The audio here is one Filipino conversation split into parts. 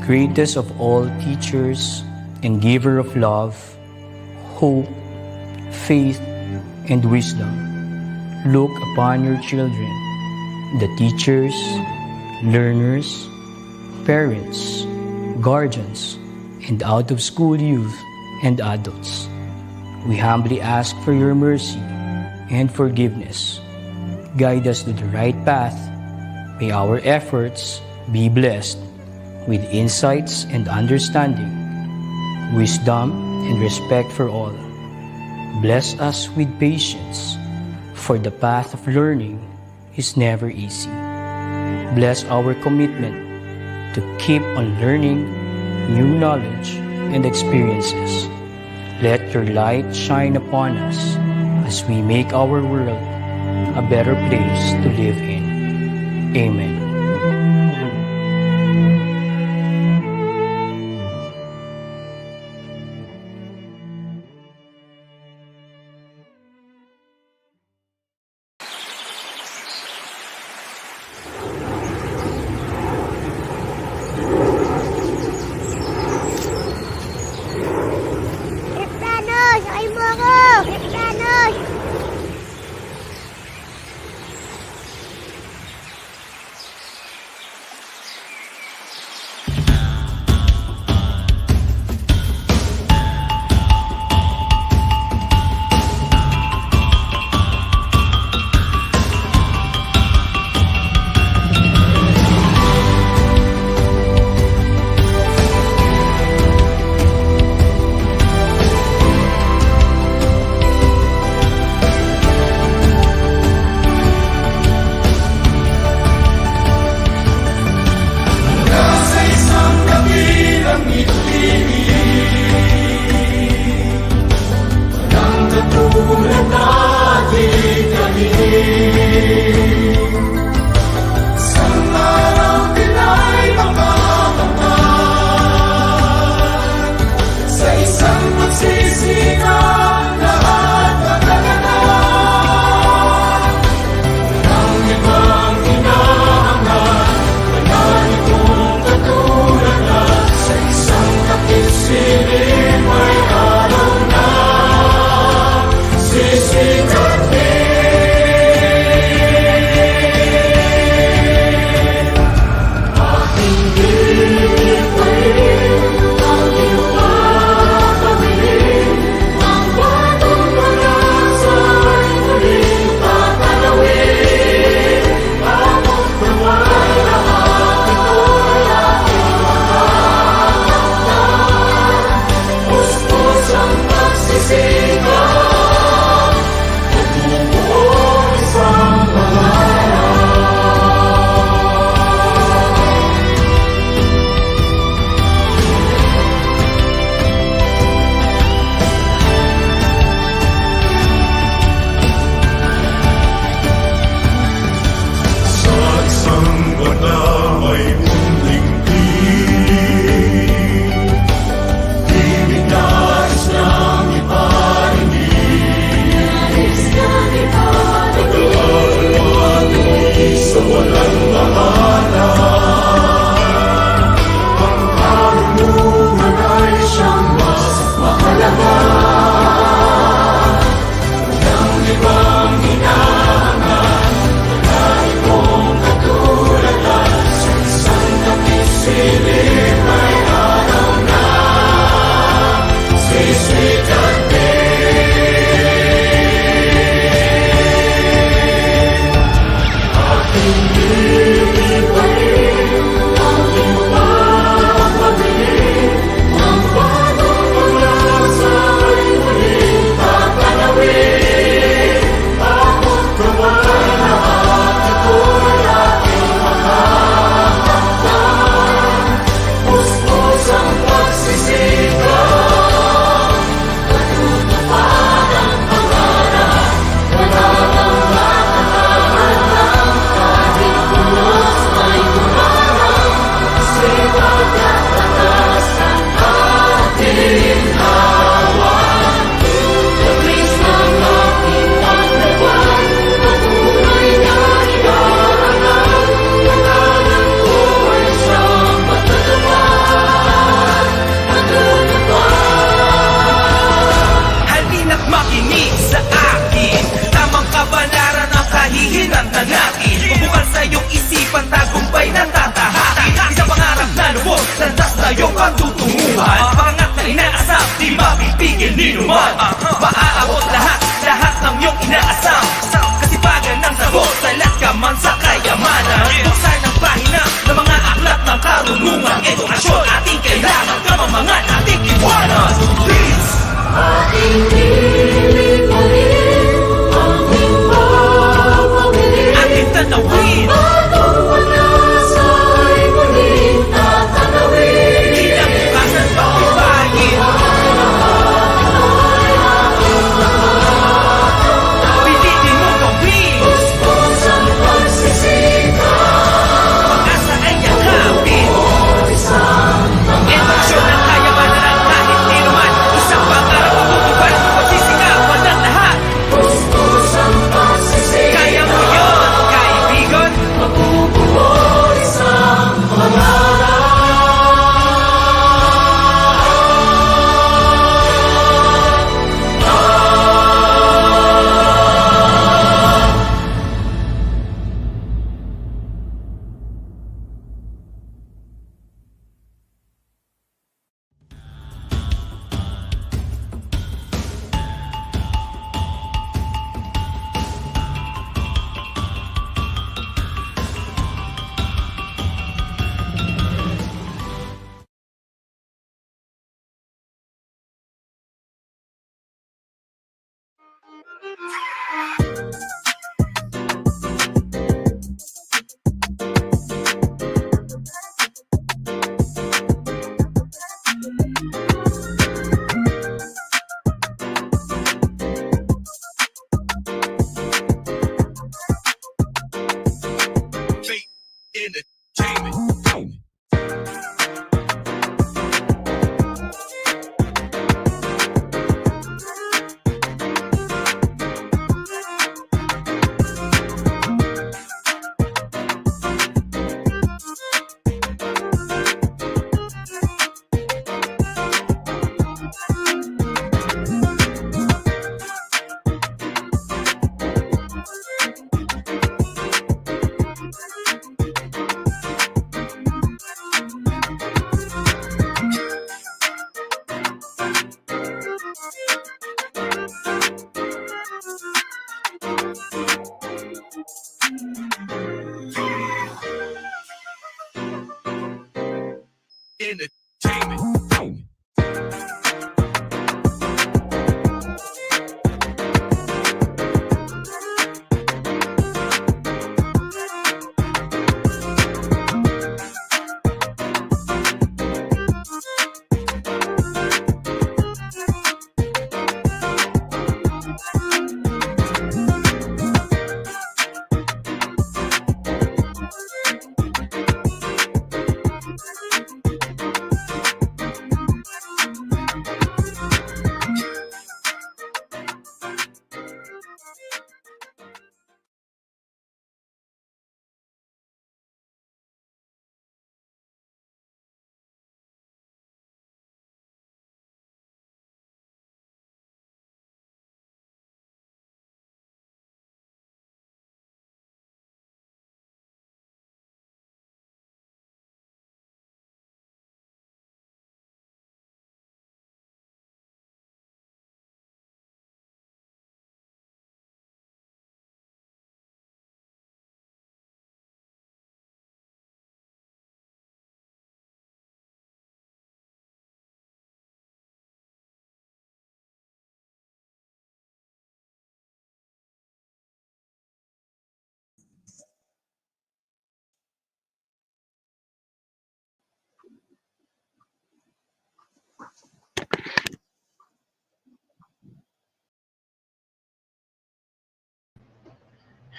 greatest of all teachers and giver of love, hope, faith, and wisdom, look upon your children, the teachers, learners, parents, guardians, and out-of-school youth and adults. We humbly ask for your mercy and forgiveness. Guide us to the right path. May our efforts be blessed with insights and understanding, wisdom and respect for all. Bless us with patience, for the path of learning is never easy. Bless our commitment to keep on learning new knowledge and experiences. Let your light shine upon us as we make our world a better place to live in. Amen. edukasyon, ating kailangan kamamangan, ating iwanan. Please! Ating lilingkuhin, ating papawin, Ating tatawin, bagong pag-asa ay muling tatanawin. kinabukasan pagtibayin. Pilitin mo gawin, Pusang pagsisikap, pag-asa ay yakapin. isang Edukasyon ang kayamanan kahit di naman. Isang pangarap ang tutupad, pagsisikapan ng lahat. pusang pagsisikap, Kaya mo yun, kaibigan. mabubuo isang pangarap. Entertainment. Entertainment.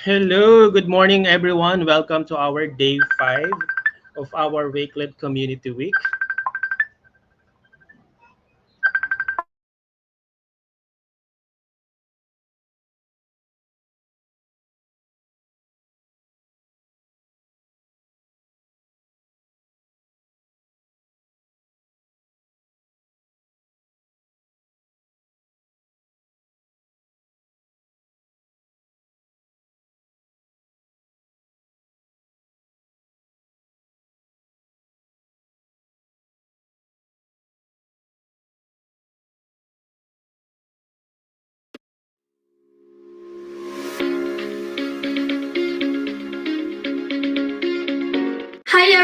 Hello, good morning everyone. Welcome to our day 5 of our Wakelet Community Week.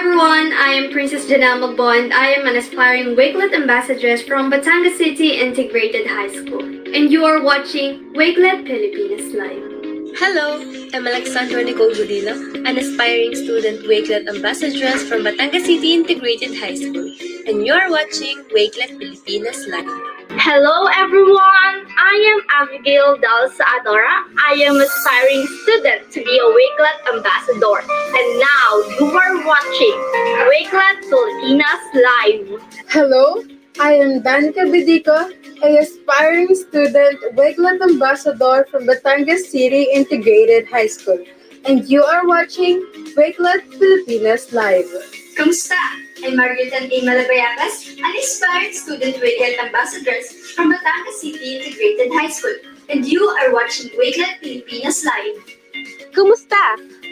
everyone, I am Princess Janelle Magbon. I am an aspiring Wakelet ambassadress from Batangas City Integrated High School. And you are watching Wakelet Pilipinas Live. Hello, I'm Alexandra Nicole Budilo, an aspiring student Wakelet ambassadress from Batangas City Integrated High School. And you are watching Wakelet Pilipinas Live. Hello everyone, I am Abigail Dalsa Adora. I am aspiring student to be a Wakelet ambassador. And now you are watching Wakelet Pilipinas Live. Hello, I am Danica Bidico, an aspiring student Wakelet ambassador from Batangas City Integrated High School. And you are watching Wakelet Pilipinas Live. Kamusta? I'm Margaret A. Malabayakas, an aspiring student Wakelet ambassadors from Batangas City Integrated High School. And you are watching Wakelet Pilipinas Live. Kumusta?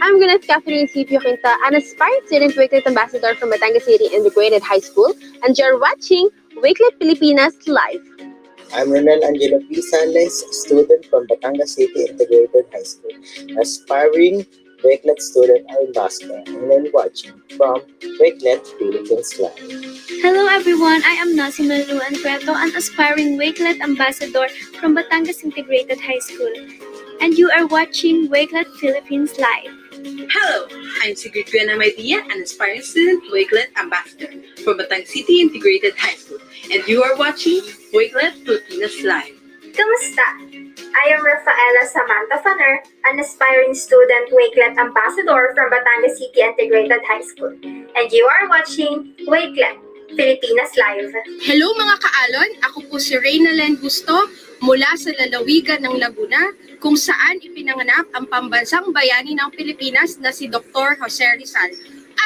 I'm Gwyneth Catherine C. Quinta, an aspiring student Wakelet ambassador from Batangas City Integrated High School. And you're watching Wakelet Pilipinas Live. I'm Ronel Angelo P. Sales, student from Batangas City Integrated High School, aspiring Wakelet student ambassador, and then watching from Wakelet Philippines Live. Hello everyone, I am Nasi Malu Antueto, an aspiring Wakelet ambassador from Batangas Integrated High School. And you are watching Wakelet Philippines Live. Hello, I'm Sigrid Guena Maidia, an aspiring student Wakelet ambassador from Batangas City Integrated High School. And you are watching Wakelet Pilipinas Live. Kamusta? I am Rafaela Samantha Faner, an aspiring student Wakelet ambassador from Batangas City Integrated High School. And you are watching Wakelet Pilipinas Live. Hello mga kaalon, ako po si Reyna Len Gusto mula sa lalawigan ng Laguna, kung saan ipinanganak ang pambansang bayani ng Pilipinas na si Dr. Jose Rizal.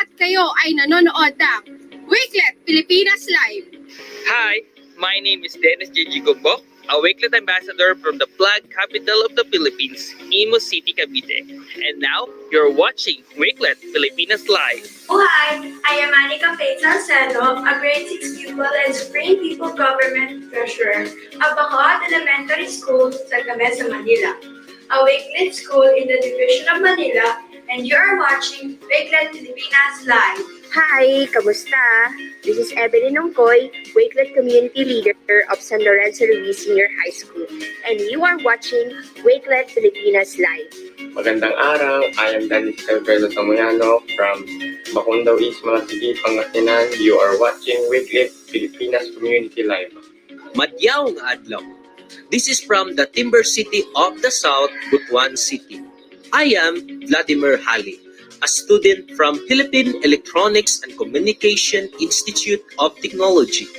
At kayo ay nanonood ng Wakelet Pilipinas Live. Hi, my name is Dennis J.G. Gumbok, a Wakelet ambassador from the flag capital of the Philippines, Imus City, Cavite. And now, you're watching Wakelet Pilipinas Live. Oh hi, I am Anika Faith Salcedo, a grade 6 pupil and Supreme People Government Treasurer of Bacoat Elementary School sa Cabeza, Manila, a Wakelet school in the Division of Manila, and you're watching Wakelet Pilipinas Live. Hi, kamusta? This is Evelyn Ongkoy, Wakelet Community Leader of San Lorenzo Luis Senior High School, and you are watching Wakelet Pilipinas Live. Magandang araw, I am Danis Calvero Samoyano from Bacondao East, Malasigi, Pangasinan. You are watching Wakelet Pilipinas Community Live. Madyaw nga adlaw. This is from the Timber City of the South, Butuan City. I am Vladimir Hali, a student from Philippine Electronics and Communication Institute of Technology.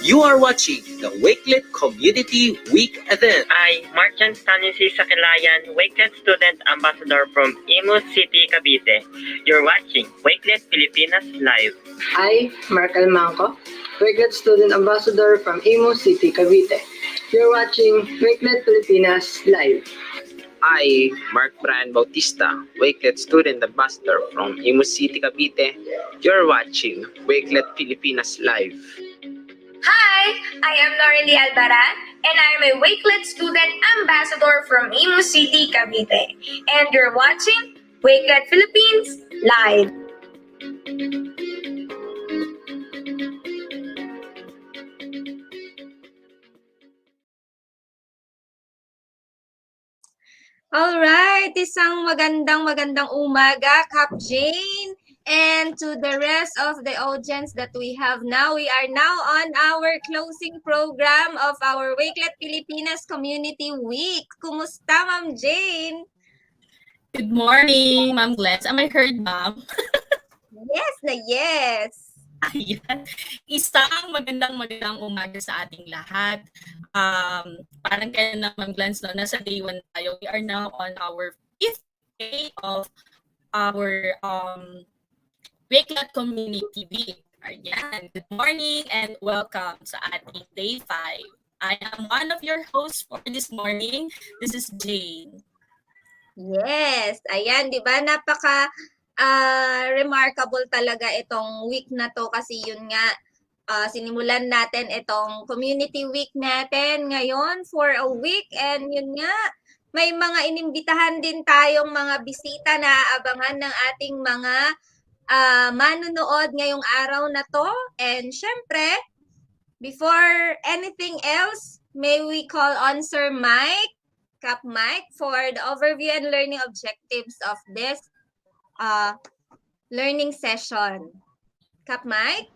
You are watching the Wakelet Community Week event. I, Marchant Stanisi Sakilayan, Wakelet Student Ambassador from Imus City, Cavite. You're watching Wakelet Pilipinas Live. I, Markel Manco, Wakelet Student Ambassador from Imus City, Cavite. You're watching Wakelet Pilipinas Live. I, Mark Brian Bautista, Wakelet Student Ambassador from Imus City, Cavite. You're watching Wakelet Pilipinas Live. Hi, I am Lorely Albaran, and I'm a Wakelet Student Ambassador from Imus City, Cavite. And you're watching Wakelet Philippines Live. Alright, isang magandang umaga, Kap Jane. And to the rest of the audience that we have now, we are now on our closing program of our Wakelet Pilipinas Community Week. Kumusta, Ma'am Jane? Good morning, Ma'am Glenn. Am I heard, Ma'am? Yes na yes. Ayan. Isang magandang umaga sa ating lahat. Parang kaya na, Ma'am Glenn, no, nasa day 1 tayo. We are now on our 5th day of our Wakelet Community Week. Ayan. Good morning and welcome sa ating day 5. I am one of your hosts for this morning. This is Jane. Yes. Ayan, di ba? Napaka remarkable talaga itong week na to kasi yun nga sinimulan natin itong community week natin ngayon for a week and yun nga may mga inimbitahan din tayong mga bisita na aabangan ng ating mga manunood ngayong araw na to. And syempre, before anything else, may we call on Sir Mike, Cap Mike, for the overview and learning objectives of this learning session. Cap Mike?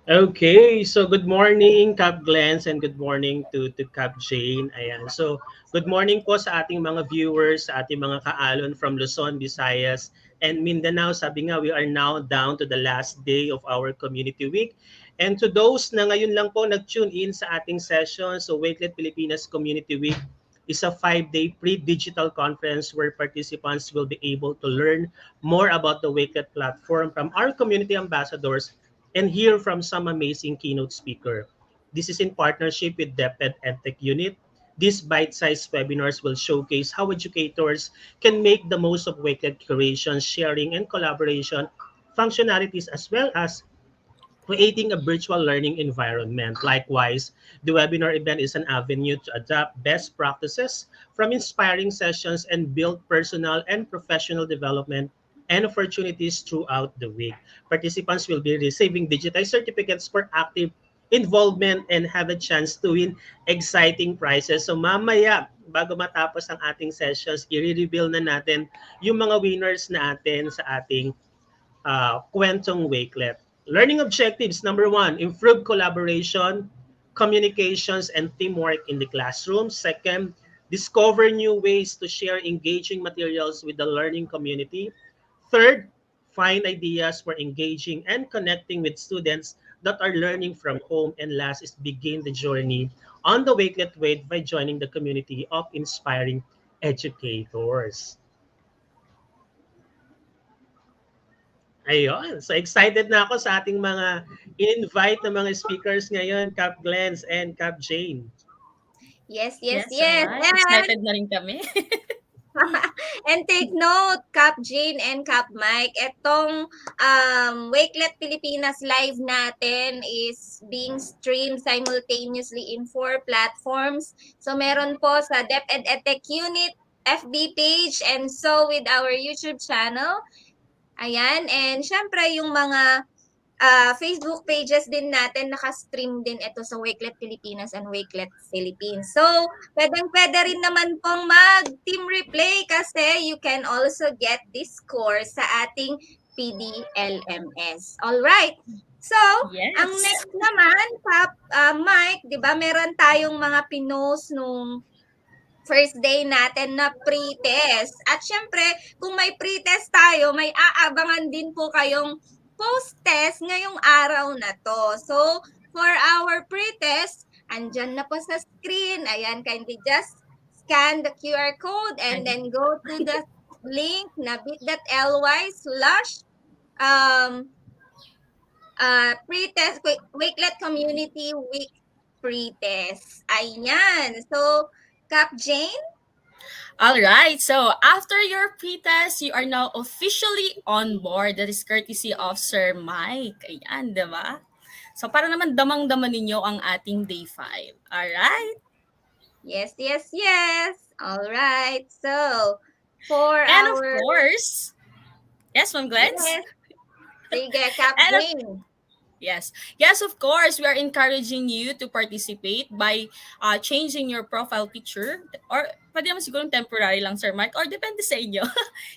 Okay, so good morning Cap Glens and good morning to Cap Jane. Ayan. So, good morning po sa ating mga viewers, sa ating mga kaalon from Luzon, Visayas, and Mindanao. Sabi nga, we are now down to the last day of our community week. And to those na ngayon lang po nag-tune in sa ating session, so Wakelet Pilipinas Community Week is a 5-day pre-digital conference where participants will be able to learn more about the Wakelet platform from our community ambassadors and hear from some amazing keynote speaker. This is in partnership with DepEd EdTech Unit. These bite-sized webinars will showcase how educators can make the most of Wakelet curation, sharing, and collaboration functionalities as well as creating a virtual learning environment. Likewise, the webinar event is an avenue to adapt best practices from inspiring sessions and build personal and professional development and opportunities throughout the week. Participants will be receiving digitized certificates for active involvement and have a chance to win exciting prizes. So mamaya, bago matapos ang ating sessions, i-reveal na natin yung mga winners natin sa ating kwentong Wakelet. Learning objectives, number 1, improve collaboration, communications, and teamwork in the classroom. Second, discover new ways to share engaging materials with the learning community. Third, find ideas for engaging and connecting with students that are learning from home. And last is begin the journey on the Wakelet way by joining the community of inspiring educators. Ayun. So excited na ako sa ating mga invite na mga speakers ngayon, Cap Glens and Cap Jane. Yes. Alright. And Excited na rin kami. and take note, Cap Jane and Cap Mike, itong Wakelet Pilipinas live natin is being streamed simultaneously in 4 platforms. So meron po sa DepEd EdTech Unit FB page and so with our YouTube channel. Ayan, and syempre yung mga Facebook pages din natin, naka-stream din ito sa Wakelet Pilipinas and Wakelet Philippines. So, pwedeng-pwede rin naman pong mag-team replay kasi you can also get this course sa ating PDLMS. Alright. So, Yes. ang next naman, Mike, di ba meron tayong mga pinost nung first day natin na pre-test. At syempre, kung may pre-test tayo, may aabangan din po kayong post-test ngayong araw na to. So, for our pre-test, andyan na po sa screen. Ayan, kindly just scan the QR code and then go to the link na bit.ly/ pre-test, Wakelet Community Week pre-test. Ayan. So, Cap Jane? Alright, so after your pre-test, you are now officially on board. That is courtesy of Sir Mike. Ayan, di ba? So para naman damang-dama ninyo ang ating day 5. Alright? Yes. Alright, so for and our... of course, yes, Ma'am Glens? Yes. Sige, Cap Jane. Yes, of course, we are encouraging you to participate by changing your profile picture or pwede naman siguro temporary lang, Sir Mike, or depende sa inyo.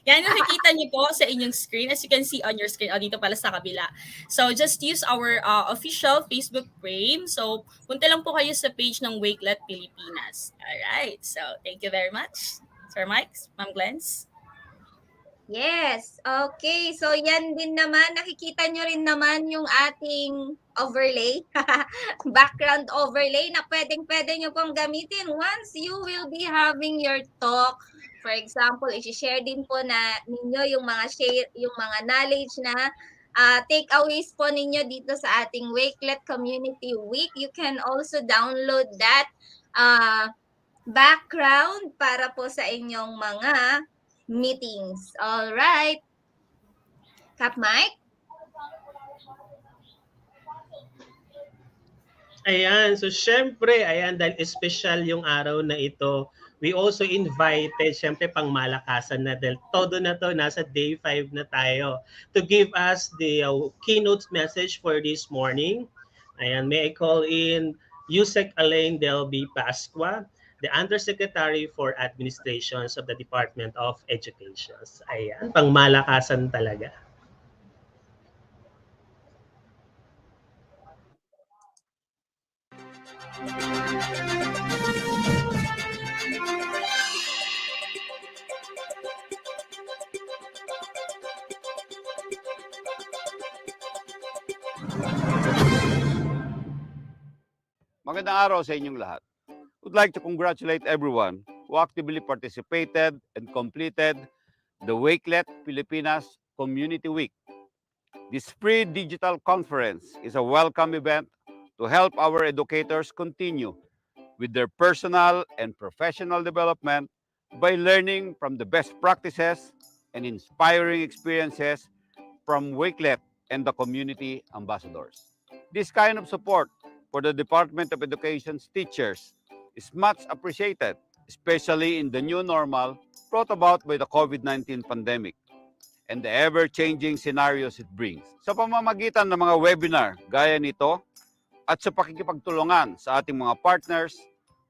Yan yung nakikita niyo po sa inyong screen. As you can see on your screen, dito pala sa kabila. So, just use our official Facebook frame. So, punta lang po kayo sa page ng Wakelet Pilipinas. Alright, so thank you very much, Sir Mike, Ma'am Glens. Yes. Okay. So, yan din naman. Nakikita nyo rin naman yung ating overlay. Background overlay na pwedeng-pwede nyo pong gamitin once you will be having your talk. For example, i-share din po na ninyo yung mga knowledge na takeaways po ninyo dito sa ating Wakelet Community Week. You can also download that background para po sa inyong mga meetings. All right. Cap Mike? Ayan, so syempre, ayan, dahil special yung araw na ito, We also invited, syempre pang malakasan na dahil todo na to, nasa day 5 na tayo, to give us the keynote message for this morning. Ayan, may I call in Yusek Alain Del B. Pasqua, the Undersecretary for Administrations of the Department of Education. Ayan, pang malakasan talaga. Magandang araw sa inyong lahat. Would like to congratulate everyone who actively participated and completed the Wakelet Pilipinas Community Week. This free digital conference is a welcome event to help our educators continue with their personal and professional development by learning from the best practices and inspiring experiences from Wakelet and the community ambassadors. This kind of support for the Department of Education's teachers is much appreciated, especially in the new normal brought about by the COVID-19 pandemic and the ever-changing scenarios it brings. Sa pamamagitan ng mga webinar gaya nito at sa pakikipagtulungan sa ating mga partners,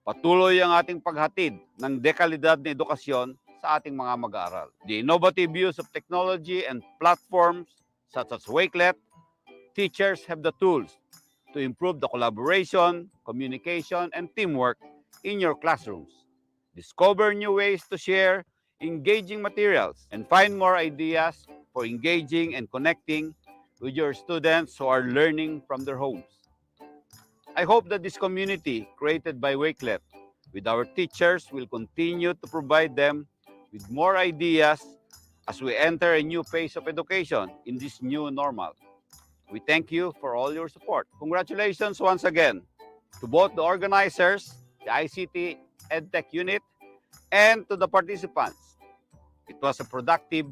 patuloy ang ating paghatid ng dekalidad na edukasyon sa ating mga mag-aaral. The innovative use of technology and platforms such as Wakelet, teachers have the tools to improve the collaboration, communication, and teamwork in your classrooms. Discover new ways to share engaging materials and find more ideas for engaging and connecting with your students who are learning from their homes. I hope that this community created by Wakelet with our teachers will continue to provide them with more ideas as we enter a new phase of education in this new normal. We thank you for all your support. Congratulations once again to both the organizers, the ICT EdTech Unit, and to the participants. It was a productive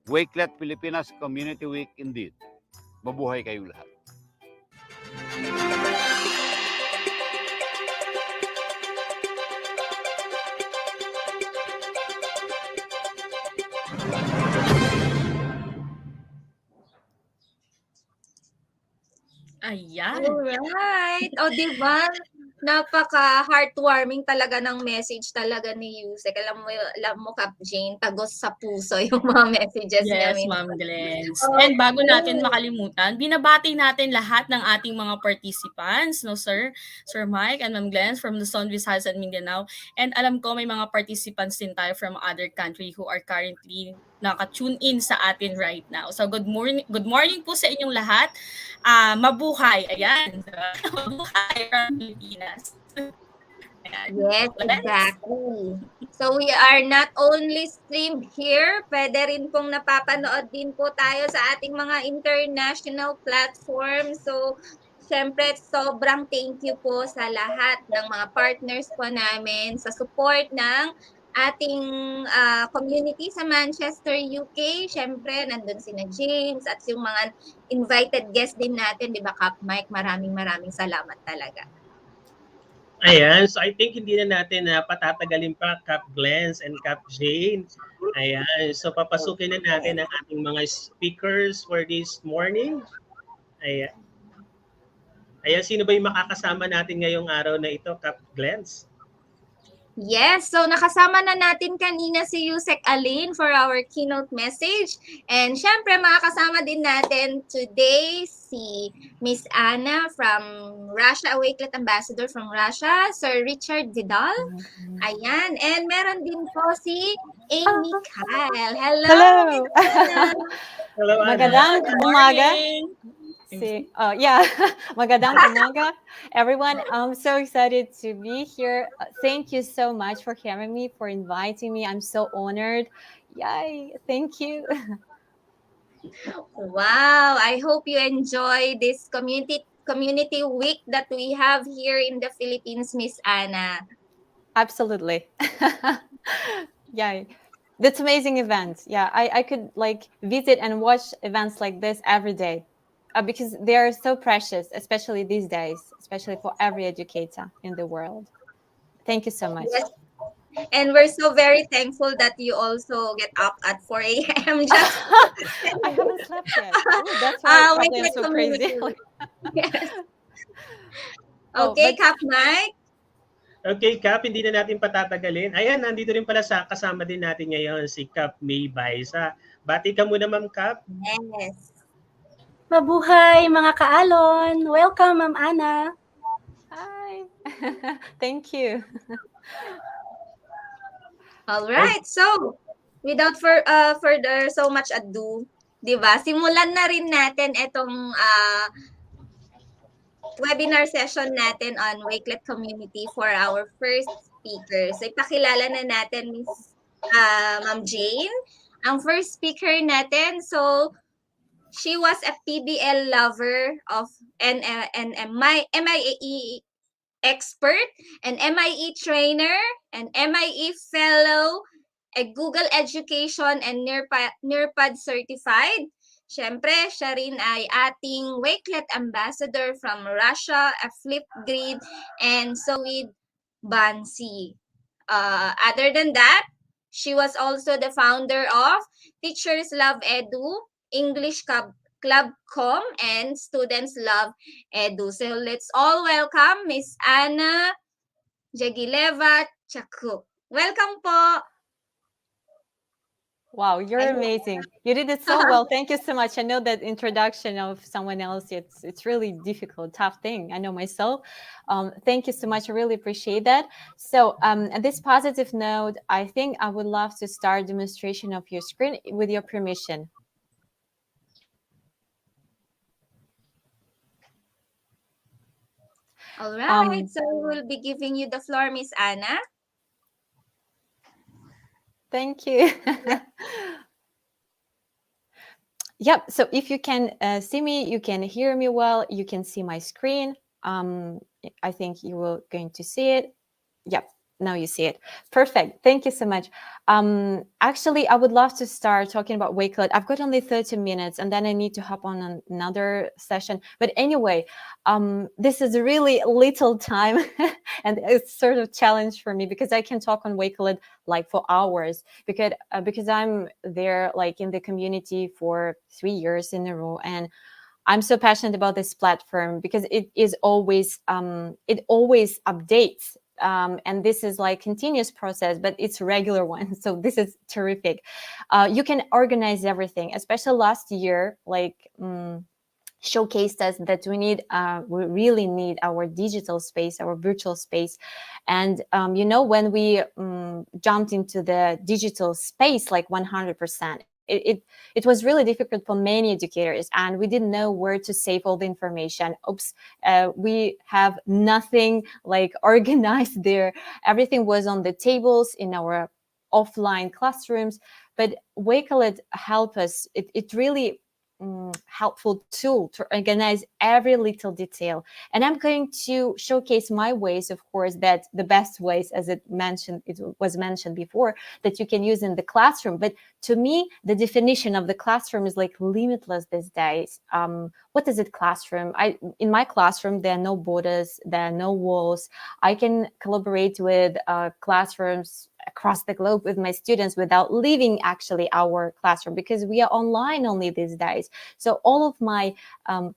Wakelet Pilipinas Community Week indeed. Mabuhay kayong lahat. Ayan. Alright. O, di ba? Napaka-heartwarming talaga ng message talaga ni Yusek. Alam mo, Kap Jane, tagos sa puso yung mga messages niya. Yes, Ma'am Glens. And bago natin makalimutan, binabati natin lahat ng ating mga participants, no sir? Sir Mike and Ma'am Glens from Luzon, Visayas, and Mindanao. And alam ko may mga participants din tayo from other country who are currently naka-tune in sa atin right now. So good morning po sa inyong lahat. Mabuhay. Ayan. Mabuhay from Pilipinas. Yes, exactly. So we are not only streamed here, pwede rin pong napapanood din po tayo sa ating mga international platforms. So syempre, sobrang thank you po sa lahat ng mga partners po namin sa support ng ating community sa Manchester, UK. Syempre, nandun sina James at yung mga invited guests din natin, di ba, Kap Mike? Maraming salamat talaga. Ayan, so I think hindi na natin patatagalin pa Cap Glens and Cap Jane. Ayan, so papasukin na natin ang ating mga speakers for this morning. Ayan. Ayan, sino ba yung makakasama natin ngayong araw na ito, Cap Glens? Yes, so nakasama na natin kanina si Yusek Alain for our keynote message. And syempre makakasama din natin today si Miss Anna from Russia, Wakelet Ambassador from Russia, Sir Richard Vidal. Ayan, and meron din po si Amy Kyle. Hello! Miss Anna. Hello, Anna. Magandang umaga. Magandang umaga, everyone. I'm so excited to be here. Thank you so much for having me, for inviting me. I'm so honored. Yay! Thank you. Wow! I hope you enjoy this community week that we have here in the Philippines, Miss Anna. Absolutely. Yeah. That's amazing event. Yeah, I could visit and watch events like this every day. Because they are so precious, especially these days, especially for every educator in the world. Thank you so much. And we're so very thankful that you also get up at 4 a.m. just I haven't slept yet. Ooh, that's why probably I'm Wakelet so crazy. community. Yes. Oh, Okay, but Kap Mike. Okay, Kap, hindi na natin patatagalin. Ayan, nandito rin pala kasama din natin ngayon si Kap May Baisa. Bati ka muna, Ma'am Kap. Yes. Mabuhay mga kaalon! Welcome, Ma'am Ana! Hi! Thank you. All right. So, without further so much ado, 'di ba? Simulan na rin natin itong webinar session natin on Wakelet Community for our first speaker. So, ipakilala na natin Miss Ma'am Jane, ang first speaker natin. So, she was a PBL lover of and MIAE expert, an MIE trainer, an MIE fellow, a Google Education and NERPAD certified. Siyempre, siya rin ay ating Wakelet ambassador from Russia, a Flipgrid, and Soid Bansi. Other than that, she was also the founder of Teachers Love Edu, English Clubcom, and Students Love Edu. So let's all welcome Miss Anna Jagileva Chakuk. Welcome po! Wow, you're amazing. You did it so well. Thank you so much. I know that introduction of someone else, it's really difficult, tough thing. I know myself. Thank you so much. I really appreciate that. So at this positive note, I think I would love to start demonstration of your screen with your permission. All right. So we'll be giving you the floor, Miss Anna. Thank you. Yep. So if you can see me, you can hear me well, you can see my screen. I think you will going to see it. Yep. Now you see it. Perfect. Thank you so much. Actually, I would love to start talking about Wakelet. I've got only 30 minutes and then I need to hop on another session. But anyway, this is really little time and it's sort of challenge for me because I can talk on Wakelet like for hours because I'm there like in the community for 3 years in a row, and I'm so passionate about this platform because it is always it always updates. And this is like continuous process, but it's regular one. So this is terrific. You can organize everything, especially last year, like showcased us that we really need our digital space, our virtual space. And you know, when we jumped into the digital space like 100%, it was really difficult for many educators, and we didn't know where to save all the information. Oops, we have nothing like organized there. Everything was on the tables in our offline classrooms, but Wakelet helped us. It really helpful tool to organize every little detail. And I'm going to showcase my ways, of course, that the best ways, as it was mentioned before, that you can use in the classroom. But to me, the definition of the classroom is like limitless these days. What is it, classroom? In my classroom, there are no borders, there are no walls. I can collaborate with classrooms across the globe with my students without leaving actually our classroom, because we are online only these days. So all of my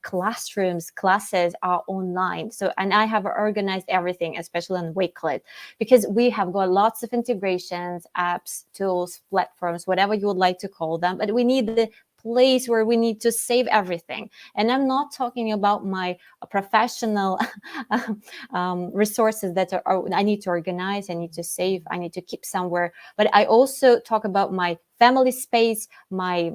classes are online. So, and I have organized everything, especially on Wakelet, because we have got lots of integrations, apps, tools, platforms, whatever you would like to call them, but we need the place where we need to save everything. And I'm not talking about my professional resources that I need to organize, I need to save, I need to keep somewhere. But I also talk about my family space, my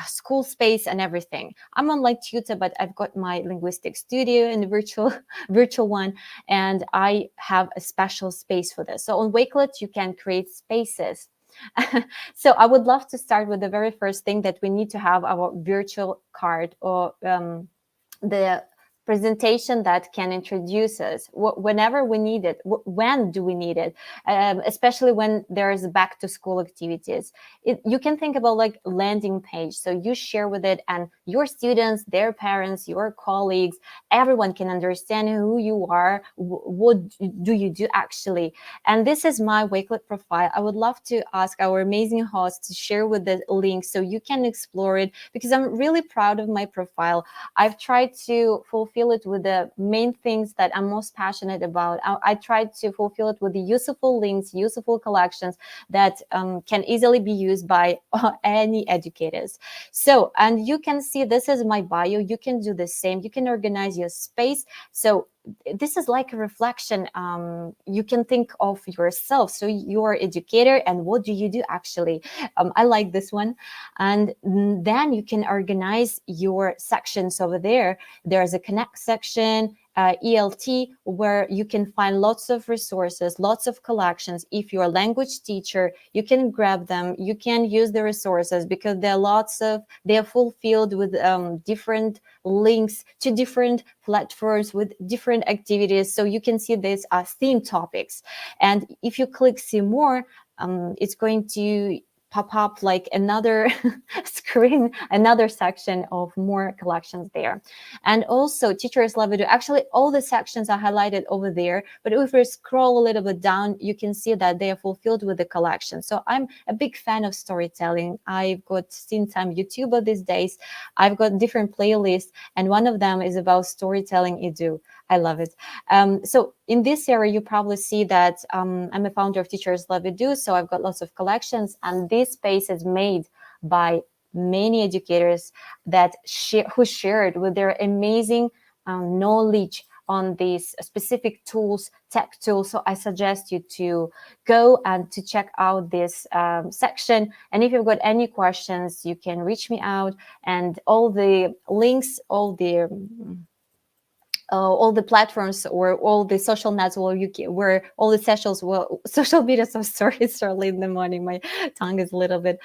school space, and everything. I'm on like tutor, but I've got my linguistic studio in the virtual one, and I have a special space for this. So on Wakelet, you can create spaces. So I would love to start with the very first thing, that we need to have our virtual card, or the presentation that can introduce us whenever we need it. When do we need it? Especially when there's back to school activities. You can think about like landing page. So you share with it, and your students, their parents, your colleagues, everyone can understand who you are, what do you do actually. And this is my Wakelet profile. I would love to ask our amazing host to share with the link so you can explore it, because I'm really proud of my profile. I've tried to fulfill it with the main things that I'm most passionate about. I tried to fulfill it with the useful links, useful collections that can easily be used by any educators. So, and you can see this is my bio. You can do the same. You can organize your space. So this is like a reflection. You can think of yourself. So you're educator, and what do you do actually? I like this one. And then you can organize your sections over there. There's a connect section, ELT, where you can find lots of resources, lots of collections. If you're a language teacher, you can grab them. You can use the resources because they're fulfilled with different links to different platforms with different activities. So you can see these as theme topics. And if you click see more, it's going to pop up like another screen, another section of more collections there. And also teachers love it. Actually, all the sections are highlighted over there. But if we scroll a little bit down, you can see that they are fulfilled with the collection. So I'm a big fan of storytelling. I've got seen time YouTuber these days. I've got different playlists, and one of them is about storytelling edu. I love it. So in this area, you probably see that I'm a founder of Teachers Love Edu. So I've got lots of collections, and this space is made by many educators that who shared with their amazing knowledge on these specific tools, tech tools. So I suggest you to go and to check out this section. And if you've got any questions, you can reach me out, and all the links, all the platforms or all the social nets where all the social media. So sorry, it's early in the morning. My tongue is a little bit.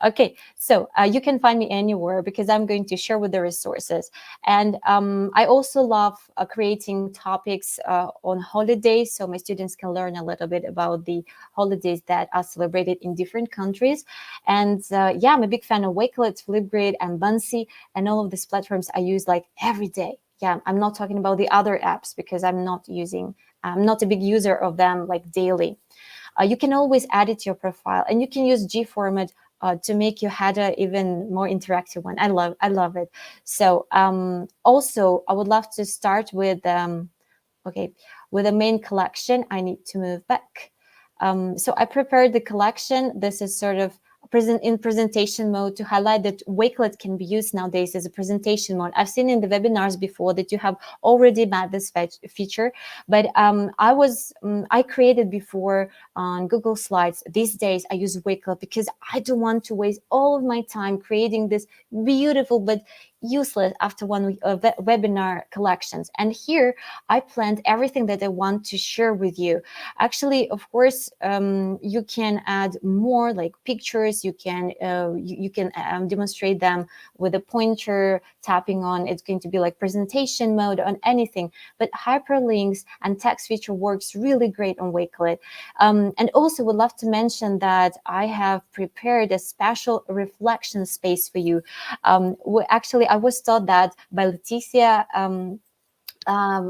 Okay, so you can find me anywhere because I'm going to share with the resources. And I also love creating topics on holidays, so my students can learn a little bit about the holidays that are celebrated in different countries. And yeah, I'm a big fan of Wakelet, Flipgrid, and Bunsey, and all of these platforms I use like every day. Yeah, I'm not talking about the other apps because I'm not a big user of them like daily. You can always add it to your profile, and you can use G format to make your header even more interactive one. I love it. So also I would love to start with with the main collection. I need to move back. So I prepared the collection. This is sort of in presentation mode to highlight that Wakelet can be used nowadays as a presentation mode. I've seen in the webinars before that you have already met this feature, but I created before on Google Slides. These days I use Wakelet because I don't want to waste all of my time creating this beautiful but useless after one week of webinar collections. And here I planned everything that I want to share with you. Actually, of course, you can add more like pictures. You can demonstrate them with a pointer tapping on. It's going to be like presentation mode on anything. But hyperlinks and text feature works really great on Wakelet. And also would love to mention that I have prepared a special reflection space for you. Actually, I was taught that by Leticia.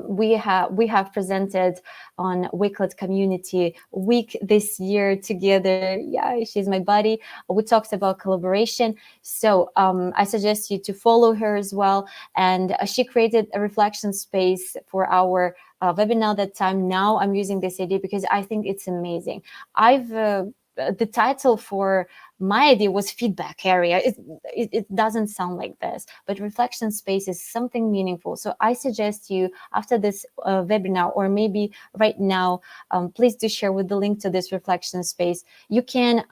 We have presented on Wakelet Community Week this year together. Yeah, she's my buddy. We talked about collaboration. So I suggest you to follow her as well. And she created a reflection space for our webinar that time. Now I'm using this idea because I think it's amazing. The title for my idea was feedback area. It doesn't sound like this, but reflection space is something meaningful. So I suggest you after this webinar, or maybe right now, please do share with the link to this reflection space. You can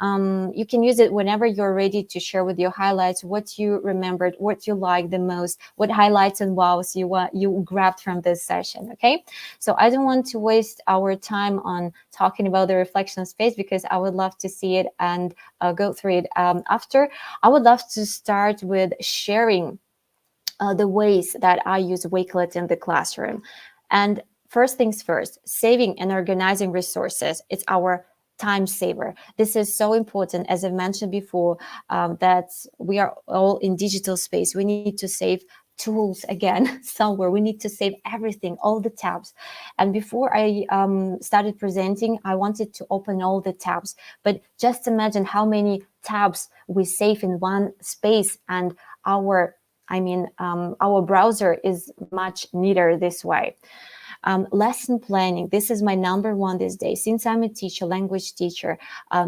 use it whenever you're ready to share with your highlights, what you remembered, what you liked the most, what highlights and wows you grabbed from this session. Okay, so I don't want to waste our time on talking about the reflection space because I would love to see it and go through it after. I would love to start with sharing the ways that I use Wakelet in the classroom. And first things first, saving and organizing resources. It's our time saver. This is so important, as I mentioned before, that we are all in digital space. We need to save tools again somewhere. We need to save everything, all the tabs. And before I started presenting, I wanted to open all the tabs. But just imagine how many tabs we save in one space, and our browser is much neater this way. Lesson planning, this is my number one these days. Since I'm a teacher, language teacher,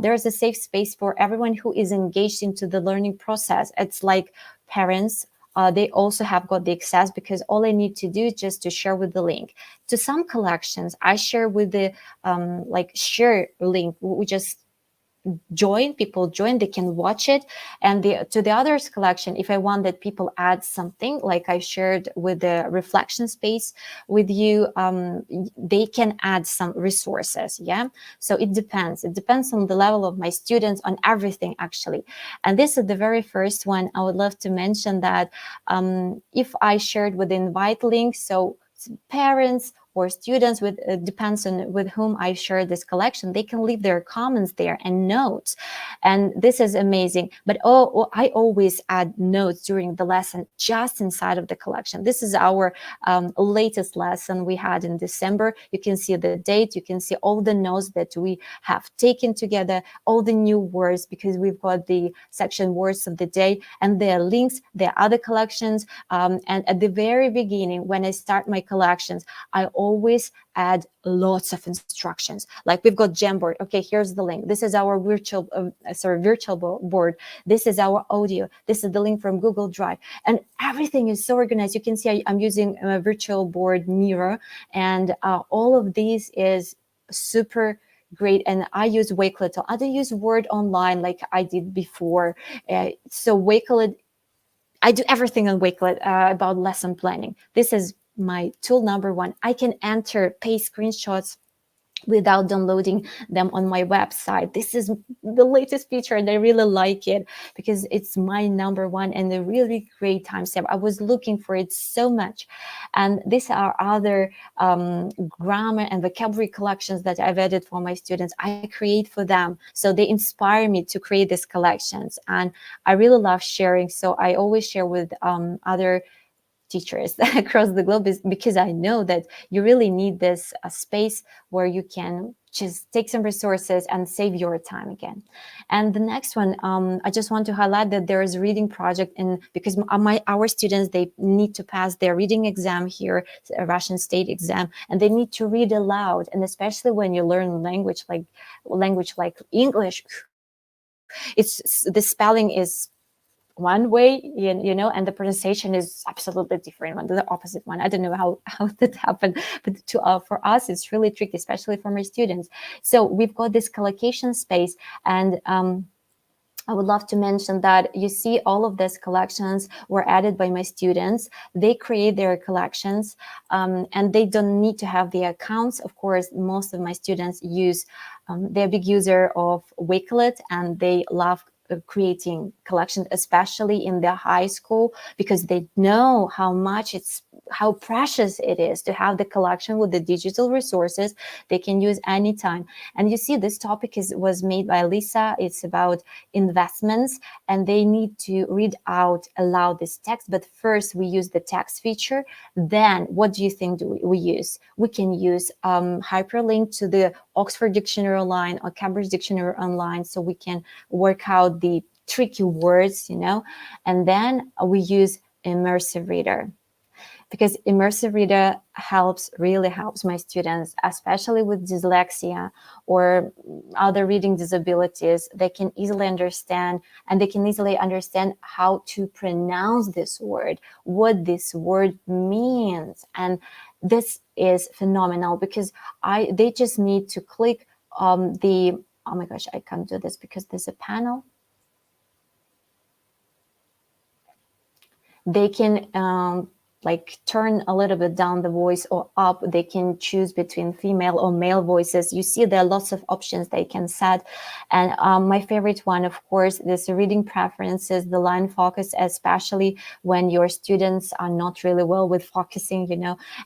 there's a safe space for everyone who is engaged into the learning process. It's like parents, they also have got the access, because all I need to do is just to share with the link. To some collections, I share with the share link. We just people join, they can watch it. And to the others collection, if I want that people add something, like I shared with the reflection space with you, they can add some resources. Yeah, so it depends on the level of my students, on everything actually. And this is the very first one. I would love to mention that if I shared with the invite link, so parents or students, with depends on with whom I share this collection, they can leave their comments there and notes, and this is amazing. But I always add notes during the lesson just inside of the collection. This is our latest lesson we had in December. You can see the date, you can see all the notes that we have taken together, all the new words, because we've got the section words of the day, and there are links, there are other collections, and at the very beginning, when I start my collections, I always add lots of instructions. Like we've got Jamboard. Okay, here's the link. This is our virtual board. This is our audio. This is the link from Google Drive, and everything is so organized. You can see I'm using a virtual board mirror, and all of these is super great. And I use Wakelet. I don't use Word Online like I did before. So Wakelet, I do everything on Wakelet about lesson planning. This is my tool number one. I can enter, paste screenshots without downloading them on my website. This is the latest feature, and I really like it because it's my number one and a really great time saver. I was looking for it so much. And these are other grammar and vocabulary collections that I've added for my students. I create for them, so they inspire me to create these collections, and I really love sharing. So I always share with other teachers across the globe, is because I know that you really need this space where you can just take some resources and save your time again. And the next one, I just want to highlight that there is a reading project, and because our students, they need to pass their reading exam here, a Russian state exam, and they need to read aloud. And especially when you learn language like English, it's the spelling is one way, you know, and the pronunciation is absolutely different, one, the opposite one. I don't know how that happened, but for us, it's really tricky, especially for my students. So we've got this collocation space, and I would love to mention that you see all of these collections were added by my students. They create their collections, and they don't need to have the accounts. Of course, most of my students use, they're a big user of Wakelet, and they love creating collections, especially in the high school, because they know how precious it is to have the collection with the digital resources they can use anytime. And you see, this topic was made by Lisa. It's about investments, and they need to read out aloud this text. But first, we use the text feature. Then, what do you think we use? We can use hyperlink to the Oxford Dictionary Online or Cambridge Dictionary Online, so we can work out the tricky words, you know. And then we use immersive reader, because immersive reader really helps my students, especially with dyslexia or other reading disabilities. They can easily understand, and they can easily understand how to pronounce this word, what this word means. And this is phenomenal, because they just need to click oh my gosh, I can't do this because there's a panel. They can like turn a little bit down the voice or up. They can choose between female or male voices. You see there are lots of options they can set. And my favorite one, of course, is reading preferences, the line focus, especially when your students are not really well with focusing,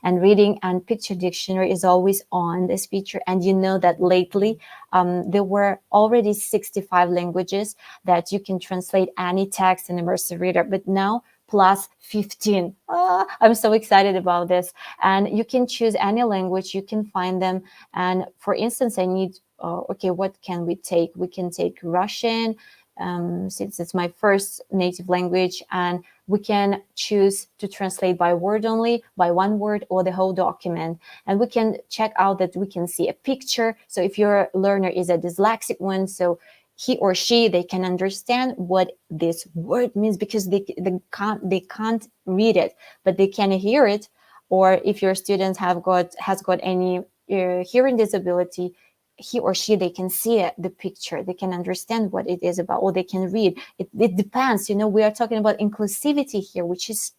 and reading and picture dictionary is always on this feature. And you know that lately there were already 65 languages that you can translate any text in immersive reader, but now plus 15. I'm so excited about this. And you can choose any language, you can find them. And for instance, I need, okay, what can we take? We can take Russian, since it's my first native language, and we can choose to translate by word only, by one word, or the whole document. And we can check out that we can see a picture. So if your learner is a dyslexic one, so he or she, they can understand what this word means, because they can't read it, but they can hear it. Or if your student has got any hearing disability, he or she, they can see it, the picture, they can understand what it is about, or they can read. It depends. We are talking about inclusivity here, which is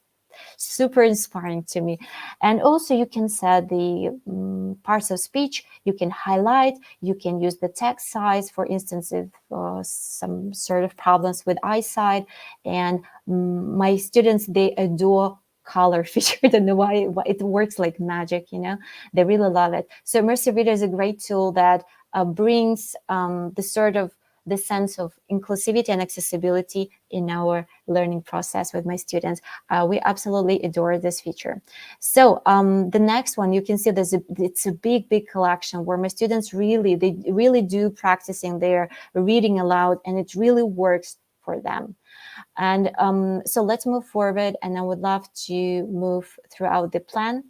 super inspiring to me. And also you can set the parts of speech, you can highlight, you can use the text size, for instance, if some sort of problems with eyesight. And my students, they adore color feature. I don't know why it works like magic, they really love it. So immersive reader is a great tool that brings the sense of inclusivity and accessibility in our learning process with my students. We absolutely adore this feature. So the next one, you can see it's a big collection where my students really do practicing their reading aloud, and it really works for them. And so let's move forward, and I would love to move throughout the plan.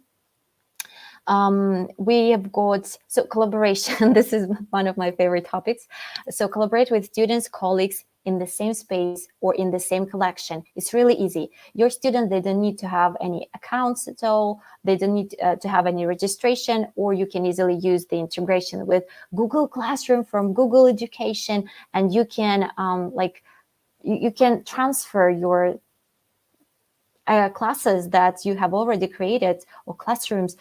We have got, so collaboration, this is one of my favorite topics. So collaborate with students, colleagues in the same space or in the same collection. It's really easy. Your students, they don't need to have any accounts at all. They don't need to have any registration, or you can easily use the integration with Google Classroom from Google Education, and you can you can transfer your classes that you have already created, or classrooms,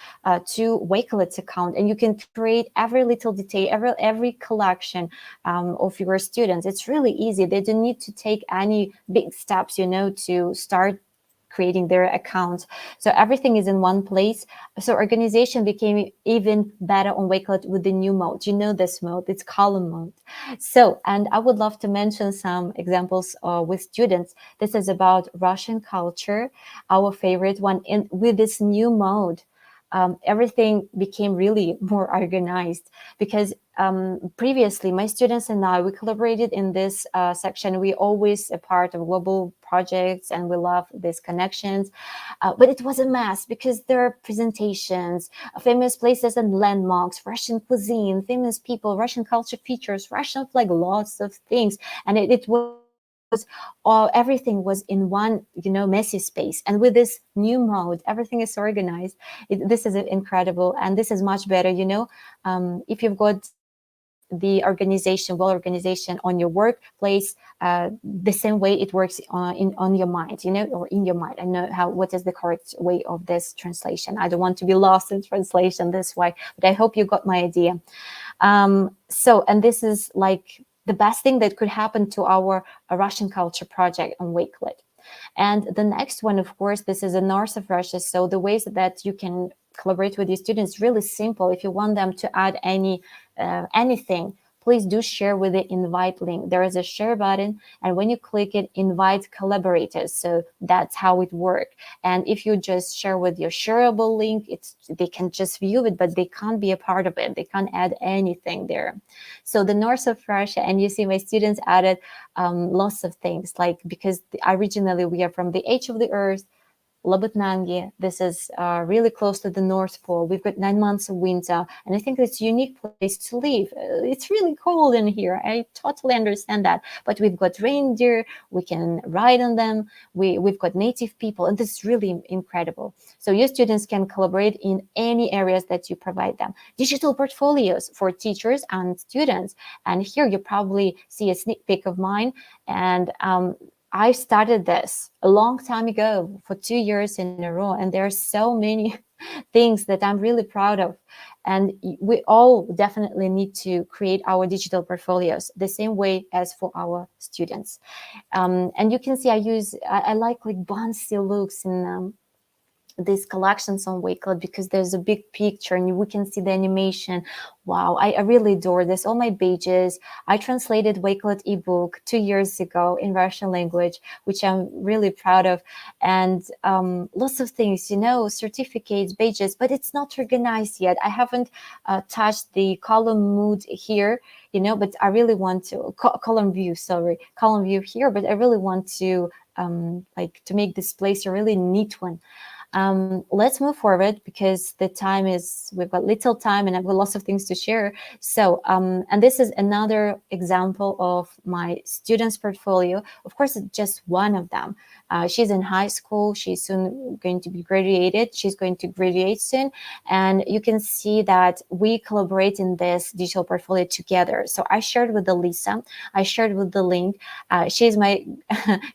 to Wakelet's account, and you can create every little detail, every collection of your students. It's really easy. They don't need to take any big steps, to start creating their account. So everything is in one place. So organization became even better on Wakelet with the new mode. This mode, it's column mode. So, and I would love to mention some examples with students. This is about Russian culture, our favorite one. And with this new mode, everything became really more organized, because previously my students and I, we collaborated in this section. We always a part of global projects, and we love these connections, but it was a mess, because there are presentations, famous places and landmarks, Russian cuisine, famous people, Russian culture features, Russian flag, lots of things, and it was everything was in one messy space. And with this new mode, everything is organized. This is incredible, and this is much better. If you've got the organization on your workplace, the same way it works on your mind, or in your mind. I know what is the correct way of this translation. I don't want to be lost in translation this way, but I hope you got my idea. So, and this is like the best thing that could happen to our Russian culture project on Wakelet. And the next one, of course, this is the north of Russia. So the ways that you can collaborate with your students, really simple. If you want them to add anything, please do share with the invite link. There is a share button, and when you click it, invite collaborators. So that's how it works. And if you just share with your shareable link, they can just view it, but they can't be a part of it. They can't add anything there. So the north of Russia, and you see my students added lots of things, like, because originally we are from the edge of the earth, Labutnangi. This is really close to the North Pole. We've got 9 months of winter, and I think it's a unique place to live. It's really cold in here. I totally understand that. But we've got reindeer. We can ride on them. We've got native people, and this is really incredible. So your students can collaborate in any areas that you provide them. Digital portfolios for teachers and students. And here you probably see a sneak peek of mine. And I started this a long time ago for 2 years in a row, and there are so many things that I'm really proud of. And we all definitely need to create our digital portfolios the same way as for our students. And you can see I like bouncy looks in these collections on Wakelet because there's a big picture and we can see the animation. Wow, I really adore this. All my pages. I translated Wakelet ebook 2 years ago in Russian language, which I'm really proud of. And lots of things, certificates, pages, but it's not organized yet. I haven't touched the column mood here, but I really want to, column view here, but I really want to to make this place a really neat one. Let's move forward because we've got little time and I've got lots of things to share. So, and this is another example of my student's portfolio. Of course, it's just one of them. She's in high school. She's soon going to be graduated. She's going to graduate soon. And you can see that we collaborate in this digital portfolio together. So I shared with Lisa. I shared with the link. She's my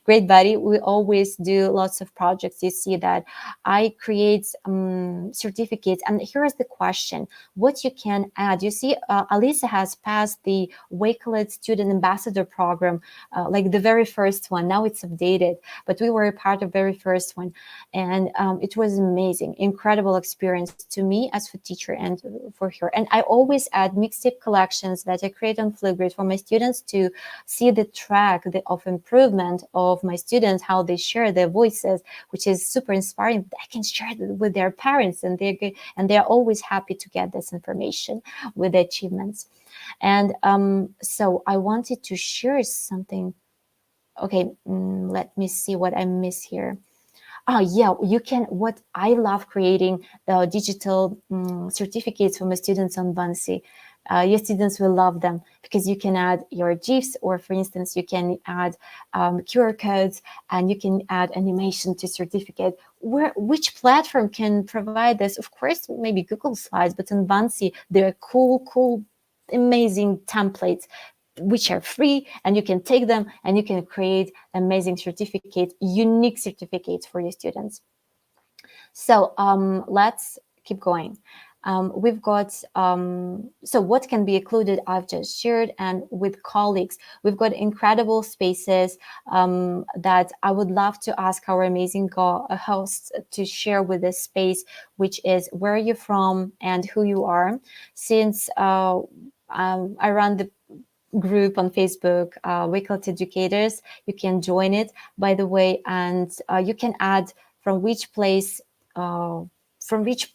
great buddy. We always do lots of projects. You see that I create certificates. And here is the question, what you can add. You see, Alisa has passed the Wakelet Student Ambassador Program, like the very first one. Now it's updated, but we were a part of the very first one. And it was amazing, incredible experience to me as a teacher and for her. And I always add mixtape collections that I create on Flipgrid for my students to see the track of improvement of my students, how they share their voices, which is super inspiring. I can share it with their parents, and they're always happy to get this information with the achievements. And so I wanted to share something. Okay, let me see what I miss here. Yeah, you can. What I love creating the digital certificates for my students on Bunsy. Your students will love them because you can add your GIFs, or for instance, you can add QR codes, and you can add animation to certificate. Which platform can provide this? Of course, maybe Google Slides, but in Bunsy, there are cool, amazing templates which are free, and you can take them and you can create amazing certificates, unique certificates for your students. So let's keep going. We've got, so what can be included, I've just shared, and with colleagues, we've got incredible spaces that I would love to ask our amazing hosts to share with this space, which is where you're from and who you are. Since I run the group on Facebook, Wakelet Educators, you can join it, by the way, and you can add from which place, from which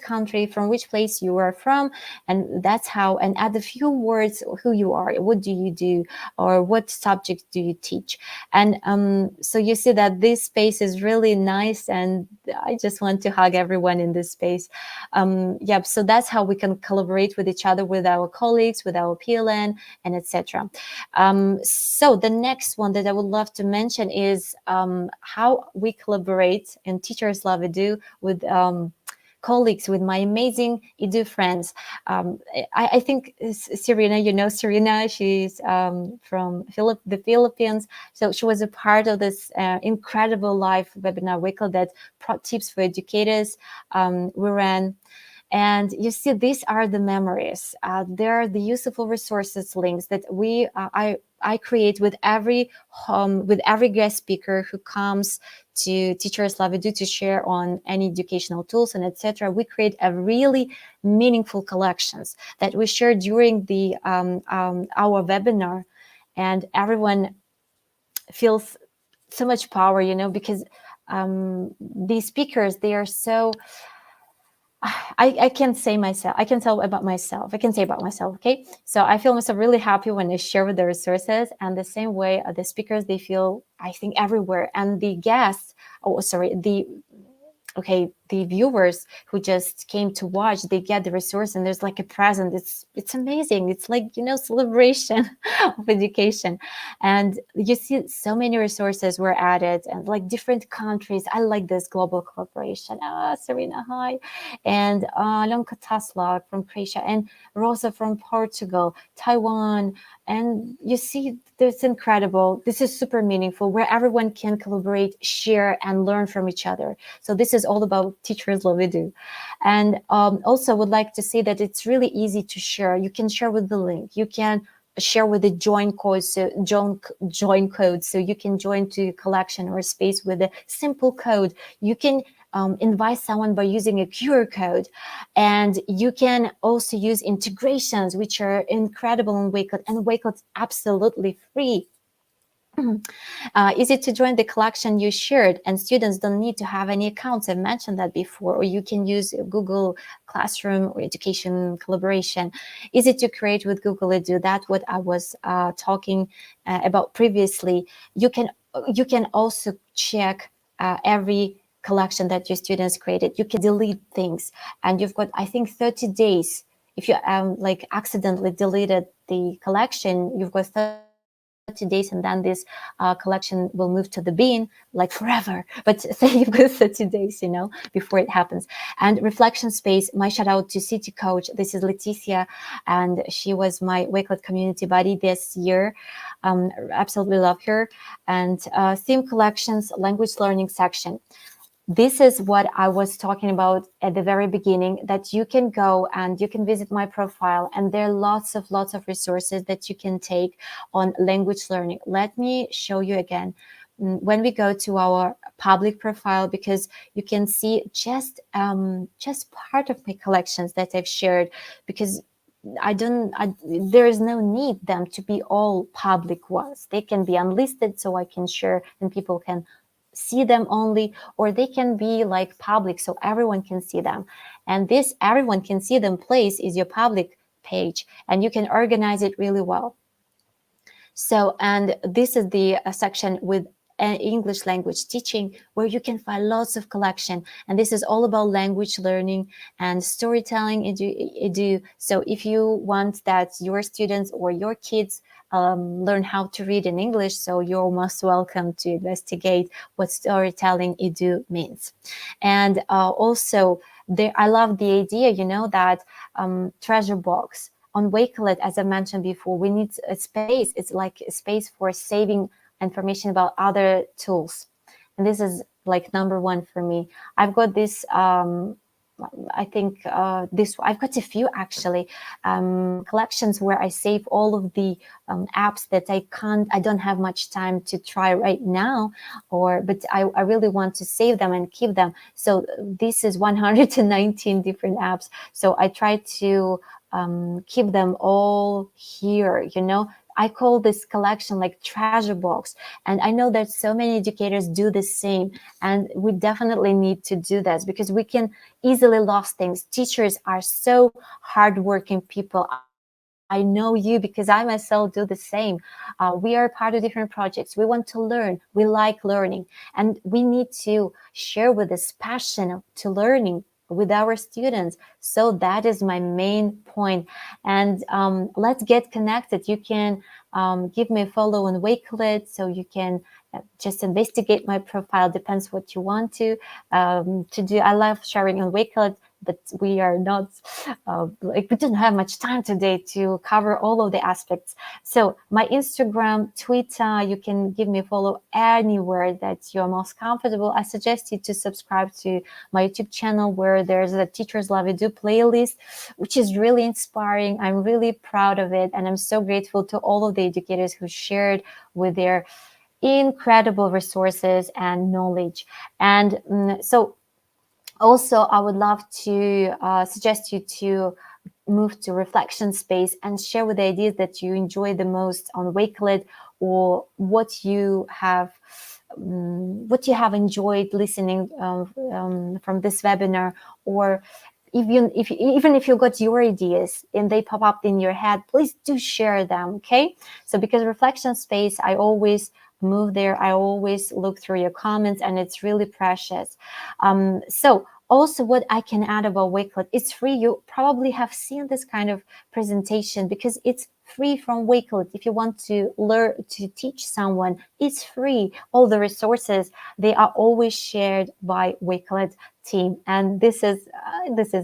country, from which place you are from, and that's how, and add a few words, who you are, what do you do, or what subject do you teach. And so you see that this space is really nice, and I just want to hug everyone in this space. So that's how we can collaborate with each other, with our colleagues, with our PLN, and etc. So the next one that I would love to mention is how we collaborate in Teachers Love Edu with colleagues, with my amazing Edu friends. I think Serena, Serena, she's from the Philippines. So she was a part of this incredible live webinar Wakelet that tips for educators we ran. And you see, these are the memories. There are the useful resources links that I create with every guest speaker who comes to Teachers Love Edu to share on any educational tools and etc. We create a really meaningful collections that we share during the our webinar, and everyone feels so much power, because these speakers, they are so. I can't say myself. I can tell about myself. I can say about myself. Okay, so I feel myself really happy when I share with the resources, and the same way the speakers, they feel, I think, everywhere, and the guests. the viewers who just came to watch, they get the resource and there's like a present. It's amazing. It's like, celebration of education. And you see so many resources were added and like different countries. I like this global collaboration. Serena, hi. And Alonka Tasla from Croatia and Rosa from Portugal, Taiwan. And you see, it's incredible. This is super meaningful where everyone can collaborate, share, and learn from each other. So this is all about Teachers Love Edu. And also would like to say that it's really easy to share. You can share with the link. You can share with the join code, so join code, so you can join to a collection or a space with a simple code. You can invite someone by using a QR code, and you can also use integrations, which are incredible in Wakelet, and Wakelet's absolutely free. Easy to join the collection you shared, and students don't need to have any accounts. I've mentioned that before. Or you can use Google Classroom or Education Collaboration. Easy to create with Google Edu. That's what I was talking about previously. You can also check every collection that your students created. You can delete things, and you've got, I think, 30 days. If you like accidentally deleted the collection, you've got 30 days, and then this collection will move to the bin like forever. But say you've got 30 days, before it happens. And reflection space, my shout out to City Coach. This is Leticia, and she was my Wakelet community buddy this year. Absolutely love her. And theme collections, language learning section. This is what I was talking about at the very beginning, that you can go and you can visit my profile, and there are lots of resources that you can take on language learning. Let me show you again. When we go to our public profile, because you can see just part of my collections that I've shared, because there is no need them to be all public ones. They can be unlisted, so I can share and people can see them only, or they can be like public so everyone can see them. And this everyone can see them place is your public page, and you can organize it really well. So, and this is the section with English language teaching, where you can find lots of collection, and this is all about language learning and storytelling edu. So if you want that your students or your kids learn how to read in English, so you're most welcome to investigate what storytelling edu means. And also there, I love the idea, that treasure box on Wakelet, as I mentioned before, we need a space. It's like a space for saving information about other tools. And this is like number one for me. I've got this, I think I've got a few actually, collections where I save all of the apps that I don't have much time to try right now, but I really want to save them and keep them. So this is 119 different apps. So I try to keep them all here, I call this collection like treasure box. And I know that so many educators do the same. And we definitely need to do this because we can easily lose things. Teachers are so hardworking people. I know you because I myself do the same. We are part of different projects. We want to learn. We like learning. And we need to share with this passion to learning with our students. So that is my main point. And let's get connected. You can give me a follow on Wakelet, so you can just investigate my profile. Depends what you want to do. I love sharing on Wakelet, but we are not we didn't have much time today to cover all of the aspects. So my Instagram, Twitter, you can give me a follow anywhere that you're most comfortable. I suggest you to subscribe to my YouTube channel, where there's a Teachers Love Edu playlist, which is really inspiring. I'm really proud of it, and I'm so grateful to all of the educators who shared with their incredible resources and knowledge. And so also, I would love to suggest you to move to reflection space and share with the ideas that you enjoy the most on Wakelet, or what you have enjoyed listening from this webinar, or even if you got your ideas and they pop up in your head, please do share them. Okay, so because reflection space, I always move there. I always look through your comments, and it's really precious. So Also, what I can add about Wakelet, it's free. You probably have seen this kind of presentation because it's free from Wakelet. If you want to learn to teach someone, it's free. All the resources, they are always shared by Wakelet team, and this is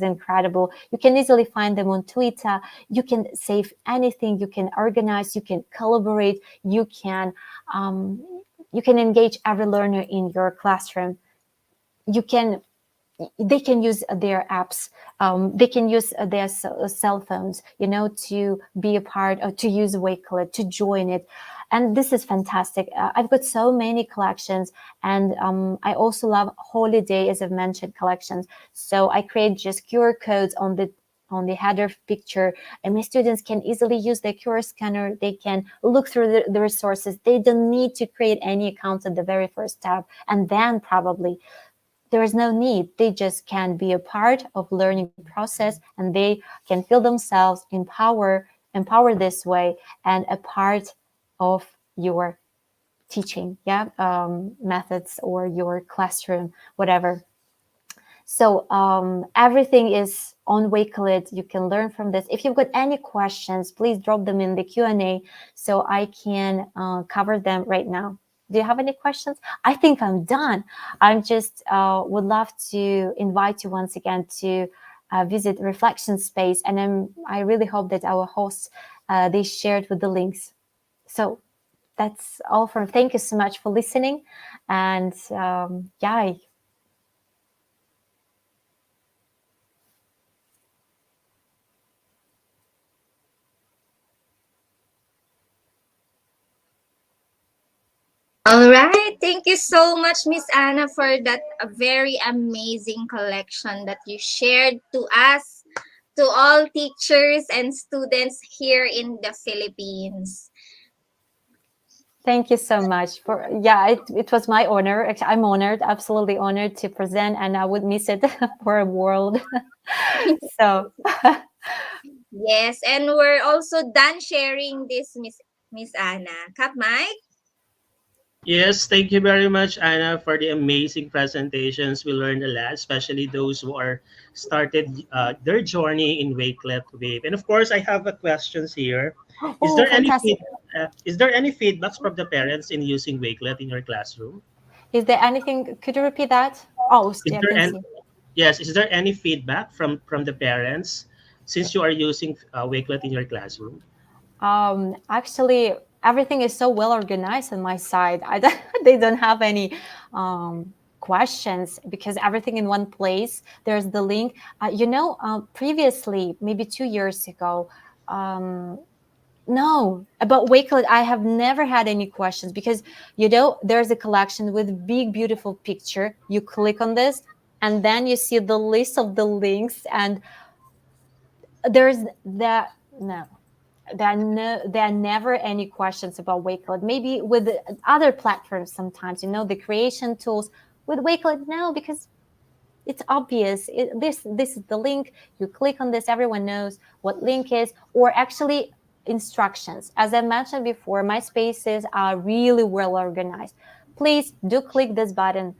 incredible. You can easily find them on Twitter. You can save anything. You can organize. You can collaborate. You can engage every learner in your classroom. They can use their apps. They can use their cell phones, to be a part, to use Wakelet, to join it. And this is fantastic. I've got so many collections, and I also love holiday, as I've mentioned, collections. So I create just QR codes on the header picture, and my students can easily use their QR scanner. They can look through the resources. They don't need to create any accounts at the very first tab, and then probably there is no need. They just can be a part of learning process, and they can feel themselves empowered this way, and a part of your teaching methods or your classroom, whatever. So everything is on Wakelet. You can learn from this. If you've got any questions, please drop them in the Q&A so I can cover them right now. Do you have any questions? I think I'm done. I just would love to invite you once again to visit Reflection Space, and I really hope that our hosts they shared with the links. So that's all from. Thank you so much for listening, and All right. Thank you so much, Miss Anna, for that very amazing collection that you shared to us, to all teachers and students here in the Philippines. Thank you so much it was my honor. Actually, I'm honored, absolutely honored to present, and I would miss it for a world. So Yes, and we're also done sharing this, Miss Anna. Kap Mike? Yes, thank you very much, Anna, for the amazing presentations. We learned a lot, especially those who are started their journey in Wakelet Wave. And of course, I have a questions here. Is Oh, there any fantastic. is there any feedbacks from the parents in using Wakelet in your classroom? Is there anything? Could you repeat that? Oh, Is yeah, I there can any, see. yes, is there any feedback from the parents since you are using Wakelet in your classroom? Actually, everything is so well organized on my side. They don't have any questions because everything in one place. There's the link. Previously, maybe 2 years ago, no, about Wakelet, I have never had any questions because, there's a collection with big, beautiful picture. You click on this, and then you see the list of the links, and there's that. No, there are never any questions about Wakelet. Maybe with other platforms sometimes, the creation tools. With Wakelet, no, because it's obvious. This is the link. You click on this, everyone knows what link is, or actually instructions. As I mentioned before, my spaces are really well organized. Please do click this button.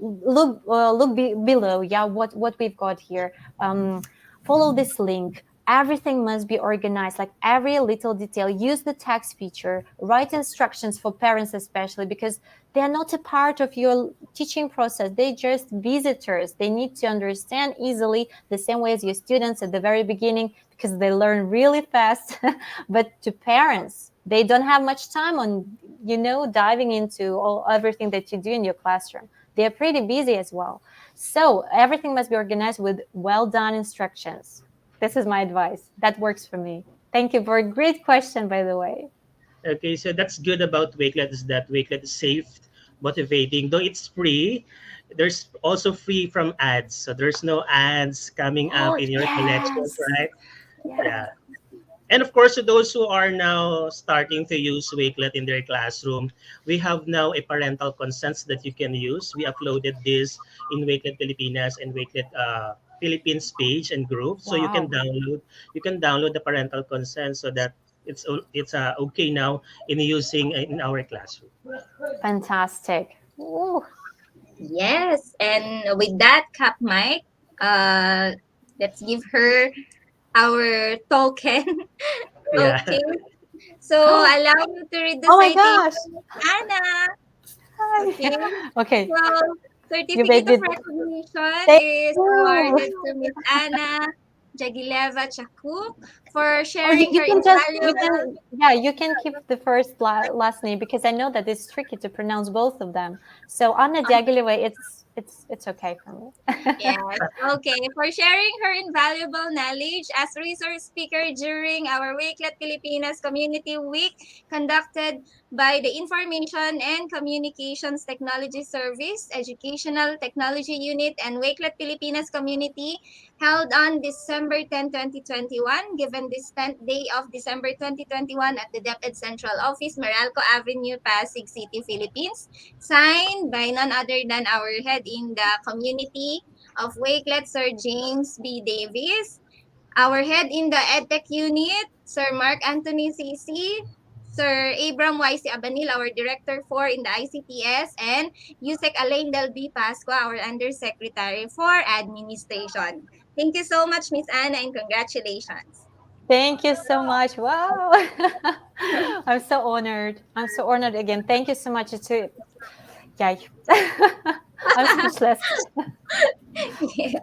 Look below. Yeah, what we've got here. Follow this link. Everything must be organized, like every little detail. Use the text feature. Write instructions for parents, especially because they are not a part of your teaching process. They're just visitors. They need to understand easily the same way as your students at the very beginning because they learn really fast. But to parents, they don't have much time on, diving into everything that you do in your classroom. They're pretty busy as well. So everything must be organized with well done instructions. This is my advice. That works for me. Thank you for a great question, by the way. Okay, so that's good about Wakelet is that Wakelet is safe, motivating. Though it's free, there's also free from ads. So there's no ads coming Oh, up in your collections, yes. right? Yeah. And of course, to those who are now starting to use Wakelet in their classroom, we have now a parental consents that you can use. We uploaded this in Wakelet Pilipinas and Wakelet Philippines page and group, so Wow. you can download the parental consent so that it's okay now in using in our classroom. Fantastic. Ooh. Yes, and with that, Cap Mike, let's give her our token. Yeah. Okay, so allow me to read the Oh my gosh. citation, Anna. Okay, Okay, so you certificate made of it. recognition Thank is you. awarded to Miss Anna Jagileva Chakuk for Oh, sharing you her can just you invaluable. can yeah you can keep the first last name because I know that it's tricky to pronounce both of them. So Anna Diaghilewa, it's okay for me. Yes. Okay. For sharing her invaluable knowledge as resource speaker during our Wakelet Pilipinas Community Week conducted by the Information and Communications Technology Service, Educational Technology Unit, and Wakelet Pilipinas Community held on December 10, 2021, given this 10th day of December 2021 at the DepEd Central Office, Meralco Avenue, Pasig City, Philippines. Signed by none other than our head in the community of Wakelet, Sir James B. Davis, our head in the EdTech Unit, Sir Mark Anthony CC, Sir Abram Y.C. Abanil, our Director 4 in the ICTS, and Yusek Alain Del B. Pasqua, our Undersecretary for Administration. Thank you so much, Miss Anna, and congratulations. Thank you so much. Wow. I'm so honored. I'm so honored again. Thank you so much. Yeah. I'm speechless. Yes.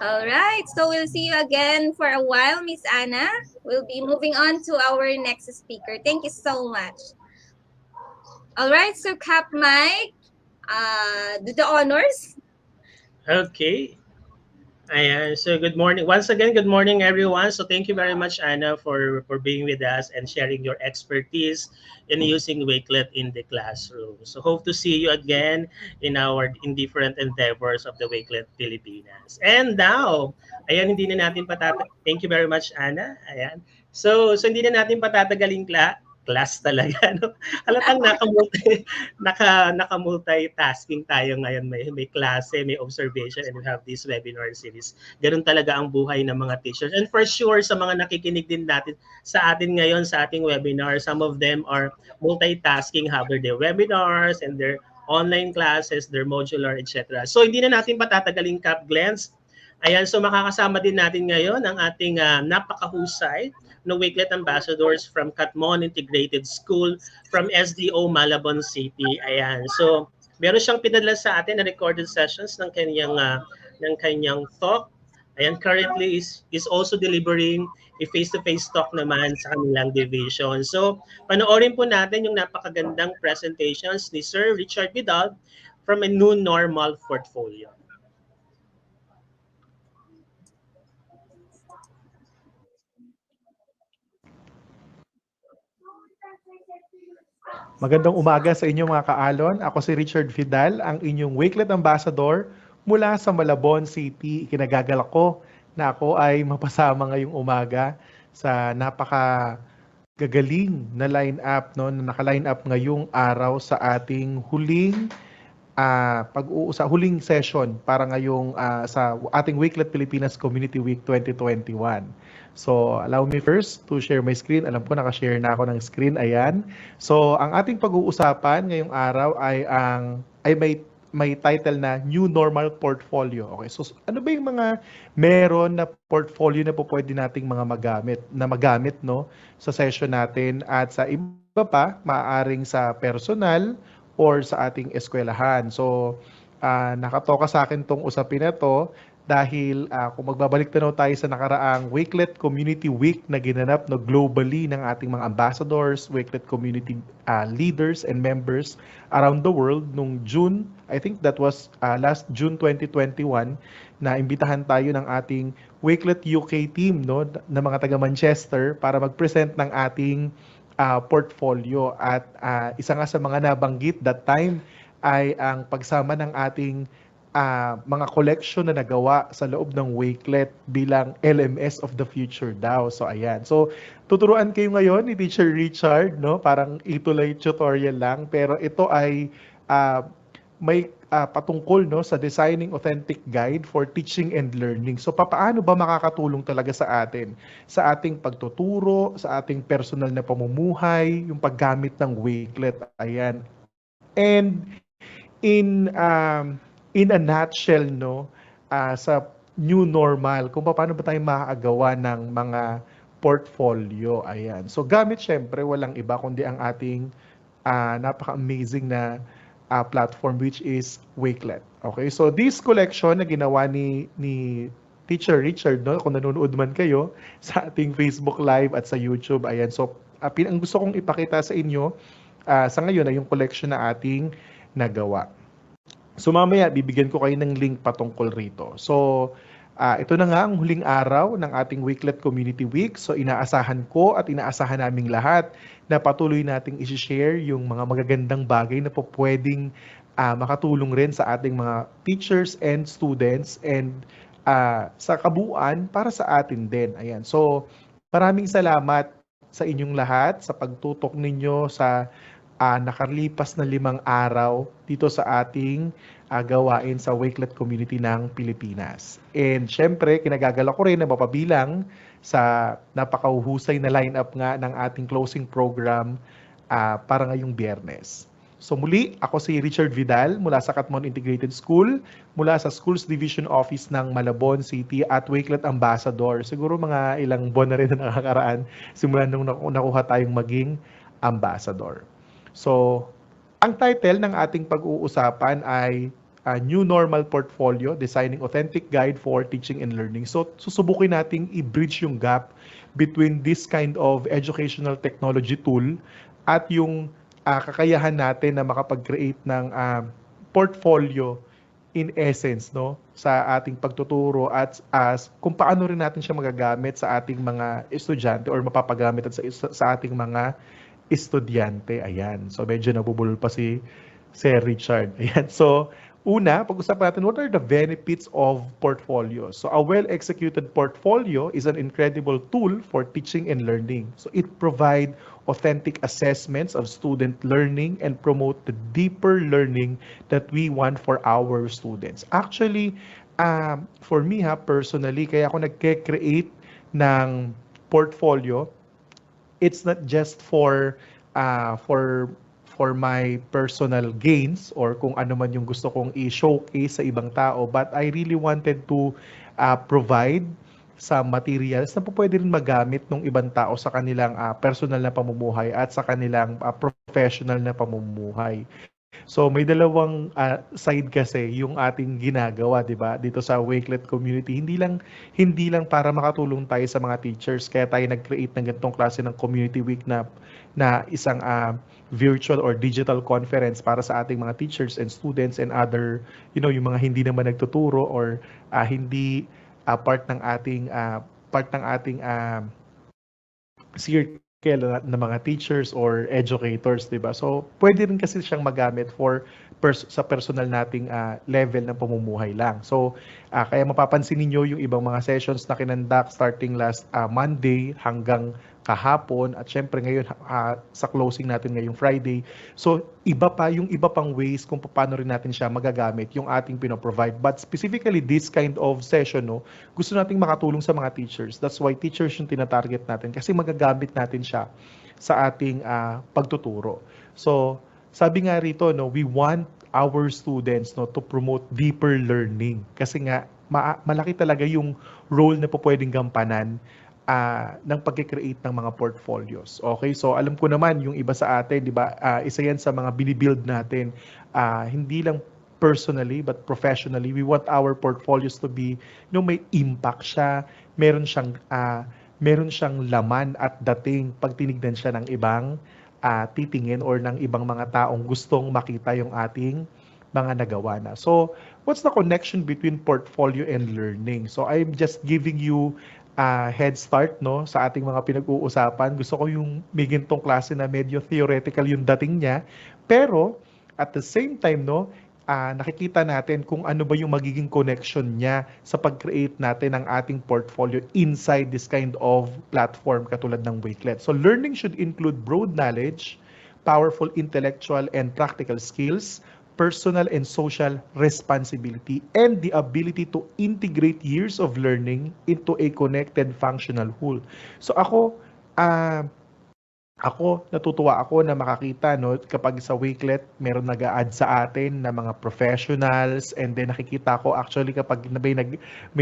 All right. So we'll see you again for a while, Miss Anna. We'll be moving on to our next speaker. Thank you so much. All right. So Cap Mike, do the honors. Okay. Ayan. So good morning. Once again, good morning everyone. So thank you very much, Anna, for being with us and sharing your expertise in using Wakelet in the classroom. So hope to see you again in different endeavors of the Wakelet Pilipinas. And now, ayan, hindi na natin thank you very much, Anna. Ayan. So hindi na natin patatagalin class talaga, no? Halatang naka-multitasking tayo ngayon. May klase, may observation, and we have this webinar series. Ganun talaga ang buhay ng mga teachers. And for sure, sa mga nakikinig din natin sa atin ngayon, sa ating webinar, some of them are multitasking, have their webinars and their online classes, their modular, etc. So hindi na natin patatagalin, Cap Glens. Ayan, so makakasama din natin ngayon ang ating napakahusay no Wakelet ambassadors from Katmon Integrated School from SDO Malabon City. Ayan. So, meron siyang pinadala sa atin na recorded sessions ng kanyang talk. Ayan, currently is also delivering a face-to-face talk naman sa kanilang division. So, panoorin po natin yung napakagandang presentations ni Sir Richard Vidal from a new normal portfolio. Magandang umaga sa inyo mga kaalon. Ako si Richard Vidal, ang inyong Wakelet Ambassador mula sa Malabon City. Ikinagagalak ko na ako ay mapasama ngayong umaga sa napaka-gagaling na line-up, no, na naka-line up ngayong araw sa ating huling huling session para ngayong sa ating Wakelet Pilipinas Community Week 2021. So, allow me first to share my screen. Alam ko naka-share na ako ng screen. Ayan. So, ang ating pag-uusapan ngayong araw ay may title na New Normal Portfolio. Okay. So, ano ba yung mga meron na portfolio na po pwede nating mga magamit no sa session natin at sa iba pa, maaaring sa personal or sa ating eskwelahan. So, nakatoka sa akin tong usapin na to dahil kung magbabalik tanaw tayo sa nakaraang Wakelet Community Week na ginanap no globally ng ating mga ambassadors, Wakelet community leaders and members around the world nung June, I think that was last June 2021, na imbitahan tayo ng ating Wakelet UK team no na mga taga Manchester para mag-present ng ating portfolio at isa nga sa mga nabanggit that time ay ang pagsama ng ating mga collection na nagawa sa loob ng Wakelet bilang LMS of the future daw. So ayan. So tuturuan kayo ngayon ni Teacher Richard, no? Parang ituloy tutorial lang pero ito ay may patungkol no sa designing authentic guide for teaching and learning. So paano ba makakatulong talaga sa atin sa ating pagtuturo, sa ating personal na pamumuhay, yung paggamit ng Wakelet. Ayan. And in a nutshell, no, sa new normal, kung paano ba tayo makakagawa ng mga portfolio. Ayan. So gamit syempre walang iba kundi ang ating napaka-amazing na platform which is Wakelet. Okay? So this collection na ginawa ni Teacher Richard, no, kung nanonood man kayo sa ating Facebook Live at sa YouTube. Ayan. So ang gusto kong ipakita sa inyo sa ngayon ay yung collection na ating nagawa. So mamaya bibigyan ko kayo ng link patungkol rito. So ito na nga ang huling araw ng ating Wakelet Community Week. So inaasahan ko at inaasahan naming lahat na patuloy nating i-share yung mga magagandang bagay na po pwedeng makatulong rin sa ating mga teachers and students and sa kabuuan para sa atin din. Ayan. So maraming salamat sa inyong lahat sa pagtutok ninyo sa nakalipas na 5 araw dito sa ating gawain sa Wakelet Community ng Pilipinas. And syempre, kinagagala ko rin na mapabilang sa napakauhusay na lineup nga ng ating closing program para ngayong Biyernes. So muli, ako si Richard Vidal mula sa Katmon Integrated School, mula sa Schools Division Office ng Malabon City at Wakelet Ambassador. Siguro mga ilang buwan na rin na nakakaraan simula nung nakuha tayong maging ambassador. So, ang title ng ating pag-uusapan ay New Normal Portfolio, Designing Authentic Guide for Teaching and Learning. So, susubukin nating i-bridge yung gap between this kind of educational technology tool at yung kakayahan natin na makapag-create ng portfolio in essence, no, sa ating pagtuturo at kung paano rin natin siya magagamit sa ating mga estudyante or mapapagamit at sa ating mga estudyante. Ayan. So, medyo nabubulol pa si Sir Richard. Ayan. So, una, pag-usapan natin, what are the benefits of portfolios? So, a well-executed portfolio is an incredible tool for teaching and learning. So, it provides authentic assessments of student learning and promote the deeper learning that we want for our students. Actually, for me personally, kaya ako nagke-create ng portfolio, it's not just for my personal gains or kung ano man yung gusto kong i-showcase sa ibang tao, but I really wanted to provide sa materials na po pwede rin magamit ng ibang tao sa kanilang personal na pamumuhay at sa kanilang professional na pamumuhay. So may dalawang side kasi yung ating ginagawa, 'di ba? Dito sa Wakelet community, hindi lang para makatulong tayo sa mga teachers kaya tayo nag-create ng ganitong klase ng community week na isang virtual or digital conference para sa ating mga teachers and students and other, yung mga hindi naman nagtuturo or hindi part ng ating circle ng mga teachers or educators, 'di ba? So, pwede rin kasi siyang magamit sa personal nating level ng pamumuhay lang. So, kaya mapapansin niyo yung ibang mga sessions na kinandak starting last Monday hanggang kahapon at syempre ngayon sa closing natin ngayong Friday. So, iba pang ways kung paano rin natin siya magagamit yung ating pinoprovide. But specifically this kind of session, no, gusto nating makatulong sa mga teachers. That's why teachers yung tinatarget natin kasi magagamit natin siya sa ating pagtuturo. So, sabi nga rito, no, we want our students, no, to promote deeper learning kasi nga malaki talaga yung role na po pwedeng gampanan ng pag-create ng mga portfolios. Okay? So alam ko naman yung iba sa atin, 'di ba? Isa 'yan sa mga binibuild natin. Hindi lang personally but professionally. We want our portfolios to be, may impact siya, meron siyang laman at dating pag tinignan siya ng ibang titingin or ng ibang mga taong gustong makita yung ating mga nagawa na. So, what's the connection between portfolio and learning? So, I'm just giving you head start, no, sa ating mga pinag-uusapan. Gusto ko yung may ganitong klase na medyo theoretical yung dating niya, pero at the same time, no, nakikita natin kung ano ba yung magiging connection niya sa pag-create natin ng ating portfolio inside this kind of platform katulad ng Wakelet. So learning should include broad knowledge, powerful intellectual and practical skills, personal and social responsibility, and the ability to integrate years of learning into a connected functional whole. So ako, natutuwa ako na makakita no kapag sa Wakelet meron nag-a-add sa atin na mga professionals, and then nakikita ko actually kapag may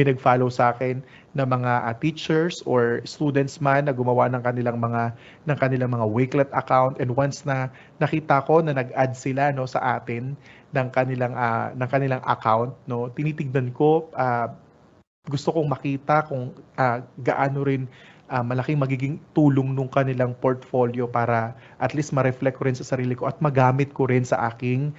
nag-follow sa akin na mga teachers or students man na gumawa ng kanilang mga Wakelet account, and once na nakita ko na nag-add sila no sa atin ng kanilang account no, tinitignan ko, gusto kong makita kung gaano rin malaking magiging tulong nung kanilang portfolio para at least ma-reflect ko rin sa sarili ko at magamit ko rin sa aking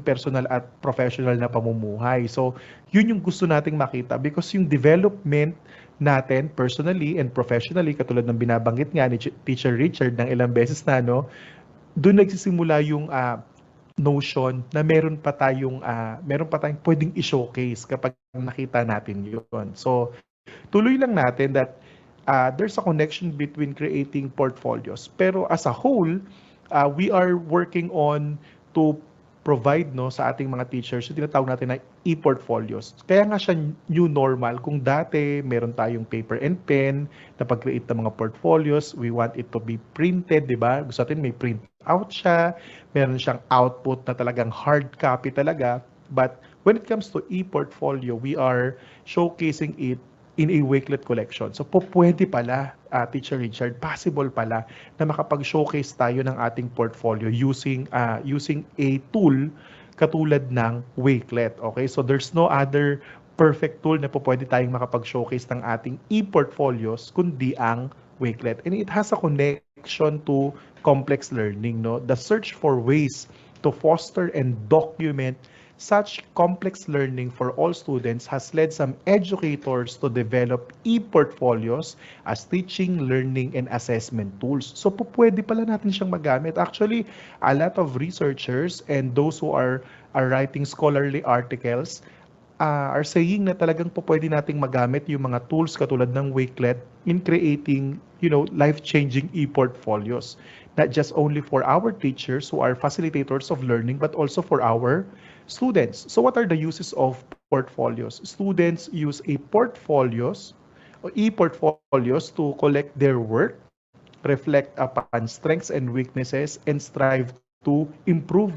personal at professional na pamumuhay. So, yun yung gusto nating makita because yung development natin personally and professionally, katulad ng binabanggit nga ni Teacher Richard ng ilang beses na, no, doon nagsisimula yung notion na meron pa tayong pwedeng i-showcase kapag nakita natin yun. So, tuloy lang natin that there's a connection between creating portfolios. Pero as a whole, we are working on to provide no sa ating mga teachers yung tinatawag natin na e-portfolios. Kaya nga siya new normal. Kung dati meron tayong paper and pen na pag-create ng mga portfolios, we want it to be printed, di ba? Gusto natin may print out siya, meron siyang output na talagang hard copy talaga. But when it comes to e-portfolio, we are showcasing it in a Wakelet collection. So pwede pala, Teacher Richard, possible pala na makapag-showcase tayo ng ating portfolio using a tool katulad ng Wakelet. Okay? So there's no other perfect tool na pwede tayong makapag-showcase ng ating e-portfolios kundi ang Wakelet. And it has a connection to complex learning, no? The search for ways to foster and document such complex learning for all students has led some educators to develop e-portfolios as teaching, learning, and assessment tools. So pwede pala natin siyang magamit. Actually, a lot of researchers and those who are writing scholarly articles are saying na talagang pwede nating magamit yung mga tools katulad ng Wakelet in creating, life-changing e-portfolios. Not just only for our teachers who are facilitators of learning, but also for our students. So what are the uses of portfolios? Students use e-portfolios to collect their work, reflect upon strengths and weaknesses, and strive to improve.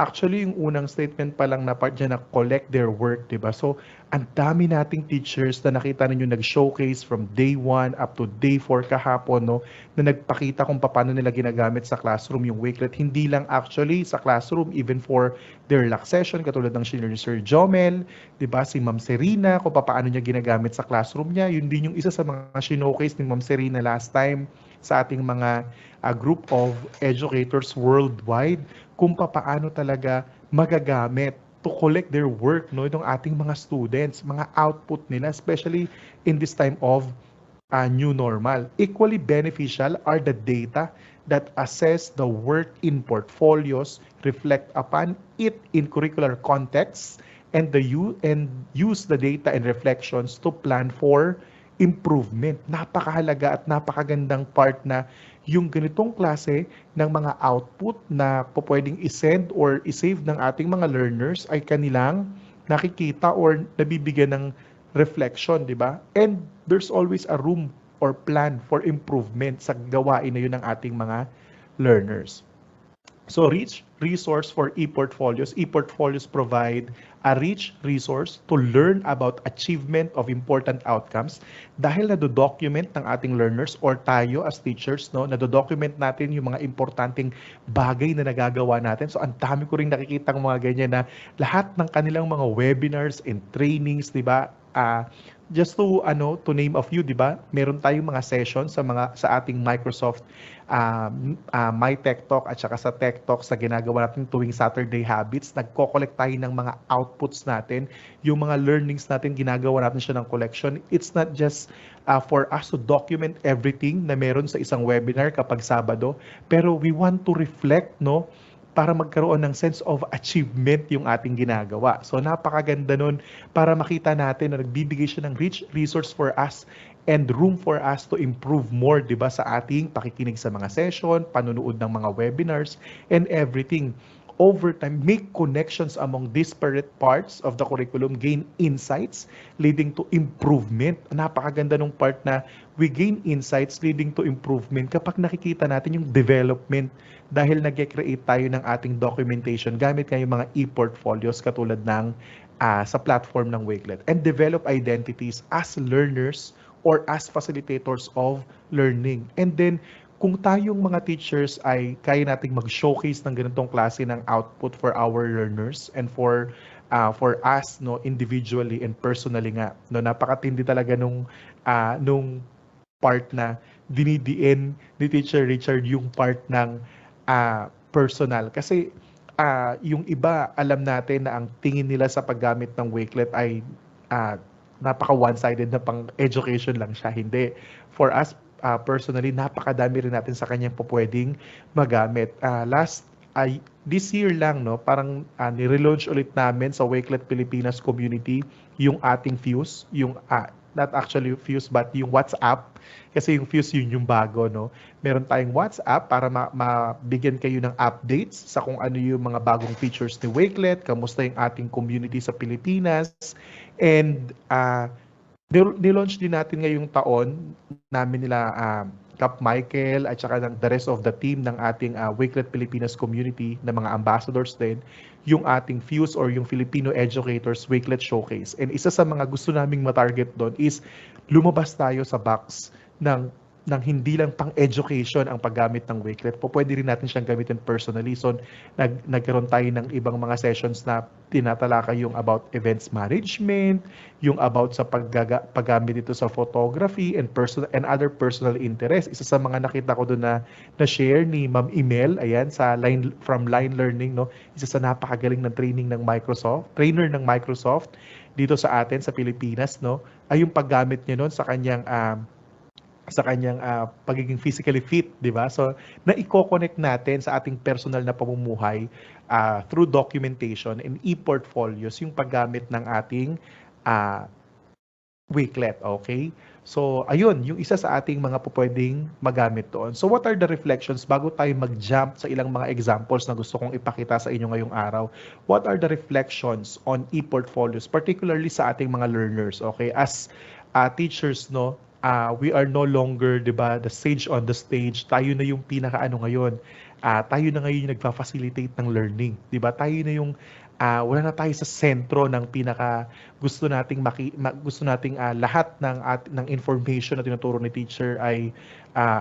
Actually, yung unang statement pa lang na part dyan na collect their work, diba? So, ang dami nating teachers na nakita ninyo nag-showcase from day 1 up to day 4 kahapon, no, na nagpakita kung paano nila ginagamit sa classroom yung Wakelet. Hindi lang actually sa classroom, even for their LAC session, katulad ng Sir Jomel, diba? Si Ma'am Serena, kung paano niya ginagamit sa classroom niya. Yun din yung isa sa mga showcase ni Ma'am Serena last time sa ating mga group of educators worldwide, kung paano talaga magagamit to collect their work, no, itong ating mga students, mga output nila, especially in this time of new normal. Equally beneficial are the data that assess the work in portfolios, reflect upon it in curricular contexts, and use the data and reflections to plan for improvement. Napakahalaga at napakagandang part na yung ganitong klase ng mga output na pwedeng isend or isave ng ating mga learners ay kanilang nakikita or nabibigyan ng reflection, di ba? And there's always a room or plan for improvement sa gawain na yun ng ating mga learners. So, rich resource for e-portfolios. E-portfolios provide a rich resource to learn about achievement of important outcomes dahil nado-document ng ating learners or tayo as teachers, no, nado-document natin yung mga importanteng bagay na nagagawa natin. So, ang dami ko rin nakikita ng mga ganyan na lahat ng kanilang mga webinars and trainings, di ba? Just to name a few, di ba? Meron tayong mga sessions sa ating Microsoft My Tech Talk at saka sa Tech Talks na ginagawa natin tuwing Saturday Habits. Nagko-collect tayo ng mga outputs natin, yung mga learnings natin, ginagawa natin siya ng collection. It's not just for us to document everything na meron sa isang webinar kapag Sabado, pero we want to reflect, no, para magkaroon ng sense of achievement yung ating ginagawa. So napakaganda nun para makita natin na nagbibigay siya ng rich resource for us and room for us to improve more, di ba, sa ating pakikinig sa mga session, panunood ng mga webinars, and everything. over time, make connections among disparate parts of the curriculum, gain insights leading to improvement. Napakaganda nung part na we gain insights leading to improvement kapag nakikita natin yung development dahil nag-create tayo ng ating documentation gamit nga yung mga e-portfolios katulad ng sa platform ng Wakelet, and develop identities as learners or as facilitators of learning. And then, kung tayong mga teachers ay kaya nating mag-showcase ng ganitong klase ng output for our learners and for us no individually and personally nga no, napakatindi talaga nung part na dinidiin ni Teacher Richard yung part ng personal, kasi yung iba alam natin na ang tingin nila sa paggamit ng Wakelet ay napaka one-sided na pang education lang siya. Hindi, for us personally, napakadami rin natin sa kanyang pwedeng magamit. This year lang, no, parang ni-relaunch ulit namin sa Wakelet Pilipinas Community yung ating Fuse, yung not actually Fuse but yung WhatsApp, kasi yung Fuse yun yung bago, no. Meron tayong WhatsApp para mabigyan kayo ng updates sa kung ano yung mga bagong features ni Wakelet, kamusta yung ating community sa Pilipinas, and nilaunch din natin ngayong taon namin nila Cap Michael at saka ng the rest of the team ng ating Wakelet Pilipinas Community na mga ambassadors din, yung ating Fuse or yung Filipino Educators Wakelet Showcase. And isa sa mga gusto naming matarget doon is lumabas tayo sa box ng hindi lang pang-education ang paggamit ng Wakelet. Pwede rin natin siyang gamitin personally. So, nagkaroon tayo ng ibang mga sessions na tinatalakay yung about events management, yung about sa paggamit dito sa photography and other personal interests. Isa sa mga nakita ko doon na share ni Ma'am Emel, ayan, sa from Line Learning, no? Isa sa napakagaling ng trainer ng Microsoft dito sa atin sa Pilipinas, no? Ay yung paggamit niya noon sa kanyang pagiging physically fit, di ba? So, na-i-connect natin sa ating personal na pamumuhay through documentation and e-portfolios yung paggamit ng ating Wakelet, okay? So, ayun, yung isa sa ating mga pwedeng magamit doon. So, what are the reflections bago tayo mag-jump sa ilang mga examples na gusto kong ipakita sa inyo ngayong araw? What are the reflections on e-portfolios, particularly sa ating mga learners, okay? As teachers, no, we are no longer, di ba, the sage on the stage. Tayo na yung pinakaano ngayon. Tayo na ngayon yung nagfa-facilitate ng learning. Di ba? Tayo na yung wala na tayo sa sentro ng pinaka gusto nating lahat ng information na tinuturo ni teacher ay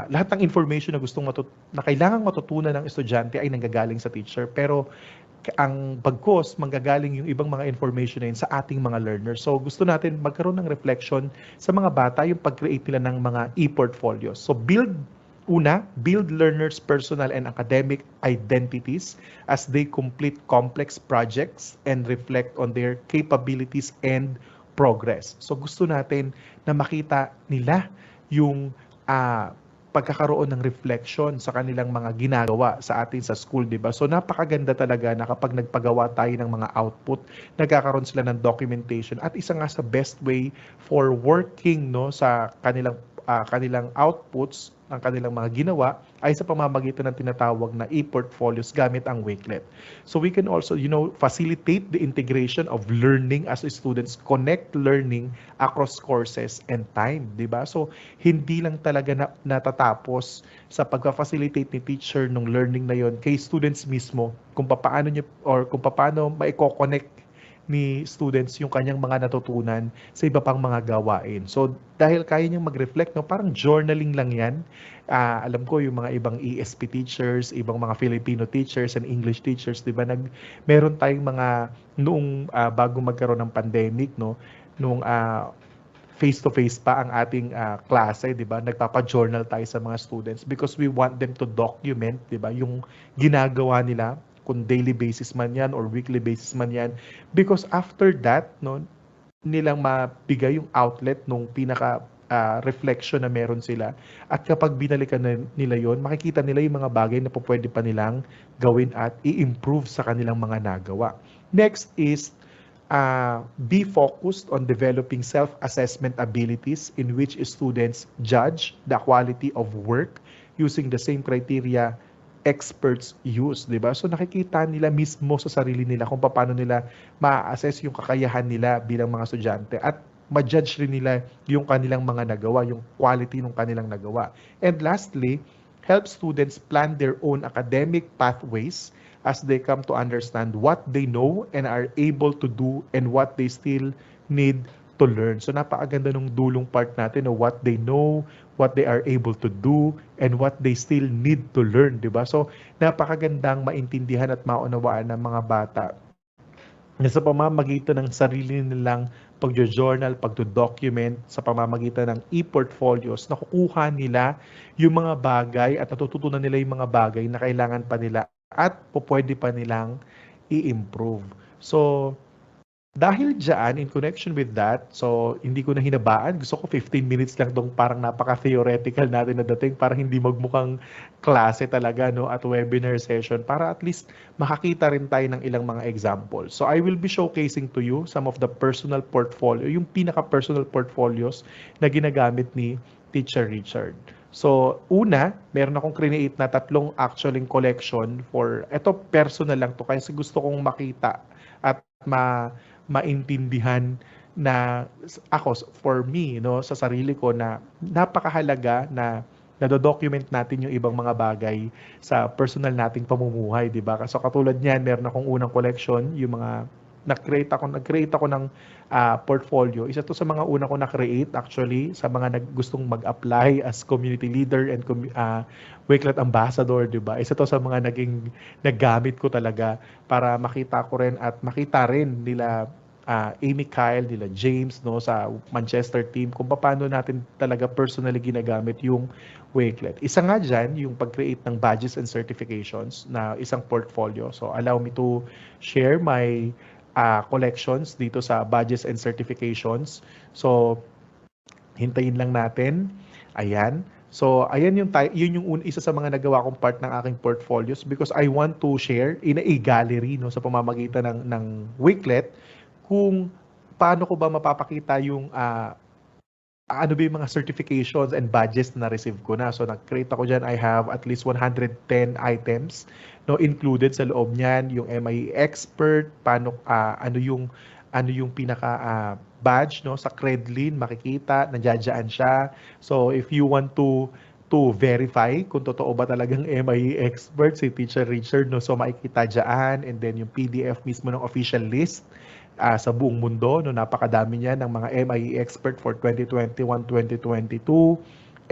lahat ng information na kailangang matutunan ng estudyante ay nanggagaling sa teacher. Pero ang bagkos, manggagaling yung ibang mga information na yun sa ating mga learners. So gusto natin magkaroon ng reflection sa mga bata yung pag-create nila ng mga e-portfolios. So build learners' personal and academic identities as they complete complex projects and reflect on their capabilities and progress. So gusto natin na makita nila yung pagkakaroon ng reflection sa kanilang mga ginagawa sa atin sa school, di ba? So napakaganda talaga na kapag nagpagawa tayo ng mga output, nagkakaroon sila ng documentation, at isa nga sa best way for working, no, sa kanilang outputs ng kanilang mga ginawa ay sa pamamagitan ng tinatawag na e-portfolios gamit ang Wakelet. So we can also, facilitate the integration of learning as students connect learning across courses and time, di ba? So hindi lang talaga natatapos sa pagfa-facilitate ni teacher ng learning na yon kay students mismo kung paano maiko-connect ni students yung kanyang mga natutunan sa iba pang mga gawain. So, dahil kaya niyang mag-reflect, no, parang journaling lang yan. Alam ko yung mga ibang ESP teachers, ibang mga Filipino teachers and English teachers, di ba, meron tayong mga noong bago magkaroon ng pandemic, no, noong face-to-face pa ang ating klase, di ba, nagpapa-journal tayo sa mga students because we want them to document, di ba, yung ginagawa nila, kung daily basis man yan or weekly basis man yan, because after that, no, nilang mabigay yung outlet nung pinaka reflection na meron sila, at kapag binalikan nila yon, makikita nila yung mga bagay na pwede pa nilang gawin at i-improve sa kanilang mga nagawa. Next is be focused on developing self-assessment abilities in which students judge the quality of work using the same criteria experts use, di ba? So nakikita nila mismo sa sarili nila kung paano nila ma-assess yung kakayahan nila bilang mga estudyante at ma-judge rin nila yung kanilang mga nagawa, yung quality ng kanilang nagawa. And lastly, help students plan their own academic pathways as they come to understand what they know and are able to do and what they still need to learn. So napakaganda nung dulong part natin of what they know, what they are able to do, and what they still need to learn, di ba? So napakagandang maintindihan at maunawaan ng mga bata na sa pamamagitan ng sarili nilang pagjo-journal, pagdo-document, sa pamamagitan ng e-portfolios, nakukuha nila yung mga bagay at natututunan nila yung mga bagay na kailangan pa nila at pwede pa nilang i-improve. So, dahil dyan, in connection with that, so hindi ko na hinabaan, gusto ko 15 minutes lang tong parang napaka-theoretical natin na dating para hindi magmukhang klase talaga, no, at webinar session para at least makakita rin tayo ng ilang mga examples. So I will be showcasing to you some of the personal portfolio, yung pinaka-personal portfolios na ginagamit ni Teacher Richard. So, una, meron akong create na 3 actually collection for, eto personal lang to kasi gusto kong makita at maintindihan na ako, for me, no, sa sarili ko na napakahalaga na nado-document natin yung ibang mga bagay sa personal nating pamumuhay, di ba? So katulad niyan, meron akong unang collection, yung mga nag-create ako ng portfolio. Isa to sa mga una ko na-create actually sa mga gustong mag-apply as community leader and Wakelet ambassador, 'di ba? Isa to sa mga naggamit ko talaga para makita ko rin at makita rin nila Amy, Kyle, nila James, no, sa Manchester team kung paano natin talaga personally ginagamit yung Wakelet. Isa nga dyan, yung pag-create ng badges and certifications na isang portfolio. So allow me to share my collections dito sa badges and certifications. So hintayin lang natin. Ayan. So ayan yun yung isa sa mga nagawa kong part ng aking portfolios because I want to share in a gallery, no, sa pamamagitan ng Wakelet kung paano ko ba mapapakita yung ano ba yung mga certifications and badges na receive ko na. So nag-create ako dyan. I have at least 110 items, no, included sa loob niyan yung MIE expert, paano ano yung pinaka badge, no, sa Credlin, makikita nandiyan siya. So if you want to verify kung totoo ba talagang MIE expert si Teacher Richard, no, so makikita diyan, and then yung PDF mismo ng official list sa buong mundo, no, napakadami niya ng mga MIE expert for 2021-2022.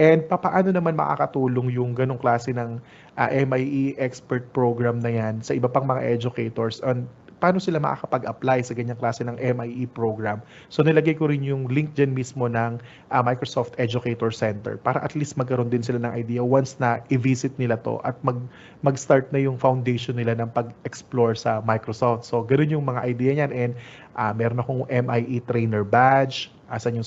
And paano naman makakatulong yung ganong klase ng MIE expert program na yan sa iba pang mga educators on paano sila makakapag-apply sa ganyang klase ng MIE program. So nilagay ko rin yung link dyan mismo ng Microsoft Educator Center para at least magkaroon din sila ng idea once na i-visit nila to at mag-start na yung foundation nila ng pag-explore sa Microsoft. So ganoon yung mga idea niyan, and meron akong MIE trainer badge, asan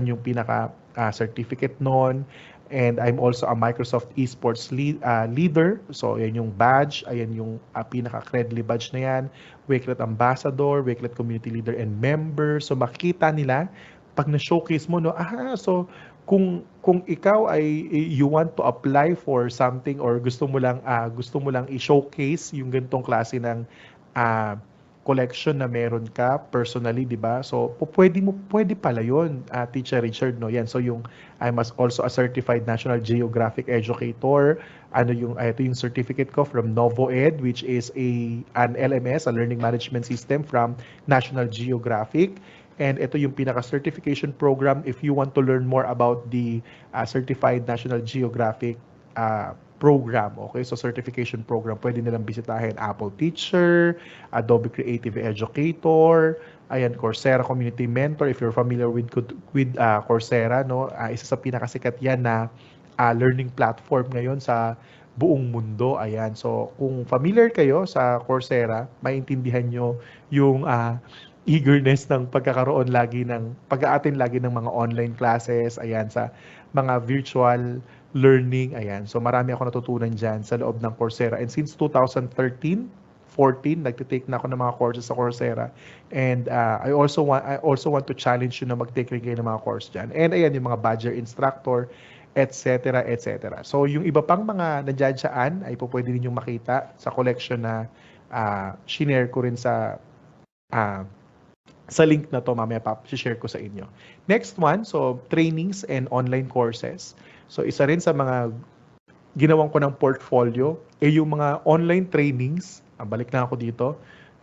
yung pinaka certificate noon. And I'm also a Microsoft Esports leader. So, yan yung badge. Ayan yung pinaka-credly badge na yan. Wakelet Ambassador, Wakelet Community Leader and Member. So, makikita nila pag na-showcase mo, no, so kung ikaw ay you want to apply for something or gusto mo lang i-showcase yung ganitong klase ng collection na meron ka personally, di ba? So, pwede pala yun, Teacher Richard, no? Yan. So, I'm also a certified National Geographic Educator. Ito yung certificate ko from NovoEd, which is an LMS, a Learning Management System from National Geographic. And ito yung pinaka-certification program if you want to learn more about the Certified National Geographic program. Okay, so certification program, pwede nilang bisitahin Apple Teacher, Adobe Creative Educator, ayan, Coursera Community Mentor if you're familiar with Coursera, no, isa sa pinakasikat yan na learning platform ngayon sa buong mundo. Ayan, so kung familiar kayo sa Coursera, maintindihan nyo yung eagerness ng pag-attend lagi ng mga online classes, ayan, sa mga virtual learning, ayan. So marami ako natutunan dyan sa loob ng Coursera. And since 2013, 14, nagtitake na ako ng mga courses sa Coursera. And I also want to challenge you na mag-take rin kayo ng mga course dyan. And ayan, yung mga Badger Instructor etc. etc. So yung iba pang mga nandiyan ay pwede ninyong makita sa collection na shinare ko rin sa link na to, mamaya share ko sa inyo. Next one, so trainings and online courses. So isa rin sa mga ginawan ko ng portfolio, yung mga online trainings, balik na ako dito,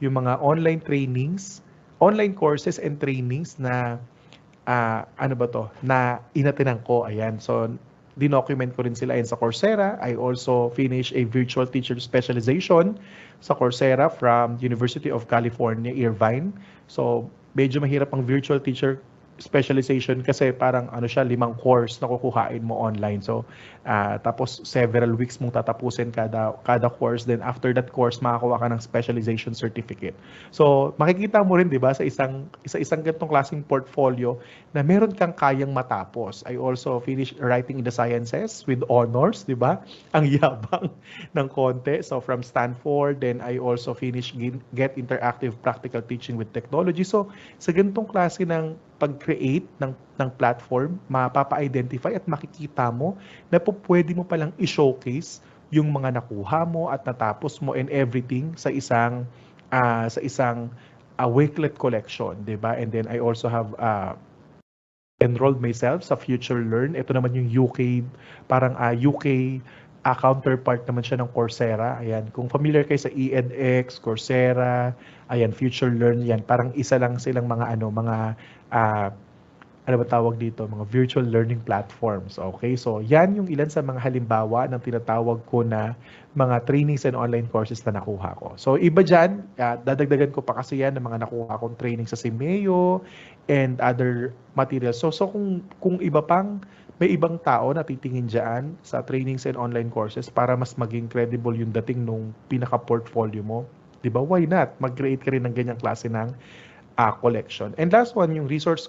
yung mga online trainings, online courses and trainings na na inatinan ko. Ayan, so dinocument ko rin sila sa Coursera. I also finished a virtual teacher specialization sa Coursera from University of California, Irvine. So medyo mahirap ang virtual teacher specialization kasi parang 5 course na kukuhain mo online. So tapos several weeks mong tatapusin kada course, then after that course makakuha ka ng specialization certificate. So makikita mo rin 'di ba sa isang ganitong klaseng portfolio na meron kang kayang matapos. I also finished writing in the sciences with honors, 'di ba? Ang yabang ng konti. So from Stanford, then I also finished get interactive practical teaching with technology. So sa ganitong klase ng pag-create ng platform, mapapa-identify at makikita mo na pwede mo palang i-showcase yung mga nakuha mo at natapos mo and everything sa isang Wakelet collection, 'di ba? And then I also have enrolled myself sa Future Learn. Ito naman yung UK, parang UK counterpart naman siya ng Coursera. Ayan, kung familiar kayo sa edX, Coursera, ayan, Future Learn, yan. Parang isa lang silang mga ano ba tawag dito, mga virtual learning platforms. Okay, so yan yung ilan sa mga halimbawa ng tinatawag ko na mga trainings and online courses na nakuha ko. So iba dyan, dadagdagan ko pa kasi yan ng mga nakuha kong training sa Simeo and other materials. So kung iba pang, may ibang tao na titingin dyan sa trainings and online courses para mas maging credible yung dating nung pinaka-portfolio mo. Diba? Why not? Mag-create ka rin ng ganyang klase ng collection. And last one, yung resource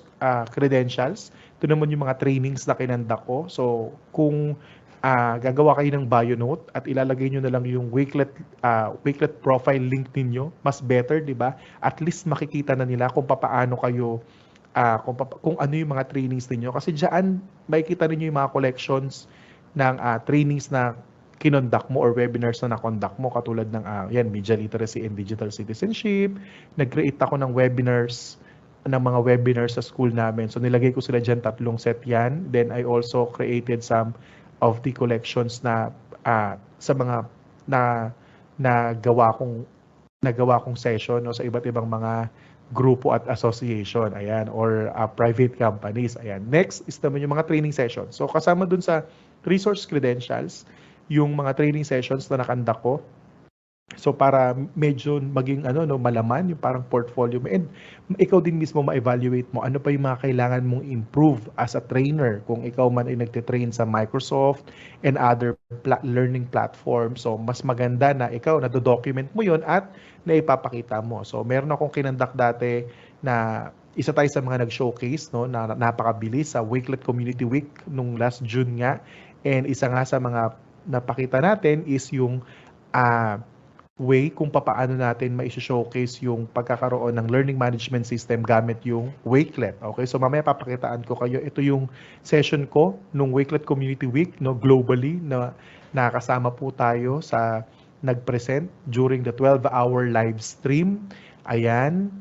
credentials. Ito naman yung mga trainings na kinandak ko. So, kung gagawa kayo ng bio note at ilalagay nyo na lang yung Wakelet profile link ninyo, mas better, di ba? At least makikita na nila kung paano kayo, kung ano yung mga trainings ninyo. Kasi dyan, makikita ninyo yung mga collections ng trainings na kinonduct mo or webinars na na-conduct mo katulad ng media literacy and digital citizenship. Nag-create ako ng mga webinars sa school namin. So nilagay ko sila dyan, 3 set yan. Then I also created some of the collections na sa mga nagawa kong session sa iba't ibang mga grupo at association, ayan, or private companies. Ayan. Next is naman yung mga training sessions. So kasama dun sa resource credentials, yung mga training sessions na nakandak ko. So para medyo maging malaman yung parang portfolio mo and ikaw din mismo ma-evaluate mo ano pa yung mga kailangan mong improve as a trainer kung ikaw man ay nagte-train sa Microsoft and other learning platforms. So mas maganda na ikaw na-document mo yon at naipapakita mo. So meron akong kinandak dati na isa tayo sa mga nag-showcase na napakabilis sa Wakelet Community Week nung last June nga. And isa nga sa mga napakita natin is yung way kung paano natin ma-showcase yung pagkakaroon ng learning management system gamit yung Wakelet. Okay, so mamaya papakitaan ko kayo. Ito yung session ko nung Wakelet Community Week globally na nakasama po tayo sa nag-present during the 12-hour live stream. Ayan,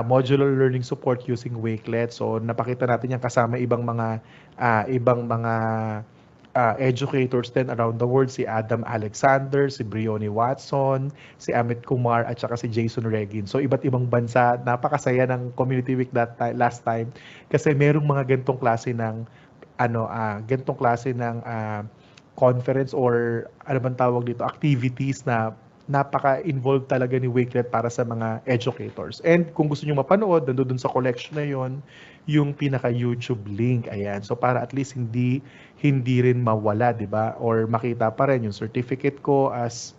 modular learning support using Wakelet. So napakita natin yan kasama ibang mga educators din around the world, si Adam Alexander, si Briony Watson, si Amit Kumar, at saka si Jason Regin. So iba't ibang bansa, napakasaya ng Community Week last time kasi merong mga gantong klase ng conference or ano bang tawag dito, activities na napaka-involved talaga ni Wakelet para sa mga educators. And kung gusto niyo mapanood, nandoon sa collection na yon yung pinaka-YouTube link. Ayan. So para at least hindi rin mawala, 'di ba? Or makita pa rin yung certificate ko as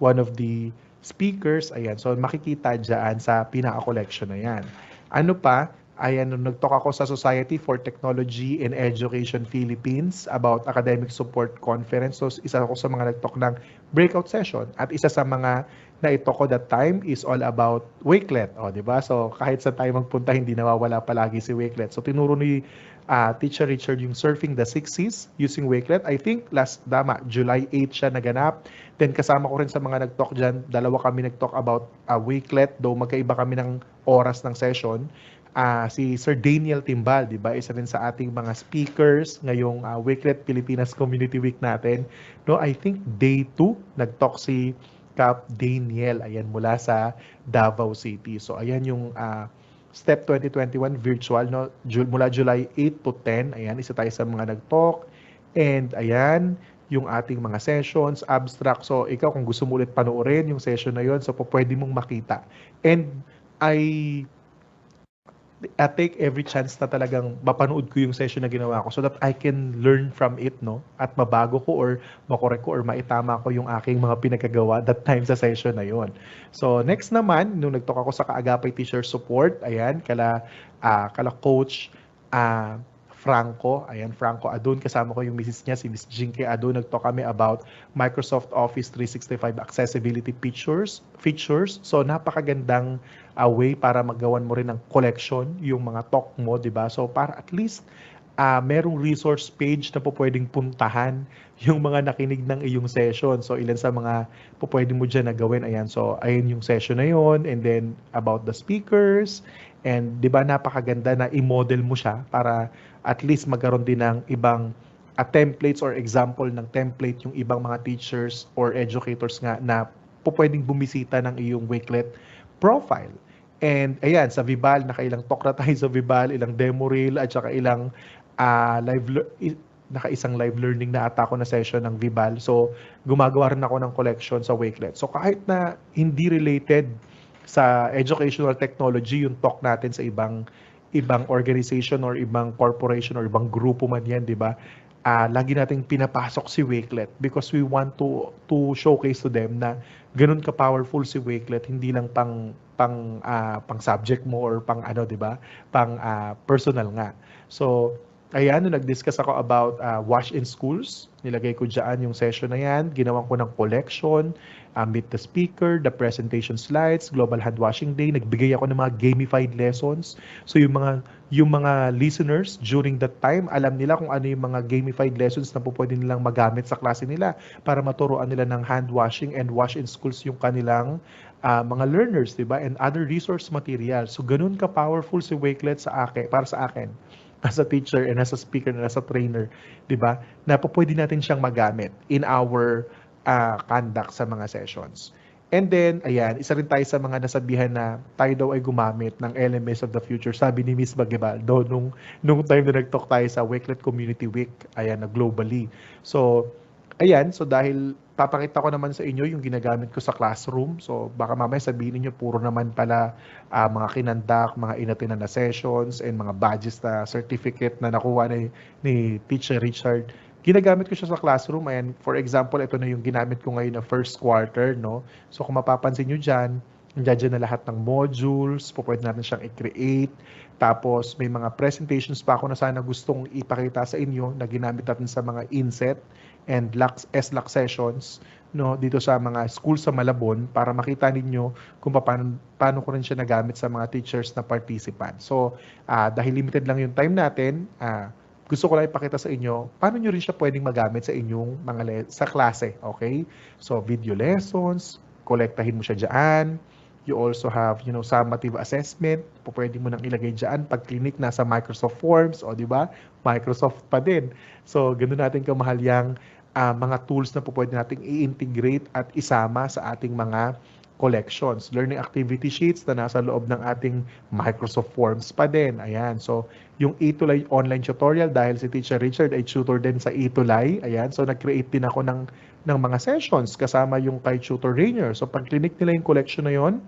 one of the speakers. Ayan. So makikita diyan sa pinaka-collection na 'yan. Ano pa? Ayan, nung nag-talk ako sa Society for Technology and Education Philippines about Academic Support Conference. So, isa ako sa mga nag-talk ng breakout session. At isa sa mga na-talk ko that time is all about Wakelet. O, di ba? So, kahit sa tayo magpunta, hindi nawawala palagi si Wakelet. So, tinuro ni Teacher Richard yung Surfing the Six Seas using Wakelet. I think July 8 siya naganap. Then, kasama ko rin sa mga nag-talk dyan. Dalawa kami nag-talk about Wakelet, though magkaiba kami ng oras ng session. Si Sir Daniel Timbal, di ba? Isa rin sa ating mga speakers ngayong Wakelet Pilipinas Community Week natin. No, I think day 2 nag-talk si Cap Daniel, ayan, mula sa Davao City. So ayan yung STEP 2021 virtual, no, mula July 8 to 10. Ayan, isa tayo sa mga nag-talk. And ayan, yung ating mga sessions, abstract. So ikaw kung gusto mo ulit panoorin yung session na yon, so pwede mong makita. And I take every chance na talagang mapanood ko yung session na ginawa ko so that I can learn from it, no? At mabago ko or makorek ko or maitama ko yung aking mga pinagkagawa that time sa session na yon. So next naman, nung nag-talk ako sa Kaagapay Teacher Support, ayan, kala Coach Franco, ayan, Franco Adun, kasama ko yung misis niya, si Miss Jinke Adun. Nag-talk kami about Microsoft Office 365 accessibility features. So napakagandang way para magawan mo rin ng collection yung mga talk mo, di ba? So para at least merong resource page na pwedeng puntahan yung mga nakinig ng iyong session. So ilan sa mga pwede mo dyan na gawin. Ayan, so ayun yung session na yon. And then about the speakers. And di ba napakaganda na i-model mo siya para at least magkaroon din ng ibang templates or example ng template yung ibang mga teachers or educators nga na pwedeng bumisita ng iyong Wakelet profile. And ayan, sa Vibal, nakailang talk na tayo sa Vibal, ilang demo reel at saka ilang naka-isang live learning na ata ko na session ng Vibal. So gumagawa rin ako ng collection sa Wakelet. So kahit na hindi related sa educational technology yung talk natin sa ibang organization or ibang corporation or ibang grupo man yan, di ba? Lagi nating pinapasok si Wakelet because we want to showcase to them na ganun ka-powerful si Wakelet, hindi lang pang subject mo or pang ano, di ba? Pang personal nga. So, ayan, nung nag-discuss ako about wash in schools, nilagay ko dyan yung session na yan, ginawan ko ng collection, meet the speaker, the presentation slides, Global Hand Washing Day, nagbigay ako ng mga gamified lessons. So yung mga listeners during that time, alam nila kung ano yung mga gamified lessons na pwede nilang magamit sa klase nila para maturuan nila ng hand washing and wash in schools yung kanilang mga learners, diba? And other resource materials. So ganun ka-powerful si Wakelet para sa akin as a teacher and as a speaker and as a trainer, diba? Na pwede natin siyang magamit in our conduct sa mga sessions. And then, ayan, isa rin tayo sa mga nasabihan na tayo daw ay gumamit ng LMS of the future. Sabi ni Miss Bagibaldo nung time na nag-talk tayo sa Wakelet Community Week, ayan, na globally. So, ayan, so dahil papakita ko naman sa inyo yung ginagamit ko sa classroom. So, baka mamaya sabihin niyo puro naman pala mga kinandak, mga inatinan na sessions, and mga badges na certificate na nakuha ni Teacher Richard. Ginagamit ko siya sa classroom. Ayan, for example, ito na yung ginamit ko ngayon na first quarter, no? So kung mapapansin nyo dyan, nandiyan na lahat ng modules, pwede natin siyang i-create. Tapos may mga presentations pa ako na sana gustong ipakita sa inyo na ginamit natin sa mga inset and SLAC sessions, no, dito sa mga school sa Malabon para makita ninyo kung paano ko rin siya nagamit sa mga teachers na participants. So dahil limited lang yung time natin, gusto ko lang ipakita sa inyo paano nyo rin siya pwedeng magamit sa inyong sa klase, okay? So, video lessons, kolektahin mo siya dyan. You also have, summative assessment. Pwede mo nang ilagay dyan. Pag clinic, nasa Microsoft Forms, o di ba? Microsoft pa din. So, ganoon natin kamahal yung mga tools na pwede nating i-integrate at isama sa ating mga collections. Learning activity sheets na nasa loob ng ating Microsoft Forms pa din. Ayan. So, yung eTulay online tutorial, dahil si Teacher Richard ay tutor din sa eTulay. Ayan. So, nag-create din ako ng mga sessions kasama yung kay Tutor Rainier. So, pag clinic nila yung collection na yon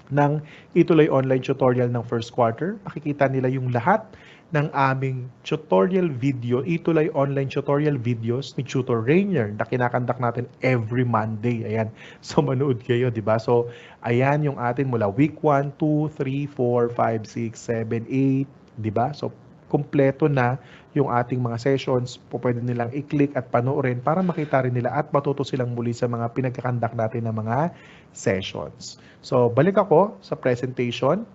ng eTulay online tutorial ng first quarter, makikita nila yung lahat ng aming tutorial video, Itulay online tutorial videos ni Tutor Rainier na kinakandak natin every Monday. Ayan. So manood kayo, di ba? So ayan yung atin mula week 1, 2, 3, 4, 5, 6, 7, 8, di ba? So kumpleto na yung ating mga sessions, pwede nilang i-click at panoorin para makita rin nila at matuto silang muli sa mga pinagkakandak natin ng mga sessions. So balik ako sa presentation.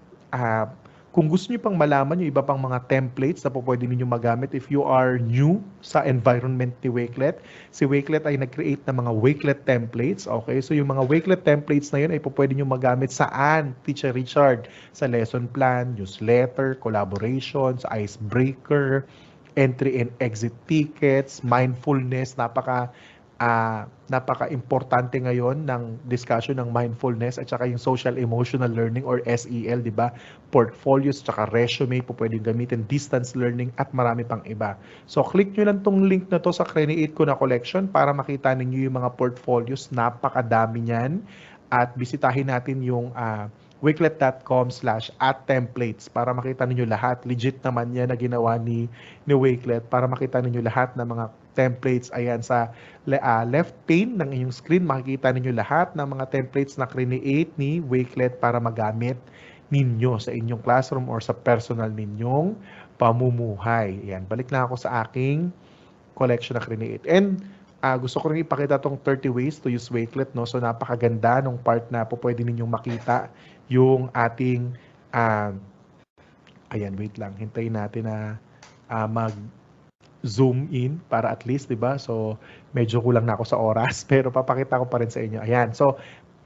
Kung gusto niyo pang malaman yung iba pang mga templates na pwede niyo magamit if you are new sa environment ni Wakelet, si Wakelet ay nag-create ng mga Wakelet templates. Okay? So yung mga Wakelet templates na yun ay pwede niyo magamit saan? Teacher Richard, sa lesson plan, newsletter, collaborations, icebreaker, entry and exit tickets, mindfulness, napaka-importante ngayon ng discussion ng mindfulness at saka yung social emotional learning or SEL, di ba? Portfolios, saka resume po pwedeng gamitin, distance learning at marami pang iba. So click nyo lang tong link na to sa create ko na collection para makita ninyo yung mga portfolios, napakadami niyan. At bisitahin natin yung wakelet.com/@templates para makita ninyo lahat. Legit naman yan na ginawa ni Wakelet para makita ninyo lahat ng mga templates. Ayan, sa left pane ng inyong screen, makikita ninyo lahat ng mga templates na create ni Wakelet para magamit ninyo sa inyong classroom or sa personal ninyong pamumuhay. Ayan, balik na ako sa aking collection na create. And gusto ko rin ipakita tong 30 ways to use Wakelet, no? So napakaganda nung part na pwede ninyong makita yung ating ayan, wait lang, hintayin natin na mag zoom in para at least, 'di ba? So medyo kulang na ako sa oras pero papakita ko pa rin sa inyo. Ayan. So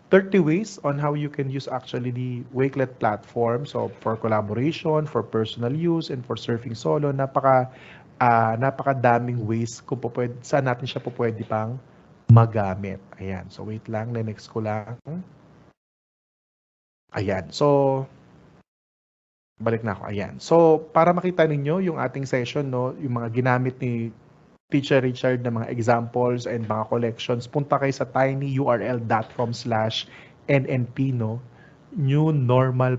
30 ways on how you can use actually the Wakelet platform. So for collaboration, for personal use, and for surfing solo, napakadaming ways kung saan natin siya pwede pang magamit. Ayan. So wait lang, next ko lang. Ayan. So balik na ako. Ayan. So para makita ninyo yung ating session, no, yung mga ginamit ni Teacher Richard na mga examples and mga collections, punta kayo sa tinyurl.com/nnp, no, new normal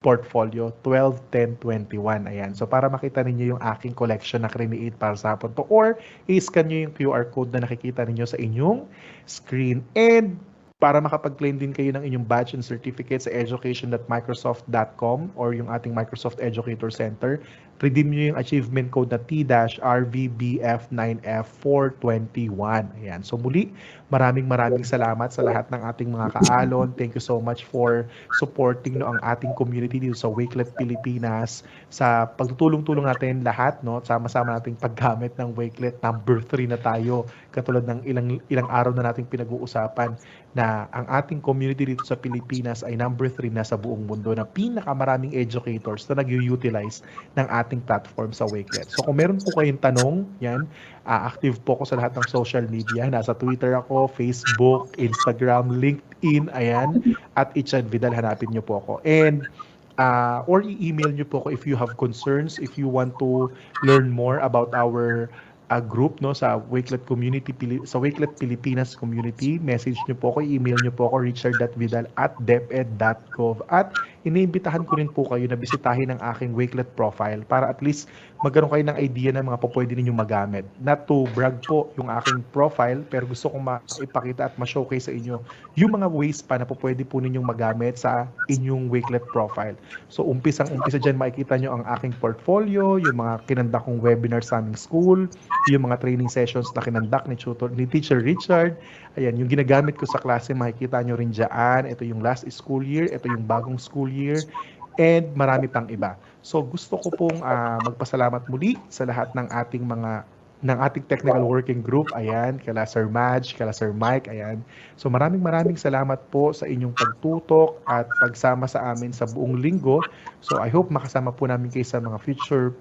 portfolio 12-10-21. Ayan. So para makita ninyo yung aking collection na create para sa hapon to, or i-scan nyo yung QR code na nakikita ninyo sa inyong screen. And para makapag-claim din kayo ng inyong badge and certificate sa education.microsoft.com or yung ating Microsoft Educator Center, redeem nyo yung achievement code na T-RVBF9F421. Ayan. So muli, maraming salamat sa lahat ng ating mga kaalon. Thank you so much for supporting, no, ang ating community dito sa Wakelet Pilipinas, sa pagtutulong-tulong natin lahat, no, sama-sama nating paggamit ng Wakelet. Number 3 na tayo, katulad ng ilang araw na nating pinag-uusapan na ang ating community dito sa Pilipinas ay number 3 na sa buong mundo na pinakamaraming educators na nag-utilize ng ating platform sa Wakelet. So kung meron po kayong tanong, yan, active po ako sa lahat ng social media. Nasa Twitter ako, Facebook, Instagram, LinkedIn, ayan, at Ichad Vidal, hanapin nyo po ako. And or i-email nyo po ako if you have concerns, if you want to learn more about our group, no, sa Wakelet community, sa Wakelet Pilipinas Community. Message nyo po ako, email nyo po ako, richard.vidal@deped.gov, at iniimbitahan ko rin po kayo na bisitahin ang aking Wakelet profile para at least magkaroon kayo ng idea ng mga pwede ninyong magamit. Not to brag po yung aking profile, pero gusto kong maipakita at ma-showcase sa inyo yung mga ways pa na pwede po ninyong magamit sa inyong Wakelet profile. So umpisa dyan, makikita nyo ang aking portfolio, yung mga kinandak kong webinar sa aming school, yung mga training sessions na kinandak ni Teacher Richard. Ayan, yung ginagamit ko sa klase, makikita nyo rin dyan. Ito yung last school year, ito yung bagong school year, and marami pang iba. So gusto ko pong magpasalamat muli sa lahat ng ating technical working group. Ayan, kala Sir Madge, kala Sir Mike. Ayan. So maraming salamat po sa inyong pagtutok at pagsama sa amin sa buong linggo. So I hope makasama po namin kayo sa mga future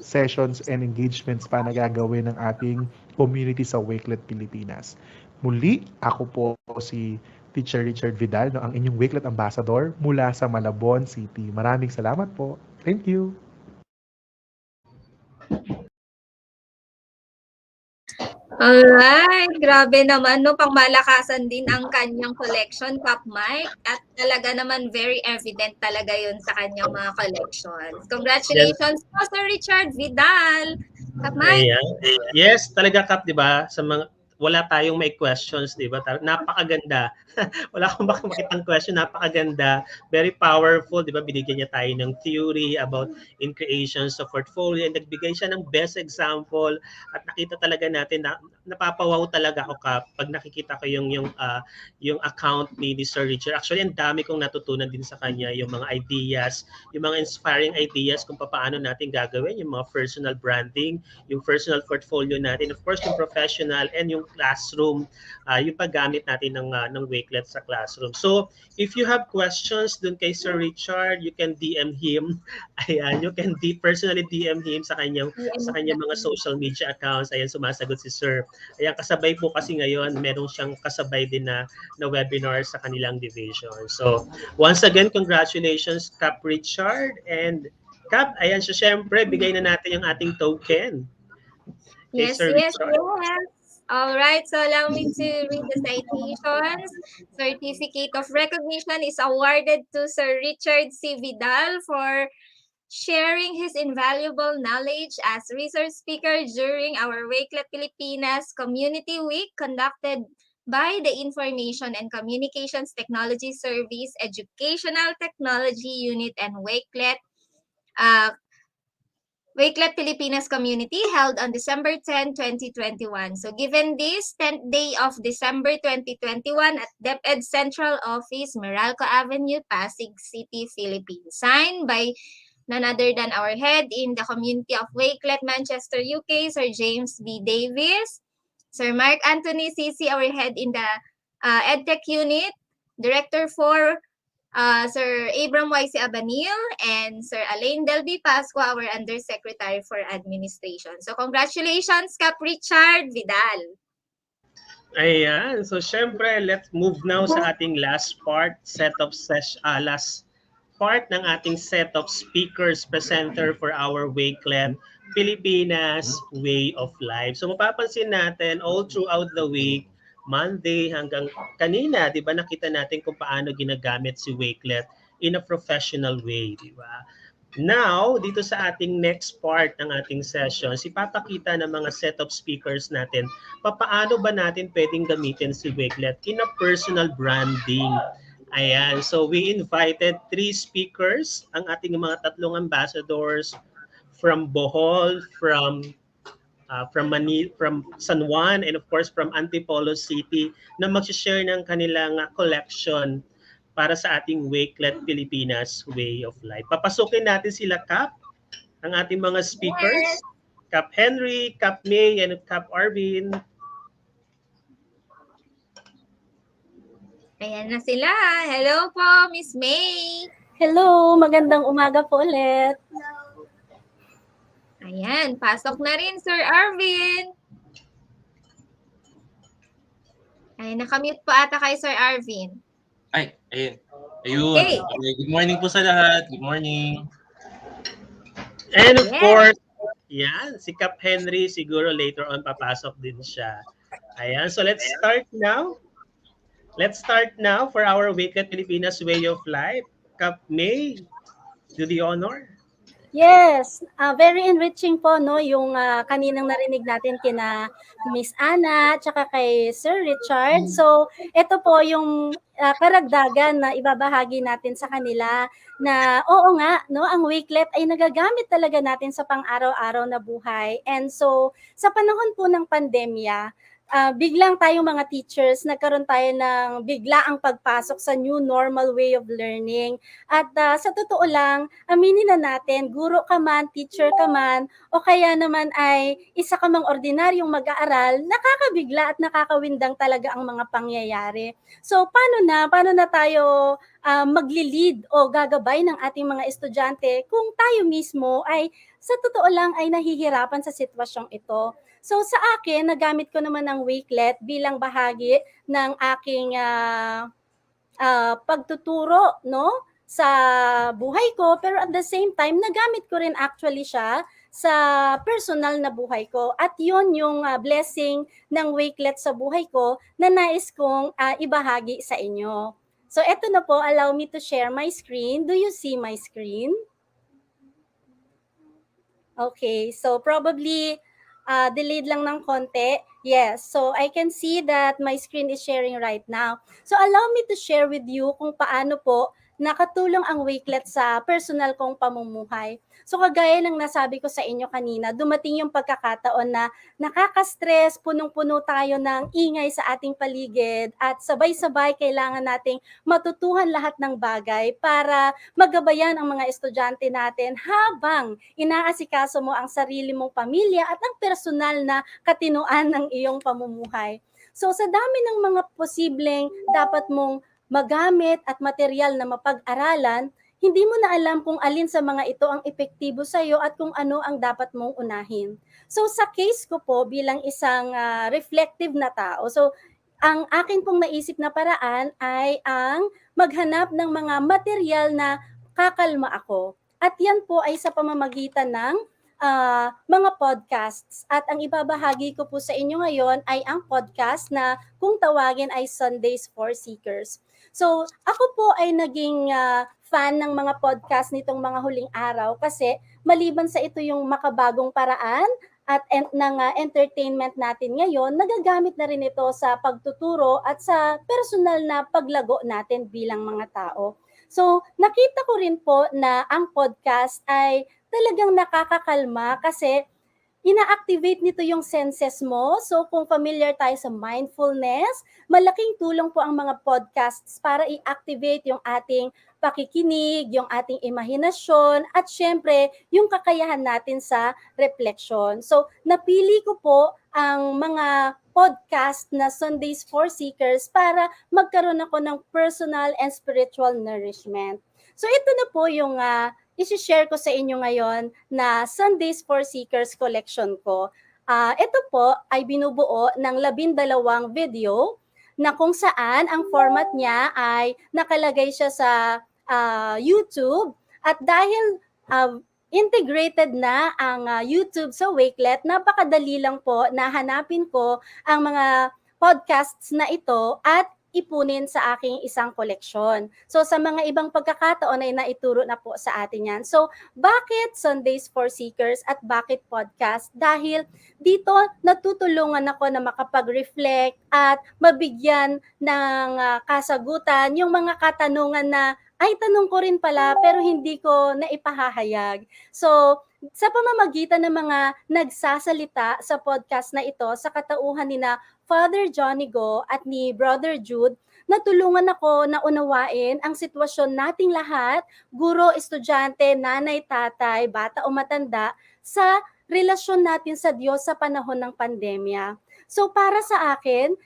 sessions and engagements pa na gagawin ng ating community sa Wakelet Pilipinas. Muli, ako po si Teacher Richard Vidal, no, ang inyong Wakelet Ambassador mula sa Malabon City. Maraming salamat po. Thank you. Alright, grabe naman no, pangmalakasan din ang kanyang collection, Kap Mike. At talaga naman very evident talaga yun sa kanyang mga collections. Yan. Congratulations po, Sir Richard Vidal. Kap Mike. Ayan. Yes, talaga Kap, 'di ba? Sa mga wala tayong may questions, 'di ba? Napakaganda. Wala akong makitang question, napakaganda, very powerful, 'di ba? Binigyan niya tayo ng theory about in creations of portfolio and nagbigay siya ng best example at nakita talaga natin na napapawaw talaga ako Kap pag nakikita ko yung account ni Sir Richard. Actually, ang dami kong natutunan din sa kanya, yung mga ideas, yung mga inspiring ideas kung paano natin gagawin yung mga personal branding, yung personal portfolio natin, of course, yung professional and yung classroom, yung paggamit natin ng Wakelet sa classroom. So, if you have questions dun kay Sir Richard, you can DM him. Ayan, you can personally DM him sa kanyang mga social media accounts. Ayan, sumasagot si Sir. Ayan, kasabay po kasi ngayon, meron siyang kasabay din na webinar sa kanilang division. So, once again, congratulations, Cap Richard. And Cap, ayan siya, syempre, bigay na natin yung ating token. Yes, Sir yes, Richard. yes. All right, so allow me to read the citations. Certificate of recognition is awarded to Sir Richard C. Vidal for sharing his invaluable knowledge as resource speaker during our Wakelet Pilipinas Community Week conducted by the Information and Communications Technology Service Educational Technology Unit and Wakelet Pilipinas Community held on December 10, 2021. So given this 10th day of December 2021 at DepEd Central Office, Meralco Avenue, Pasig City, Philippines. Signed by none other than our head in the community of Wakelet, Manchester, UK, Sir James B. Davis, Sir Mark Anthony CC, our head in the EdTech Unit, Director for Sir Abram Y.C. Abanil, and Sir Alain Delby Pascua, our Undersecretary for Administration. So congratulations, Cap Richard Vidal. Ayan. So, syempre, let's move now sa ating last part ng ating set of speakers presenter for our Wakelet Pilipinas Way of Life. So, mapapansin natin all throughout the week, Monday hanggang kanina, di ba, nakita natin kung paano ginagamit si Wakelet in a professional way, di ba? Now, dito sa ating next part ng ating session, ipapakita ng mga set of speakers natin, paano ba natin pwedeng gamitin si Wakelet in a personal branding. Ayan, so we invited 3 speakers, ang ating mga tatlong ambassadors from Bohol, from Manila, from San Juan, and of course from Antipolo City, na mag-share ng kanilang collection para sa ating Wakelet Pilipinas Way of Life. Papasukin natin sila, Cap, ang ating mga speakers. Yes. Cap Henry, Cap May, and Cap Arvin. Ayan na sila. Hello po, Miss May. Hello, magandang umaga po ulit. Ayan, pasok na rin, Sir Arvin. Ay, nakamute po ata kay Sir Arvin. Ay, ayun. Ayun. Okay. Good morning po sa lahat. Good morning. And of course, yan, si Cap Henry, siguro later on papasok din siya. Ayan, so let's start now. Let's start now for our Wakelet Pilipinas Way of Life. Cap May, do the honor. Yes, very enriching po no yung kaninang narinig natin kina Miss Ana at saka kay Sir Richard. So, ito po yung karagdagan na ibabahagi natin sa kanila na oo nga no, ang Wakelet ay nagagamit talaga natin sa pang-araw-araw na buhay. And so, sa panahon po ng pandemya, biglang tayong mga teachers, nagkaroon tayo ng biglaang pagpasok sa new normal way of learning. At sa totoo lang, aminin na natin, guro ka man, teacher ka man, o kaya naman ay isa ka mang ordinaryong mag-aaral, nakakabigla at nakakawindang talaga ang mga pangyayari. So paano na tayo magli-lead o gagabay ng ating mga estudyante kung tayo mismo ay sa totoo lang ay nahihirapan sa sitwasyong ito. So sa akin, nagamit ko naman ang Wakelet bilang bahagi ng aking pagtuturo no sa buhay ko, pero at the same time, nagamit ko rin actually siya sa personal na buhay ko. At yun yung blessing ng Wakelet sa buhay ko na nais kong ibahagi sa inyo. So eto na po, allow me to share my screen. Do you see my screen? Okay, so probably delayed lang ng konti. Yes, so I can see that my screen is sharing right now. So allow me to share with you kung paano po nakatulong ang Wakelet sa personal kong pamumuhay. So kagaya ng nasabi ko sa inyo kanina, dumating yung pagkakataon na nakaka-stress, punong-puno tayo ng ingay sa ating paligid at sabay-sabay kailangan nating matutuhan lahat ng bagay para magabayan ang mga estudyante natin habang inaasikaso mo ang sarili mong pamilya at ang personal na katinoan ng iyong pamumuhay. So sa dami ng mga posibleng dapat mong magamit at material na mapag-aralan, hindi mo na alam kung alin sa mga ito ang epektibo sa iyo at kung ano ang dapat mong unahin. So sa case ko po bilang isang reflective na tao, so ang akin pong naisip na paraan ay ang maghanap ng mga material na kakalma ako. At yan po ay sa pamamagitan ng mga podcasts. At ang ibabahagi ko po sa inyo ngayon ay ang podcast na kung tawagin ay Sundays for Seekers. So ako po ay naging fan ng mga podcast nitong mga huling araw kasi maliban sa ito yung makabagong paraan at ng entertainment natin ngayon, nagagamit na rin ito sa pagtuturo at sa personal na paglago natin bilang mga tao. So, nakita ko rin po na ang podcast ay talagang nakakakalma kasi ina-activate nito yung senses mo. So, kung familiar tayo sa mindfulness, malaking tulong po ang mga podcasts para i-activate yung ating pakikinig, yung ating imahinasyon, at syempre, yung kakayahan natin sa reflection. So, napili ko po ang mga podcast na Sundays for Seekers para magkaroon ako ng personal and spiritual nourishment. So, ito na po yung isi-share ko sa inyo ngayon na Sundays for Seekers collection ko. Ito po ay binubuo ng 12 video na kung saan ang format niya ay nakalagay siya sa YouTube at dahil integrated na ang YouTube sa Wakelet, napakadali lang po na hanapin ko ang mga podcasts na ito at ipunin sa aking isang koleksyon. So sa mga ibang pagkakataon ay naituro na po sa atin yan. So bakit Sundays for Seekers at bakit podcast? Dahil dito natutulungan ako na makapag-reflect at mabigyan ng kasagutan yung mga katanungan na ay tanong ko rin pala pero hindi ko naipahahayag. So sa pamamagitan ng mga nagsasalita sa podcast na ito sa katauhan ni na Father Johnny Go at ni Brother Jude, natulungan ako na unawain ang sitwasyon nating lahat, guro, estudyante, nanay, tatay, bata o matanda, sa relasyon natin sa Diyos sa panahon ng pandemya. So para sa akin,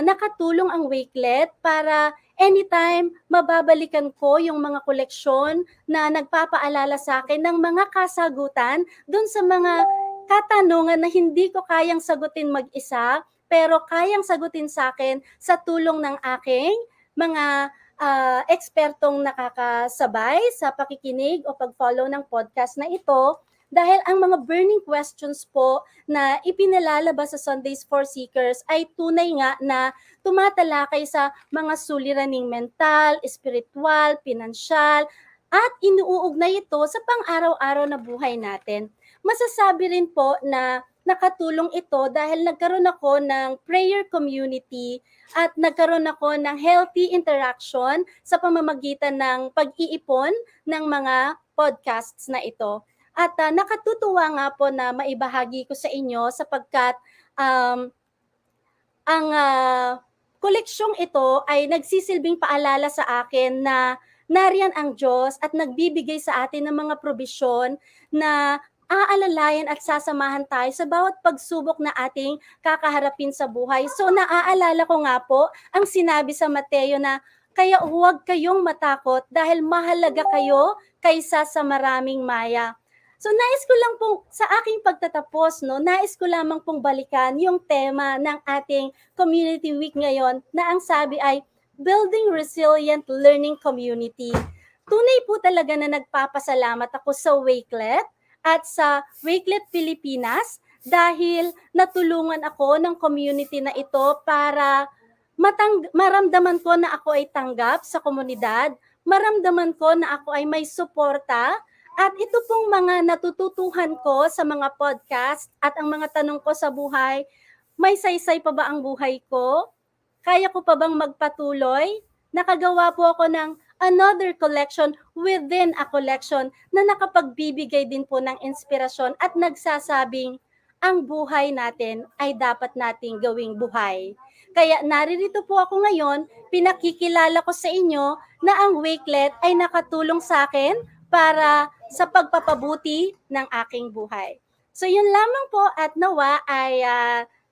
nakatulong ang Wakelet para anytime mababalikan ko yung mga koleksyon na nagpapaalala sa akin ng mga kasagutan dun sa mga katanungan na hindi ko kayang sagutin mag-isa, pero kayang sagutin sa akin sa tulong ng aking mga ekspertong nakakasabay sa pakikinig o pag-follow ng podcast na ito. Dahil ang mga burning questions po na ipinalalabas sa Sundays for Seekers ay tunay nga na tumatalakay sa mga suliraning mental, espiritual, pinansyal, at inuugnay ito sa pang-araw-araw na buhay natin. Masasabi rin po na nakatulong ito dahil nagkaroon ako ng prayer community at nagkaroon ako ng healthy interaction sa pamamagitan ng pag-iipon ng mga podcasts na ito. At nakatutuwa nga po na maibahagi ko sa inyo sapagkat ang koleksyong ito ay nagsisilbing paalala sa akin na nariyan ang Diyos at nagbibigay sa atin ng mga probisyon na aalalayan at sasamahan tayo sa bawat pagsubok na ating kakaharapin sa buhay. So naaalala ko nga po ang sinabi sa Mateo na kaya huwag kayong matakot dahil mahalaga kayo kaysa sa maraming maya. So nais ko lang pong sa aking pagtatapos, nais ko lamang pong balikan yung tema ng ating Community Week ngayon na ang sabi ay Building Resilient Learning Community. tunay po talaga na nagpapasalamat ako sa Wakelet at sa Wakelet Pilipinas dahil natulungan ako ng community na ito para maramdaman ko na ako ay tanggap sa komunidad, maramdaman ko na ako ay may suporta, at ito pong mga natututuhan ko sa mga podcast at ang mga tanong ko sa buhay, may saysay pa ba ang buhay ko? Kaya ko pa bang magpatuloy? Nakagawa po ako ng another collection within a collection na nakapagbibigay din po ng inspirasyon at nagsasabing ang buhay natin ay dapat nating gawing buhay. Kaya naririto po ako ngayon, pinakikilala ko sa inyo na ang Wakelet ay nakatulong sa akin para sa pagpapabuti ng aking buhay. So yun lamang po at nawa ay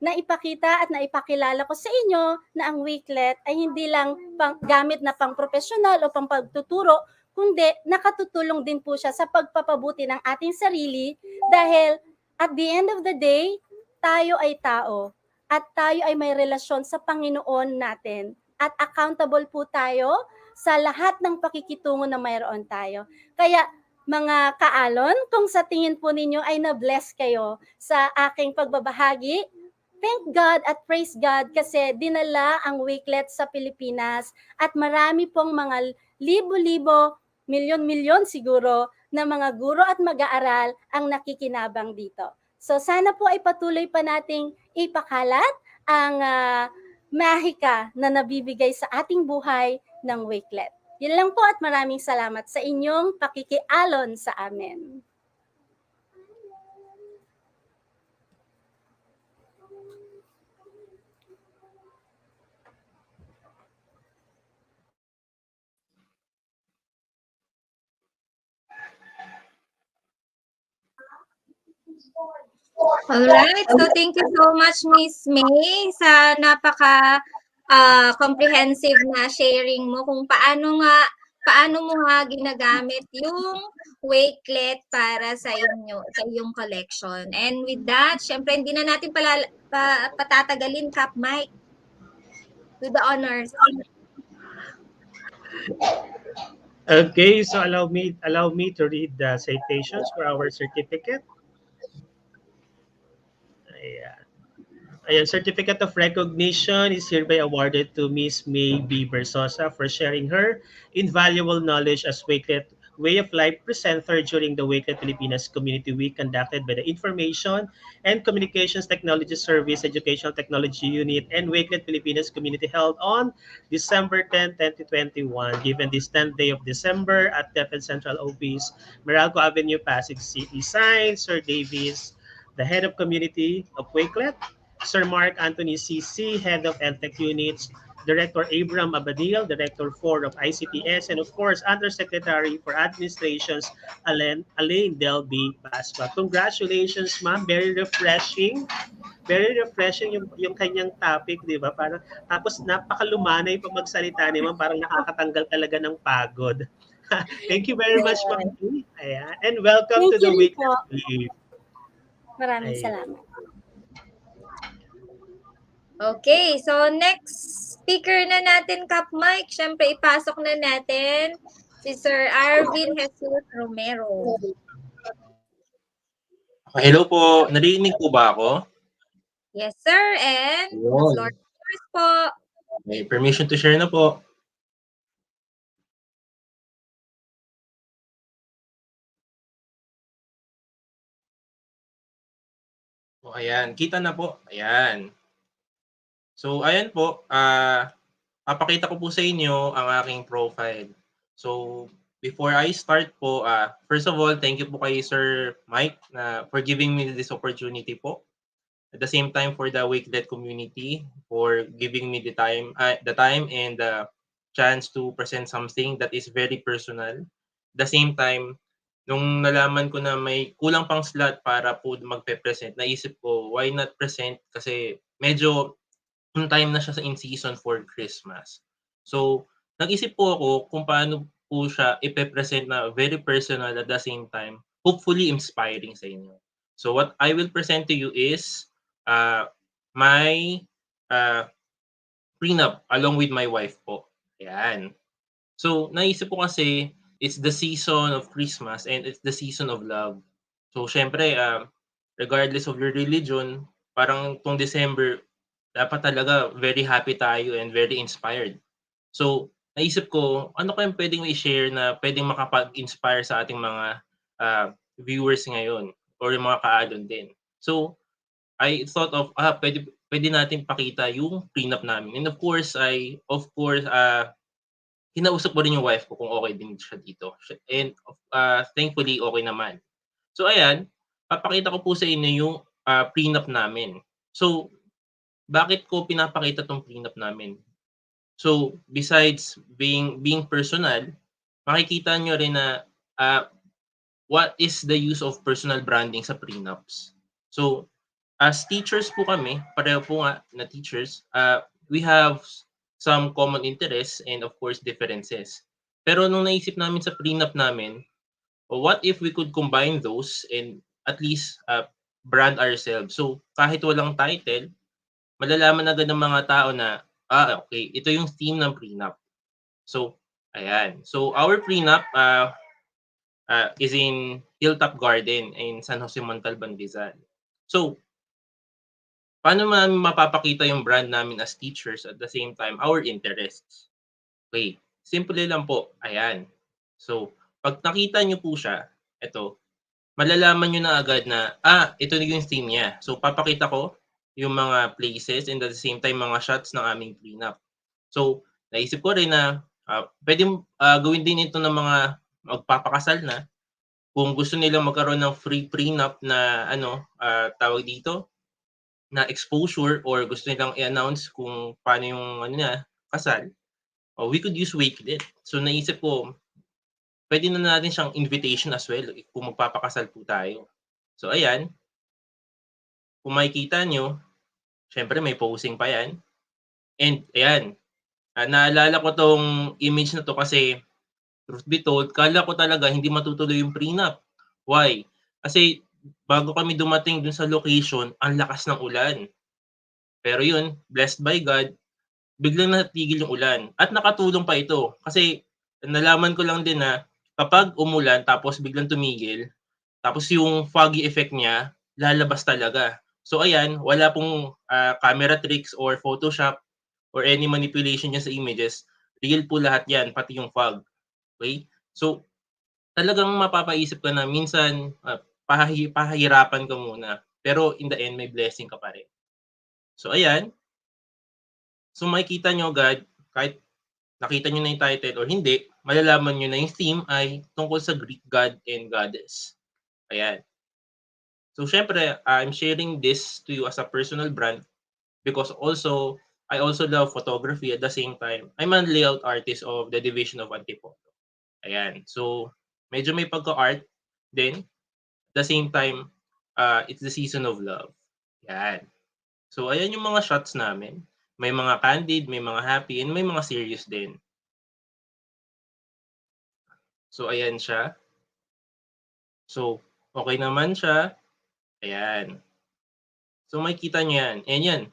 naipakita at naipakilala ko sa inyo na ang Wakelet ay hindi lang gamit na pang professional o pang pagtuturo, kundi nakatutulong din po siya sa pagpapabuti ng ating sarili dahil at the end of the day, tayo ay tao at tayo ay may relasyon sa Panginoon natin at accountable po tayo sa lahat ng pakikitungo na mayroon tayo. Kaya mga kaalon, kung sa tingin po ninyo ay na-bless kayo sa aking pagbabahagi, thank God at praise God kasi dinala ang Wakelet sa Pilipinas at marami pong mga libo-libo, milyon-milyon siguro na mga guro at mag-aaral ang nakikinabang dito. So sana po ay patuloy pa nating ipakalat ang mahika na nabibigay sa ating buhay ng Wakelet. Yun lang po at maraming salamat sa inyong pakikialon sa amin. Alright, so thank you so much, Miss May, sa napaka comprehensive na sharing mo kung paano mo nga ginagamit yung Wakelet para sa iyong collection. And with that, syempre hindi na natin patatagalin, Kap Mike. To the honors. Okay, so allow me to read the citations for our certificate. Ayan, Certificate of Recognition is hereby awarded to Miss May B. Bersosa for sharing her invaluable knowledge as Wakelet Way of Life presenter during the Wakelet Pilipinas Community Week conducted by the Information and Communications Technology Service Educational Technology Unit and Wakelet Pilipinas Community held on December 10, 2021, given this 10th day of December at DepEd Central Office, Meralco Avenue, Pasig City. Signed, Sir Davis, the Head of Community of Wakelet, Sir Mark Anthony CC, Head of EdTech Units, Director Abram Abadil, Director 4 of ICTS, and of course, Undersecretary for Administrations, Alain Delby Baspa. Congratulations, ma'am. Very refreshing. Very refreshing yung kanyang topic, di ba? Parang, tapos napakalumanay pag magsalita ni ma'am, parang nakakatanggal talaga ng pagod. Thank you very much, ma'am. Ayan. And welcome to the Wakelet. Maraming salamat. Okay, so next speaker na natin, Kap Mike. Siyempre, ipasok na natin si Sir Arvin Jesus Romero. Hello po. Narinig po ba ako? Yes, sir. And the floor is yours po. May permission to share na po. O, ayan. Kita na po. Ayan. So, ayan po. Papakita ko po sa inyo ang aking profile. So, before I start po, first of all, thank you po kay Sir Mike for giving me this opportunity po. At the same time, for the Wakelet community for giving me the time and the chance to present something that is very personal. At the same time, nung nalaman ko na may kulang pang slot para po magpe-present, naisip ko, why not present? Kasi medyo on time na siya sa in season for Christmas. So, nag-isip po ako kung paano po siya ipe-present na very personal at the same time, hopefully inspiring sa inyo. So, what I will present to you is my prenup along with my wife po. Ayan. So, naisip ko kasi it's the season of Christmas and it's the season of love. So syempre, regardless of your religion, parang tong December, dapat talaga very happy tayo and very inspired. So naisip ko, ano kayang pwedeng i-share na pwedeng makapag-inspire sa ating mga viewers ngayon or yung mga kaalon din. So I thought of, pwede natin pakita yung prenup namin. And of course, kinausap ko rin yung wife ko kung okay din siya dito. And thankfully, okay naman. So ayan, papakita ko po sa inyo yung prenup namin. So, bakit ko pinapakita tong prenup namin? So, besides being personal, makikita nyo rin na what is the use of personal branding sa prenups. So, as teachers po kami, pareho po nga na teachers, we have some common interests and of course differences. Pero nung naisip namin sa prenup namin, what if we could combine those and at least brand ourselves? So kahit walang title, malalaman agad ng mga tao na, okay, ito yung theme ng prenup. So, ayan. So our prenup is in Hilltop Garden in San Jose Montalban, Rizal. So, paano namin mapapakita yung brand namin as teachers at the same time our interests? Okay, simple lang po. Ayan. So, pag nakita nyo po siya, ito, malalaman nyo na agad na, ito na yung theme niya. So, papakita ko yung mga places and at the same time mga shots ng aming prenup. So, naisip ko rin na pwede gawin din ito ng mga magpapakasal na kung gusto nilang magkaroon ng free prenup na tawag dito, na exposure or gusto nilang i-announce kung paano yung kasal, we could use Wakelet. So naisip ko, pwede na natin siyang invitation as well kung magpapakasal po tayo. So ayan, kung makikita nyo, syempre may posing pa yan. And ayan, naalala ko tong image na to kasi truth be told, kala ko talaga hindi matutuloy yung prenup. Why? Kasi bago kami dumating dun sa location, ang lakas ng ulan. Pero yun, blessed by God, biglang natigil yung ulan. At nakatulong pa ito. Kasi nalaman ko lang din na kapag umulan tapos biglang tumigil, tapos yung foggy effect niya, lalabas talaga. So ayan, wala pong camera tricks or Photoshop or any manipulation niya sa images. Real po lahat yan, pati yung fog. Okay? So, talagang mapapaisip ka na minsan pahahirapan ka muna. Pero in the end, may blessing ka pa rin. So, ayan. So, makikita nyo agad, kahit nakita nyo na yung title or hindi, malalaman nyo na yung theme ay tungkol sa Greek god and goddess. Ayan. So, syempre, I'm sharing this to you as a personal brand because I also love photography at the same time. I'm a layout artist of the division of Antipolo. Ayan. So, medyo may pagka-art din. At the same time, it's the season of love. Ayan. So, ayan yung mga shots namin. May mga candid, may mga happy, and may mga serious din. So, ayan siya. So, okay naman siya. Ayan. So, makikita nyo yan. Ayan yan.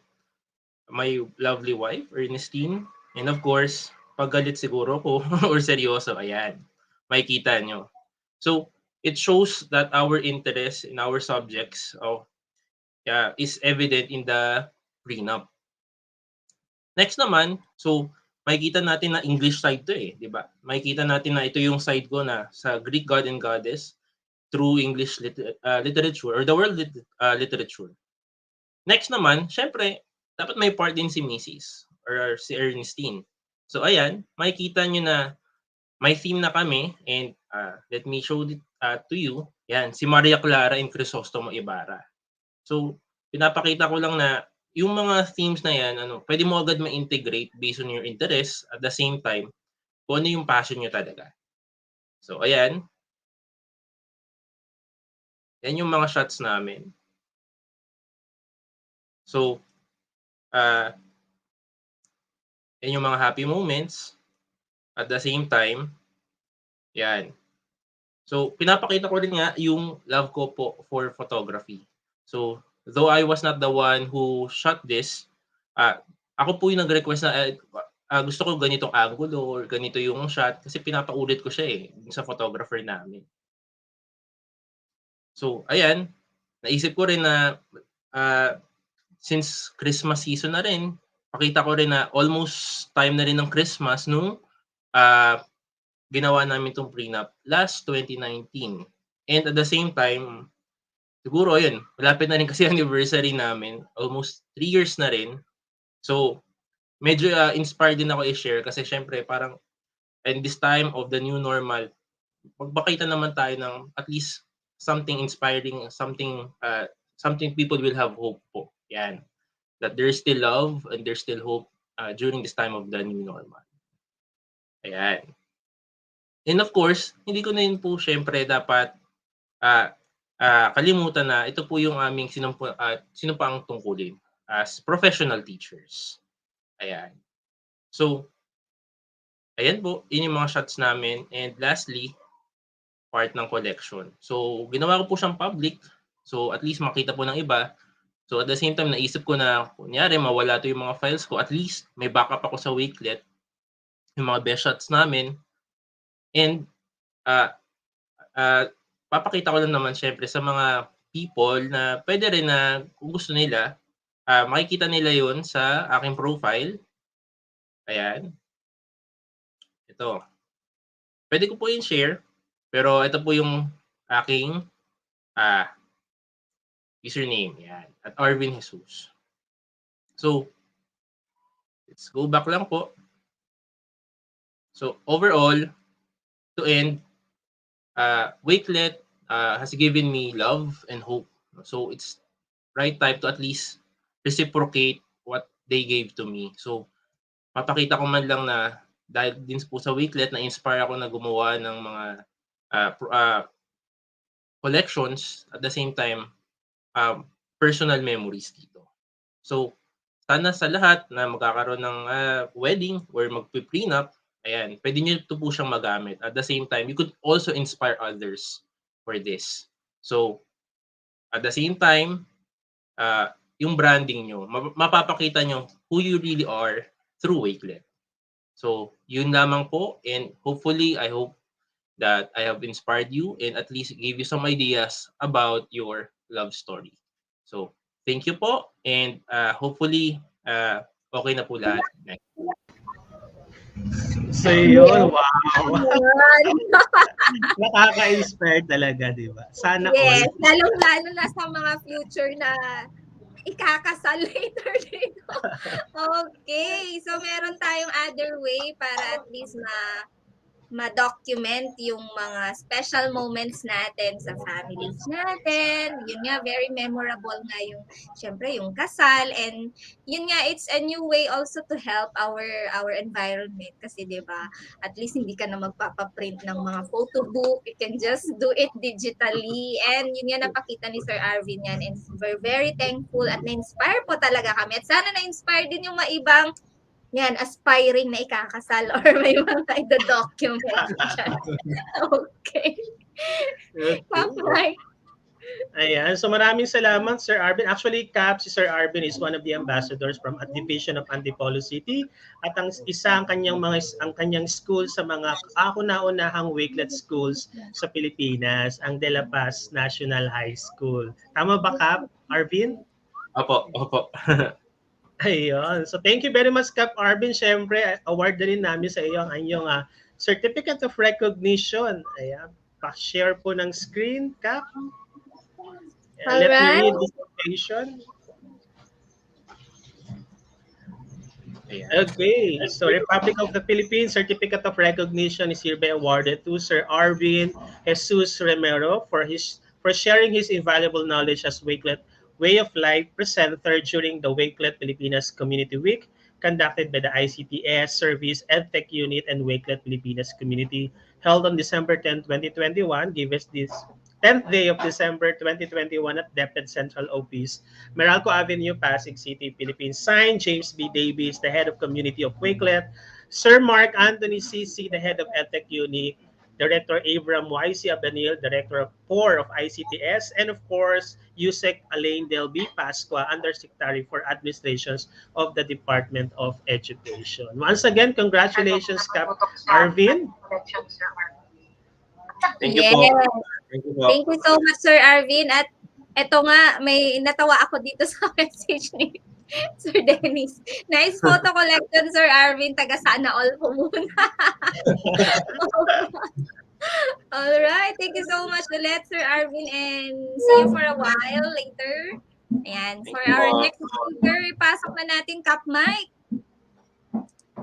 My lovely wife, Ernestine. And of course, pag galit siguro ko or seryoso, ayan. Makikita nyo. So, it shows that our interest in our subjects is evident in the prenup. Next naman, so makikita natin na English side to di ba? Makikita natin na ito yung side ko na sa Greek god and goddess through English literature or the world literature. Next naman, syempre, dapat may part din si Mrs. or si Ernestine. So ayan, makikita nyo na may theme na kami and let me show it to you. Yan, si Maria Clara and Crisostomo Ibarra. So, pinapakita ko lang na yung mga themes na yan, pwede mo agad ma-integrate based on your interest at the same time kung ano yung passion nyo talaga. So, ayan. Yan yung mga shots namin. So, yan yung mga happy moments. At the same time, yan. So, pinapakita ko rin nga yung love ko po for photography. So, though I was not the one who shot this, ako po yung nag-request na gusto ko ganitong angulo or ganito yung shot kasi pinapaulit ko siya sa photographer namin. So, ayan, naisip ko rin na since Christmas season na rin, pakita ko rin na almost time na rin ng Christmas nung ginawa namin itong prenup last 2019. And at the same time, siguro yun, malapit na rin kasi anniversary namin, almost 3 years na rin. So, medyo inspired din ako i-share kasi syempre parang in this time of the new normal, magpakita naman tayo ng at least something inspiring, something people will have hope po. Yan. That there's still love and there's still hope during this time of the new normal. Ayan. And of course, hindi ko na yun po syempre dapat kalimutan na ito po yung aming sinumpaang tungkulin as professional teachers. Ayan. So, ayan po, yun yung mga shots namin. And lastly, part ng collection. So, ginawa ko po siyang public. So, at least makita po ng iba. So, at the same time, naisip ko na, kunyari, mawala to yung mga files ko. At least, may backup ako sa Wakelet. Yung mga best shots namin. And, papakita ko lang naman syempre sa mga people na pwede rin na kung gusto nila, makikita nila yun sa aking profile. Ayan. Ito. Pwede ko po yung share, pero ito po yung aking username. Yan. At Arvin Jesus. So, let's go back lang po. So, overall, to end, Wakelet has given me love and hope. So, it's right time to at least reciprocate what they gave to me. So, papakita ko man lang na dahil din po sa Wakelet, na-inspire ako na gumawa ng mga collections at the same time, personal memories dito. So, sana sa lahat na magkakaroon ng wedding or magpi-prenup, ayan, pwede nyo ito po siyang magamit. At the same time, you could also inspire others for this. So, at the same time, yung branding nyo, mapapakita nyo who you really are through Wakelet. So, yun lamang po, and hopefully, I hope that I have inspired you and at least gave you some ideas about your love story. So, thank you po, and hopefully, okay na po lahat. So yun, wow. Nakaka-inspire talaga, di ba? Sana yes, all. lalong-lalo na sa mga future na ikakasal later dito. Okay, so meron tayong other way para at least ma-document yung mga special moments natin sa families natin. Yun nga, very memorable nga yung, syempre, yung kasal. And yun nga, it's a new way also to help our environment. Kasi, di ba, at least hindi ka na magpapaprint ng mga photo book. You can just do it digitally. And yun nga, napakita ni Sir Arvin yan. And we're very thankful at na-inspire po talaga kami. At sana na-inspire din yung maibang yan, aspiring na ikakasal or may mga ida-document dyan. Okay. Okay. Ayan. So maraming salamat, Sir Arvin. Actually, Cap, si Sir Arvin is one of the ambassadors from a division of Antipolo City. At ang isa ang kanyang school sa mga kauna-unahang Wakelet schools sa Pilipinas, ang De La Paz National High School. Tama ba, Cap, Arvin? Opo, opo. Ayun. So thank you very much, Cap Arvin. Siyempre, award na rin namin sa iyo ang inyong Certificate of Recognition. Ayan. Pa-share po ng screen, Cap. Let me read the citation. Okay. So Republic of the Philippines Certificate of Recognition is hereby awarded to Sir Arvin Jesus Remero for sharing his invaluable knowledge as Wakelet Way of Life presenter during the Wakelet Pilipinas Community Week conducted by the ICTS Service EdTech Unit and Wakelet Pilipinas Community held on December 10, 2021, given this 10th day of December 2021 at DepEd Central Office, Meralco Avenue, Pasig City, Philippines. Signed, James B. Davis, the head of community of Wakelet, Sir Mark Anthony CC, the head of EdTech Unit, Director Abram YC Abanil, Director of 4 of ICTS, and of course, Yusek Alain Delby Pasqua, Undersecretary for Administrations of the Department of Education. Once again, congratulations, Cap Arvin. Thank you Yes. po. Thank you po. Thank you so much, Sir Arvin. At eto nga, may natawa ako dito sa message ni Sir Dennis. Nice photo collection, Sir Arvin. Taga sana all po muna. Alright. Thank you so much ulit, Sir Arvin. And see you for a while later. Ayan. For our next speaker, ipasok na natin Kap Mike.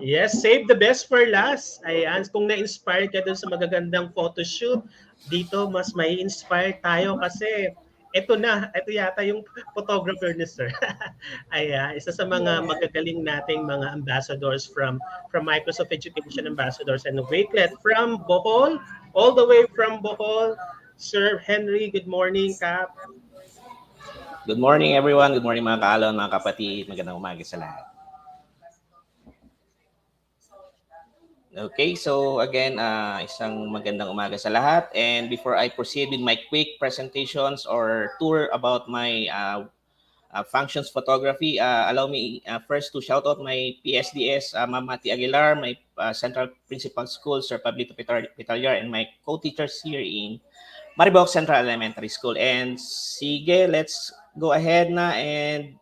Yes, save the best for last. Ayan, kung na-inspire ka dun sa magagandang photoshoot, dito mas may inspire tayo kasi ito yata yung photographer ni Sir. Ayan, isa sa mga magagaling nating mga ambassadors from Microsoft Education Ambassadors and Wakelet from Bohol, all the way from Bohol. Sir Henry, good morning, Kap. Good morning, everyone. Good morning, mga kaalon, mga kapatid. Magandang umaga sa lahat. Okay, so again, isang magandang umaga sa lahat. And before I proceed with my quick presentations or tour about my functions photography, allow me first to shout out my PSDS, Ma'am Mati Aguilar, my Central Principal School, Sir Pablito Pitalyar, and my co-teachers here in Mariboc Central Elementary School. And sige, let's go ahead na and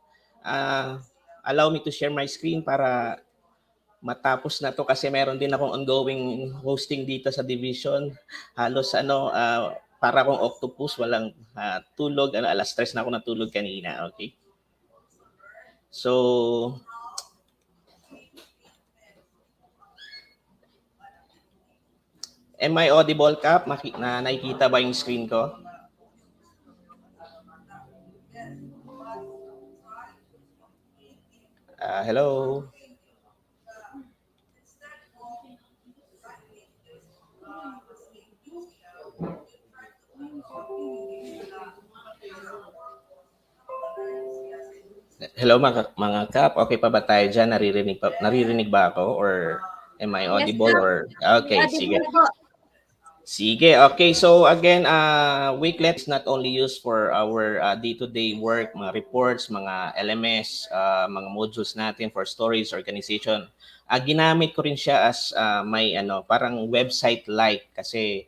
allow me to share my screen para matapos na to kasi meron din akong ongoing hosting dito sa division. Halos para akong octopus, walang tulog. Alas 3 na ako natulog kanina. Okay. So, am I audible, Kap? Nakikita ba yung screen ko? Hello? Hello mga Kap, okay pa ba tayo dyan? Naririnig ba ako? Or am I audible? Yes, or okay, sige. po. Sige, okay. So again, Wakelet is not only used for our day-to-day work, mga reports, mga LMS, mga modules natin for storage, organization. Ginamit ko rin siya as may parang website-like kasi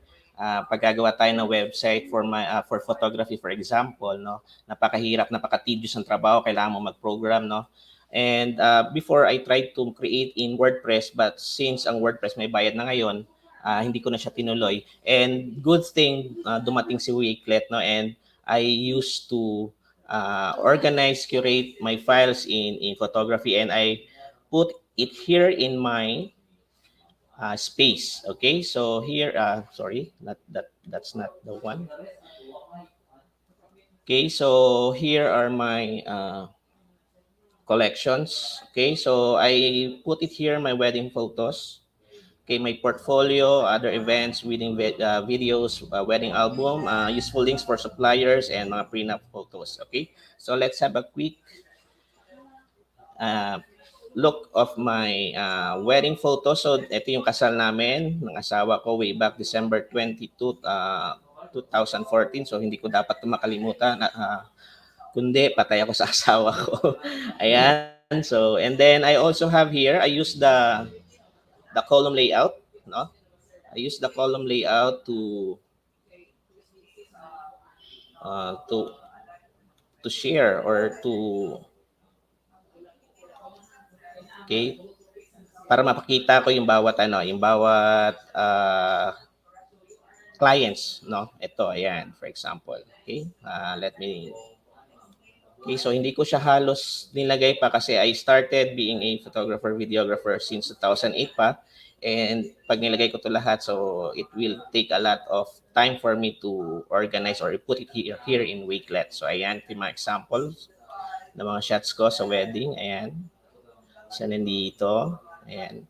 paggagawa tayo ng website for photography, for example, no, napakahirap, napaka-tedious ang trabaho, kailangan mo mag-program, no. And before I tried to create in WordPress, but since ang WordPress may bayad na ngayon, hindi ko na siya tinuloy. And good thing dumating si Wakelet, no, and I used to organize, curate my files in photography, and I put it here in my space. Okay, so here, sorry, that's not the one. Okay, so here are my collections. Okay, so I put it here, my wedding photos. Okay, my portfolio, other events, wedding videos, wedding album, useful links for suppliers, and mga prenup photos. Okay, so let's have a quick look of my wedding photo. So ito yung kasal namin ng asawa ko way back December 22, 2014. So hindi ko dapat makalimutan. Kundi patay ako sa asawa ko. Ayan. So and then I also have here, I use the column layout, no? I use the column layout to share or to okay, para mapakita ko yung bawat clients, no? Ito, ayan, for example. Okay? Okay, so hindi ko siya halos nilagay pa kasi I started being a photographer, videographer since 2008 pa. And pag nilagay ko to lahat, so it will take a lot of time for me to organize or put it here in Wakelet. So ayan, yung mga examples ng mga shots ko sa wedding. Ayan. Siya nandito. Ayan.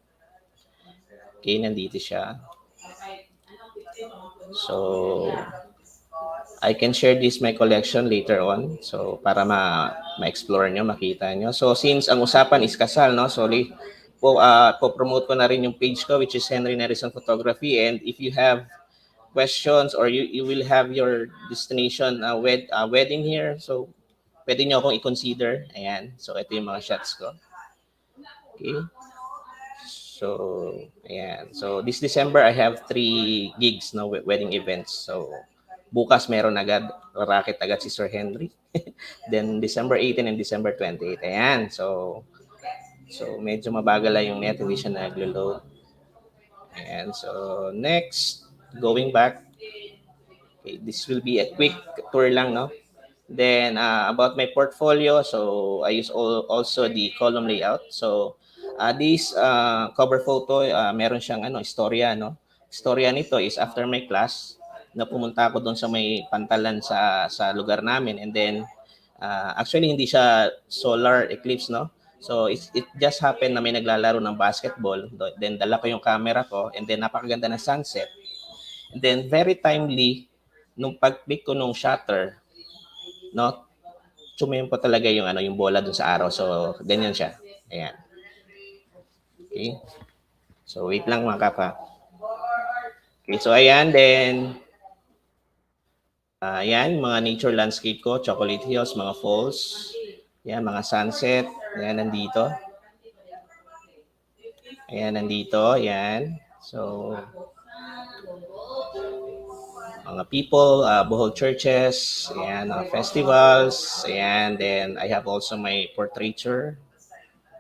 Okay, nandito siya. So, I can share this my collection later on. So, para ma-explore nyo, makita nyo. So, since ang usapan is kasal, no? So, po-promote ko na rin yung page ko, which is Henry Nerison Photography. And if you have questions or you will have your destination wedding here, so pwede nyo akong i-consider. Ayan. So, ito yung mga shots ko. Okay. So, ayan. So, this December, I have 3 gigs, no, wedding events. So, bukas meron agad, racket agad si Sir Henry. Then, December 18 and December 28. Ayan. So, medyo mabagal lang yung net. Hindi siya naglo-load. Ayan. So, next, going back. Okay, this will be a quick tour lang, no? Then, about my portfolio, so I use also the column layout. So, this cover photo, meron siyang istorya, no? Istorya nito is after my class, na pumunta ako doon sa may pantalan sa lugar namin. And then, actually, hindi siya solar eclipse, no? So, it just happened na may naglalaro ng basketball. Then, dala ko yung camera ko. And then, napakaganda ng sunset. And then, very timely, nung pag-click ko nung shutter, no, tumimpo talaga yung yung bola dun sa araw. So, ganyan siya. Ayan. Okay. So, wait lang mga kapa. Okay, so ayan, then ayan, mga nature landscape ko, chocolate hills, mga falls, ayan, mga sunset, ayan, nandito. Ayan, nandito, ayan. So, mga people, Bohol churches, ayan, festivals, ayan, then I have also my portraiture,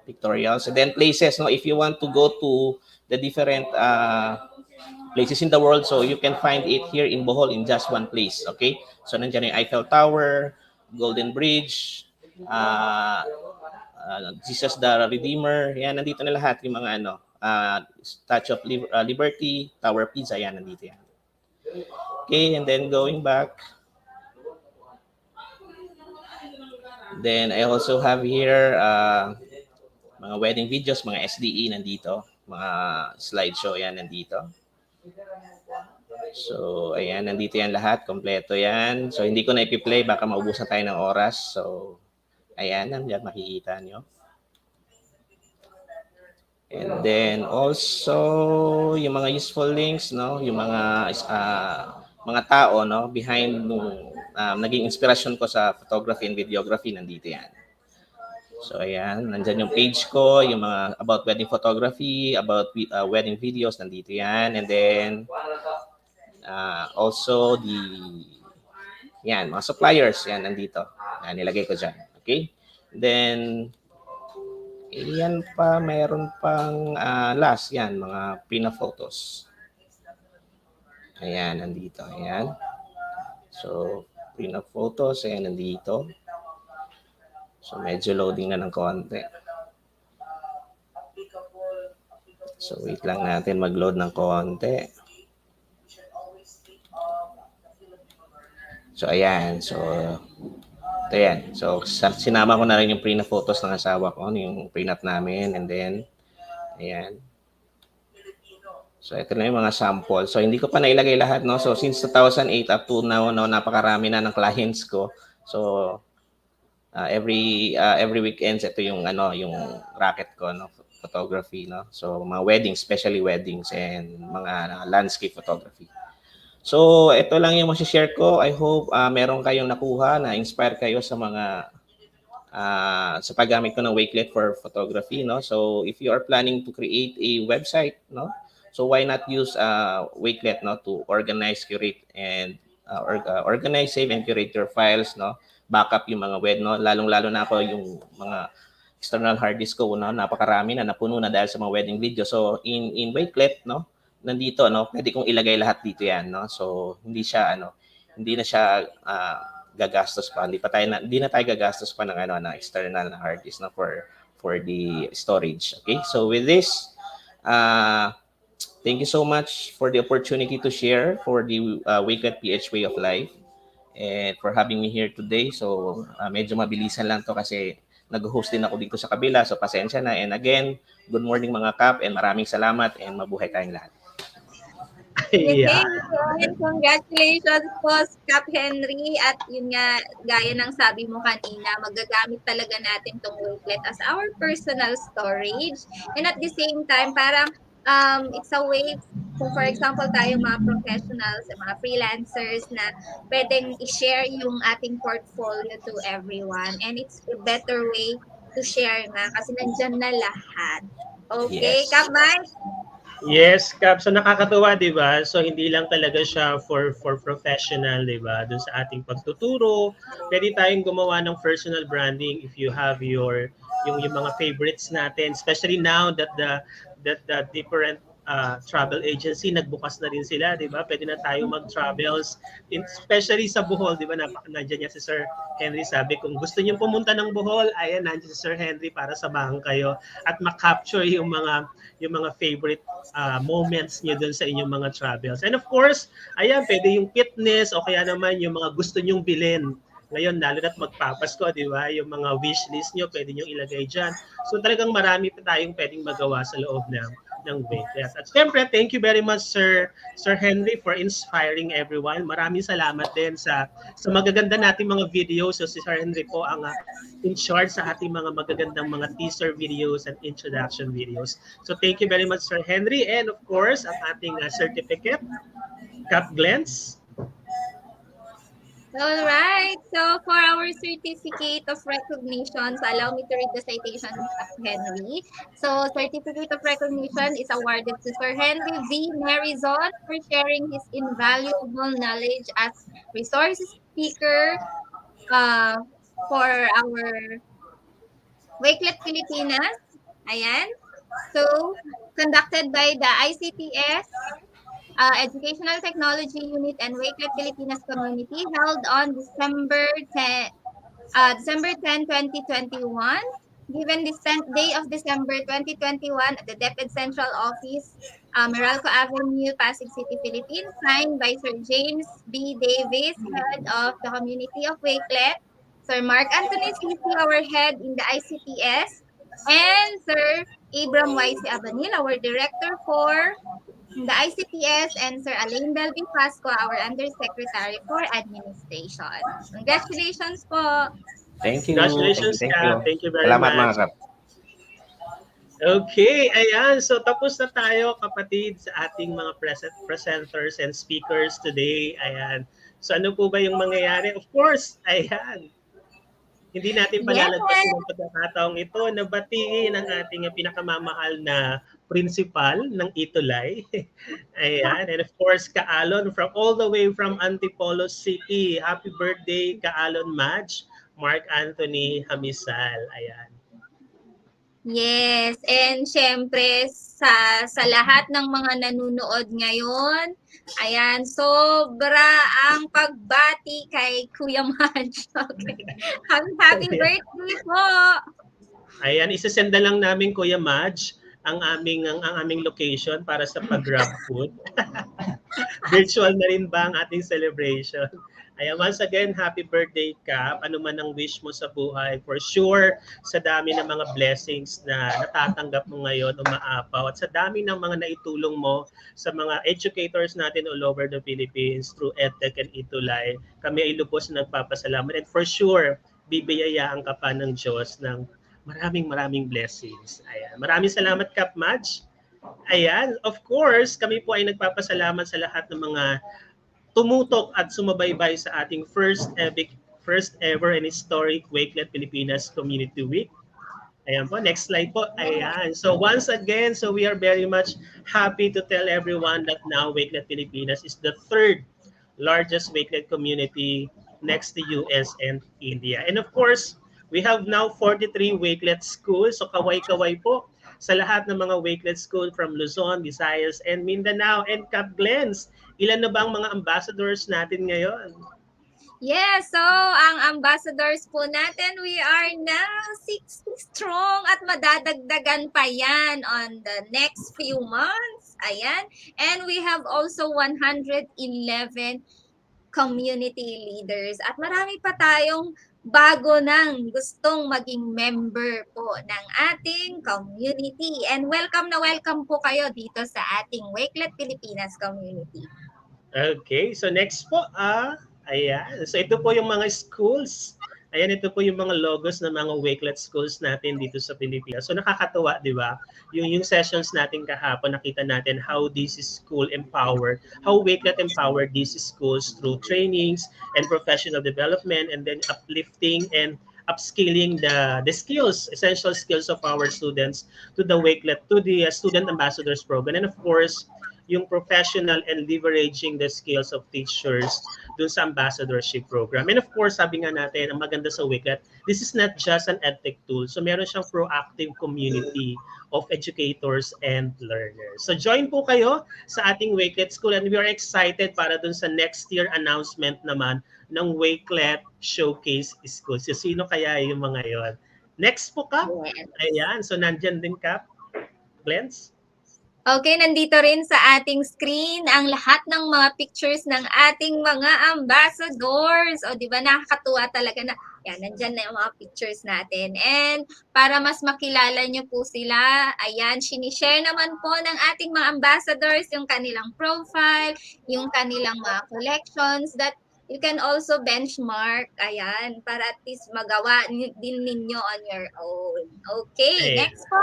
pictorials, and then places, no, if you want to go to the different places in the world, so you can find it here in Bohol in just one place, okay? So, nandiyan yung Eiffel Tower, Golden Bridge, Jesus the Redeemer, yan, nandito na lahat yung mga Statue of Liberty, Tower of Pisa, yan, nandito yan. Okay, and then going back, then I also have here mga wedding videos, mga SDE nandito, mga slideshow yan nandito. So, ayan, nandito yan lahat, kompleto yan. So, hindi ko na ipi-play, baka maubusan tayo ng oras. So, ayan, nandiyan makikita nyo. And then also, yung mga useful links, no, yung mga tao, no, behind nung naging inspirasyon ko sa photography and videography, nandito yan. So, ayan, nandyan yung page ko, yung mga about wedding photography, about wedding videos, nandito yan. And then, also yan, mga suppliers, yan, nandito. Yan, nilagay ko dyan. Okay? Then, yan pa, mayroon pang last, yan, mga pina-photos. Ayan, nandito. Ayan. So, pina-photos, ayan, nandito. So, medyo loading na ng konti. So, wait lang natin mag-load ng konti. So, ayan. So, ito yan. So, sinama ko na rin yung pina-photos ng asawa ko, yung print namin. And then, ayan. So, ito na yung mga sample. So, hindi ko pa nailagay lahat, no? So, since 2008 up to now, no, napakarami na ng clients ko. So, every weekends, ito yung, yung racket ko, no? Photography, no? So, mga weddings, especially weddings and mga landscape photography. So, ito lang yung masishare ko. I hope meron kayong nakuha, na-inspire kayo sa mga sa paggamit ko ng Wakelet for photography, no? So, if you are planning to create a website, no? So, why not use Wakelet, no, to organize, curate, and organize, save, and curate your files, no? Backup yung mga web, no? Lalong-lalo na ako yung mga external hard disk ko, no? Napakarami na, napuno na dahil sa mga wedding video. So, in Wakelet, no? Nandito, no, pwede kong ilagay lahat dito yan, no? So, hindi na siya gagastos pa. Hindi na tayo gagastos pa ng ng external na hard disk, no, for the storage. Okay? So, with this, thank you so much for the opportunity to share for the Wakelet PH Way of Life and for having me here today. So, medyo mabilisan lang to kasi nag-host din ako dito sa kabila. So, pasensya na. And again, good morning mga Kap and maraming salamat and mabuhay tayong lahat. Yeah. And congratulations po, Cap Henry. At yun nga, gaya ng sabi mo kanina, magagamit talaga natin tong Wakelet as our personal storage. And at the same time, parang it's a way kung for example tayo mga professionals, mga freelancers na pwedeng i-share yung ating portfolio to everyone. And it's a better way to share nga kasi nandyan na lahat. Okay, Yes. Kap Mike? Yes, Cap. So nakakatuwa, 'di ba? So hindi lang talaga siya for professional, 'di ba? Doon sa ating pagtuturo, pwede tayong gumawa ng personal branding if you have yung mga favorites natin, especially now that the different travel agency nagbukas na rin sila, 'di ba? Pwede na tayong mag-travels, especially sa Bohol, 'di ba? Nandiyan niya si Sir Henry, sabi kung gusto niyo pumunta ng Bohol, ayan nandiyan si Sir Henry para samahan kayo at ma-capture yung mga favorite moments niyo dun sa inyong mga travels. And of course, ayan, pwede yung fitness o kaya naman yung mga gusto nyong bilhin. Ngayon, lalo na't magpapasko, di ba? Yung mga wish list nyo, pwede nyo ilagay dyan. So talagang marami pa tayong pwedeng magawa sa loob ng Wakelet. At syempre, thank you very much, Sir Henry, for inspiring everyone. Maraming salamat din sa magaganda nating mga videos. So si Sir Henry po ang in charge sa ating mga magagandang mga teaser videos and introduction videos. So thank you very much, Sir Henry. And of course, ang ating certificate, Cap Glens. All right. So for our certificate of recognition, so allow me to read the citation of Henry. So certificate of recognition is awarded to Sir Henry V. Merizon for sharing his invaluable knowledge as resource speaker for our Wakelet Pilipinas. Ayan. So conducted by the ICTS Educational Technology Unit and Wakelet Pilipinas Community held on December 10, 2021. Given this 10th day of December 2021 at the DepEd Central Office, Meralco Avenue, Pasig City, Philippines, signed by Sir James B. Davis, Head of the Community of Wakelet, Sir Mark Anthony Sisi, our Head in the ICTS, and Sir Abram Y.C. Abanil, our Director for the ICTS, and Sir Alain Belvi Pasco, our Undersecretary for Administration. Congratulations po! Thank you. Congratulations, Thank you. Cap. Thank you very Salamat mga much. Kap. Okay, ayan. So tapos na tayo, kapatid, sa ating mga presenters and speakers today. Ayan. So ano po ba yung mangyayari? Of course, ayan. Hindi natin palalagpasin ang pagkakataong ito na batiin ang ating pinakamamahal na principal ng Itulay. Ayan. And of course, Kaalon from all the way from Antipolo City. Happy birthday, Kaalon Madge, Mark Anthony Hamisal. Ayan. Yes, and syempre sa lahat ng mga nanonood ngayon, ayan, sobra ang pagbati kay Kuya Madge. Okay. Happy birthday po! Ayan, isesenda lang namin Kuya Madge ang aming location para sa pag-grab food. Virtual na rin ba ang ating celebration? Ayan, once again, happy birthday, Cap. Ano man ang wish mo sa buhay, for sure, sa dami ng mga blessings na natatanggap mo ngayon, umaapaw, at sa dami ng mga naitulong mo sa mga educators natin all over the Philippines through EdTech and Itulay, kami ay lubos na nagpapasalamat. And for sure, bibiyayaan ka pa ng Diyos ng maraming blessings. Ayan. Maraming salamat, Cap Madge. Ayan, of course, kami po ay nagpapasalamat sa lahat ng mga tumutok at sumabaybay sa ating first ever and historic Wakelet Pilipinas Community Week. Ayan po, next slide po. Ayan. So once again, so we are very much happy to tell everyone that now Wakelet Pilipinas is the third largest Wakelet community next to US and India. And of course, we have now 43 Wakelet schools. So kaway-kaway po sa lahat ng mga Wakelet school from Luzon, Visayas, and Mindanao. And Cap Glens, ilan na ba ang mga ambassadors natin ngayon? Yes, so ang ambassadors po natin, we are now 60 strong at madadagdagan pa yan on the next few months. Ayan. And we have also 111 community leaders. At marami pa tayong bago nang gustong maging member po ng ating community. And welcome na welcome po kayo dito sa ating Wakelet Pilipinas Community. Okay, so next po, ayan. So ito po yung mga schools. Ayan, ito po yung mga logos ng mga Wakelet schools natin dito sa Pilipinas. So nakakatuwa, di ba? Yung sessions natin kahapon, nakita natin how this school empowered, how Wakelet empowered these schools through trainings and professional development, and then uplifting and upskilling the skills, essential skills of our students to the Wakelet, to the Student Ambassadors Program. And of course, yung professional and leveraging the skills of teachers dun sa ambassadorship program. And of course, sabi nga natin, ang maganda sa Wakelet, this is not just an edtech tool. So meron siyang proactive community of educators and learners. So join po kayo sa ating Wakelet School, and we are excited para dun sa next year announcement naman ng Wakelet Showcase School. So sino kaya yung mga yon? Next po, Kap. Yes. Ayan, so nandyan din, Kap. Glens? Okay, nandito rin sa ating screen ang lahat ng mga pictures ng ating mga ambassadors. O, di ba, nakakatuwa talaga na, yan, nandyan na yung mga pictures natin. And para mas makilala nyo po sila, ayan, sinishare naman po ng ating mga ambassadors yung kanilang profile, yung kanilang mga collections that you can also benchmark, ayan, para at least magawa din ninyo on your own. Okay, next po.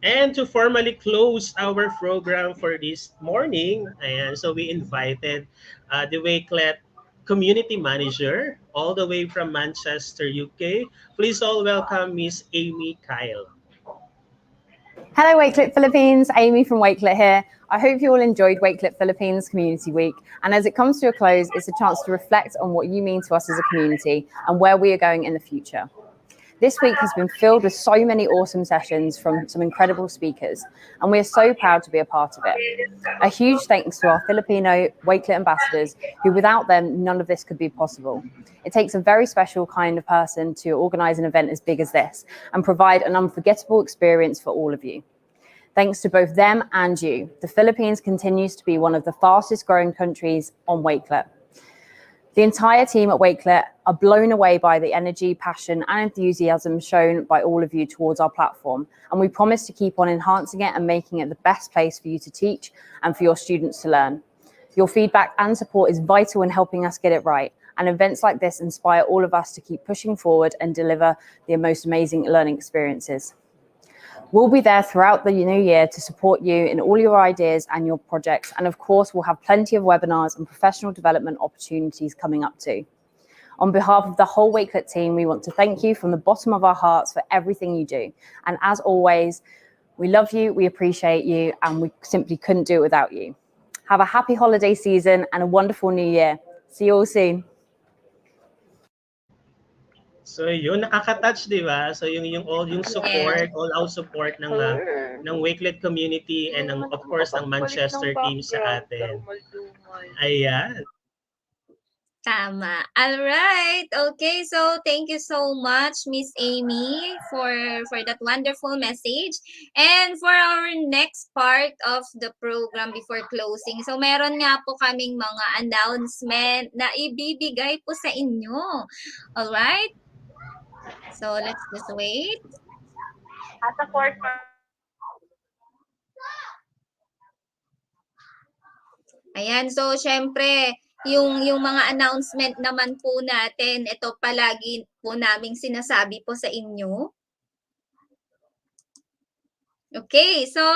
And to formally close our program for this morning, ayan, so we invited the Wakelet Community Manager all the way from Manchester, UK. Please all welcome Miss Amy Kyle. Hello Wakelet Philippines, Amy from Wakelet here. I hope you all enjoyed Wakelet Philippines Community Week, and as it comes to a close, it's a chance to reflect on what you mean to us as a community and where we are going in the future. This week has been filled with so many awesome sessions from some incredible speakers, and we are so proud to be a part of it. A huge thanks to our Filipino Wakelet ambassadors, who without them, none of this could be possible. It takes a very special kind of person to organize an event as big as this and provide an unforgettable experience for all of you. Thanks to both them and you, the Philippines continues to be one of the fastest growing countries on Wakelet. The entire team at Wakelet are blown away by the energy, passion, and enthusiasm shown by all of you towards our platform, and we promise to keep on enhancing it and making it the best place for you to teach and for your students to learn. Your feedback and support is vital in helping us get it right, and events like this inspire all of us to keep pushing forward and deliver the most amazing learning experiences. We'll be there throughout the new year to support you in all your ideas and your projects. And of course, we'll have plenty of webinars and professional development opportunities coming up too. On behalf of the whole Wakelet team, we want to thank you from the bottom of our hearts for everything you do. And as always, we love you, we appreciate you, and we simply couldn't do it without you. Have a happy holiday season and a wonderful new year. See you all soon. So yun, nakaka-touch, di ba? So yung support, all out support ng Wakelet community and ng, of course, ng Manchester team sa atin. Ayan. Tama. All right. Okay. So thank you so much, Miss Amy, for that wonderful message. And for our next part of the program before closing. So meron nga po kaming mga announcement na ibibigay po sa inyo. All right? So let's just wait. Ayan, so syempre, yung mga announcement naman po natin, ito palagi po naming sinasabi po sa inyo. Okay, so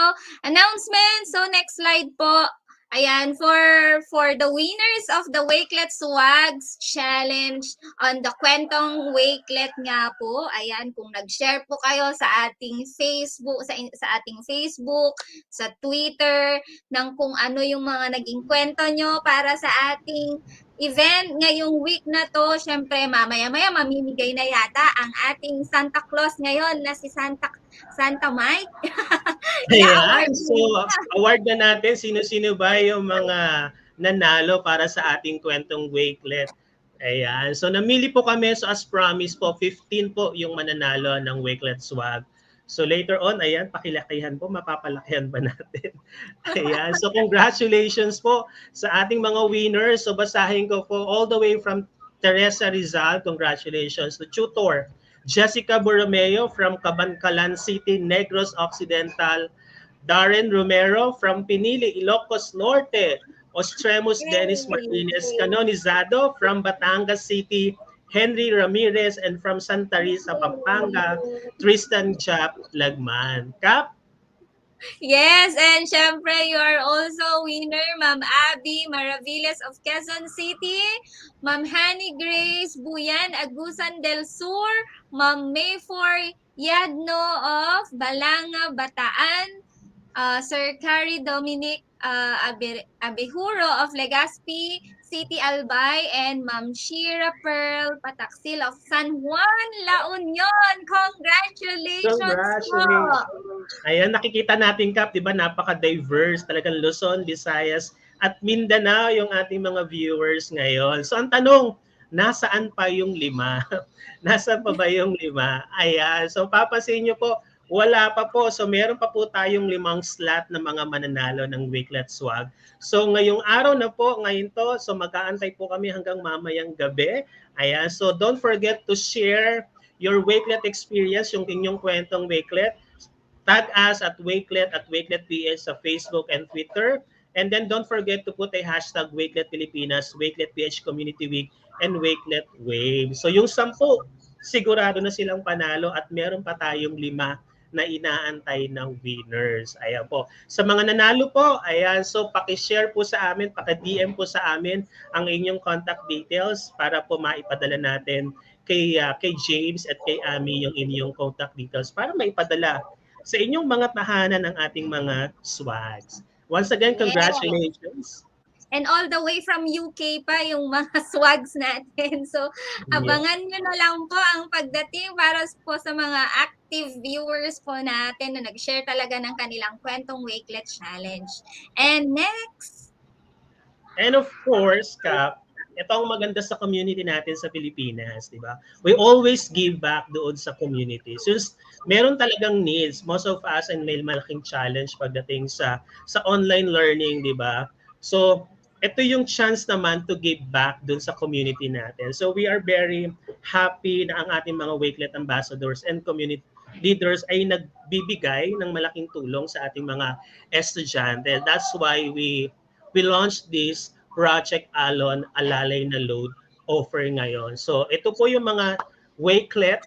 announcement. So next slide po. Ayan, for the winners of the Wakelet Swags Challenge on the Kwentong Wakelet nga po. Ayan, kung nag-share po kayo sa ating Facebook, sa ating Facebook, sa Twitter, ng kung ano yung mga naging kwento nyo para sa ating event ngayong week na to. Syempre, mamaya-maya mamimigay na yata ang ating Santa Claus ngayon na si Santa Mike. Ayan, so award na natin sino-sino ba yung mga nanalo para sa ating Kwentong Wakelet. Ayan, so namili po kami, so as promised po, 15 po yung mananalo ng Wakelet Swag. So later on, ayan, pakilakihan po, mapapalakihan ba natin? Ayan, so congratulations po sa ating mga winners. So basahin ko po all the way from Teresa Rizal, congratulations. To tutor, Jessica Borromeo from Cabancalan City, Negros Occidental. Darren Romero from Pinili, Ilocos Norte. Ostremus Dennis Martinez Canonizado from Batangas City, Henry Ramirez, and from Santa Risa, Pampanga, Tristan Chap Lagman. Kap? Yes, and syempre, you are also winner, Ma'am Abby Maravillas of Quezon City, Ma'am Honey Grace Buyan Agusan del Sur, Ma'am Mayfor Yadno of Balanga, Bataan, Sir Carrie Dominic Abihuro of Legazpi City, Albay, and Ma'am Shira Pearl Pataksil of San Juan, La Union. Congratulations po! Congratulations! Ayan, nakikita natin, Kap, di ba, napaka-diverse. Talagang Luzon, Visayas, at Mindanao yung ating mga viewers ngayon. So, ang tanong, nasaan pa yung 5? Nasaan pa ba yung 5? Ayan. So, papasin nyo po, wala pa po. So, meron pa po tayong 5 slot na mga mananalo ng Wakelet Swag. So, ngayong araw na po, ngayon to, so mag-aantay po kami hanggang mamayang gabi. Ayan. So, don't forget to share your Wakelet experience, yung inyong kwentong Wakelet. Tag us at Wakelet PH sa Facebook and Twitter. And then don't forget to put a hashtag Wakelet Pilipinas, Wakelet PH Community Week, and Wakelet Wave. So yung 10, sigurado na silang panalo at meron pa tayong 5 na inaantay ng winners. Ayan po. Sa mga nanalo po, ayan, so paki-share po sa amin, paki-DM po sa amin ang inyong contact details para po maipadala natin kay James at kay Ami yung inyong contact details para maipadala sa inyong mga tahanan ng ating mga swags. Once again, congratulations. And all the way from UK pa yung mga swags natin. So, abangan nyo na lang po ang pagdating para po sa mga active viewers po natin na nag-share talaga ng kanilang kwentong Wakelet Challenge. And next. And of course, Kap, ito ang maganda sa community natin sa Pilipinas, di ba? We always give back doon sa community. Since meron talagang needs, most of us ay may malaking challenge pagdating sa online learning, di ba? So, ito yung chance naman to give back doon sa community natin. So, we are very happy na ang ating mga Wakelet ambassadors and community leaders ay nagbibigay ng malaking tulong sa ating mga estudyante. That's why we launched this Project Alon Alalay na Load offer ngayon. So ito po yung mga Wakelet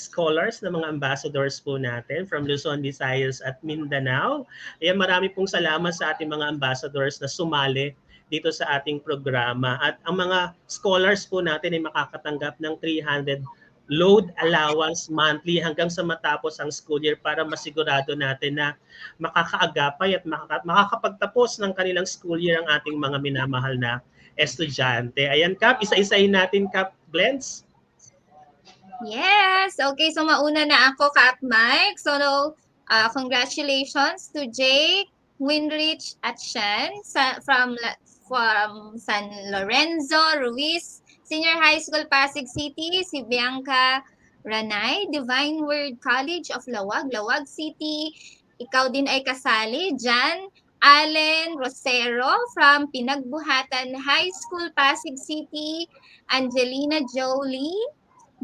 scholars na mga ambassadors po natin from Luzon, Visayas at Mindanao. Ayan, marami pong salamat sa ating mga ambassadors na sumali dito sa ating programa. At ang mga scholars po natin ay makakatanggap ng 300 load allowance monthly hanggang sa matapos ang school year para masigurado natin na makakaagapay at makakapagtapos ng kanilang school year ang ating mga minamahal na estudyante. Ayan, Kap, isa-isahin natin, Kap Glens. Yes. Okay, so mauna na ako, Kap Mike. So, congratulations to Jake Winrich at Shen from San Lorenzo Ruiz Senior High School, Pasig City, si Bianca Ranay, Divine Word College of Lawag City. Ikaw din ay kasali, Jan Allen Rosero from Pinagbuhatan High School, Pasig City. Angelina Jolie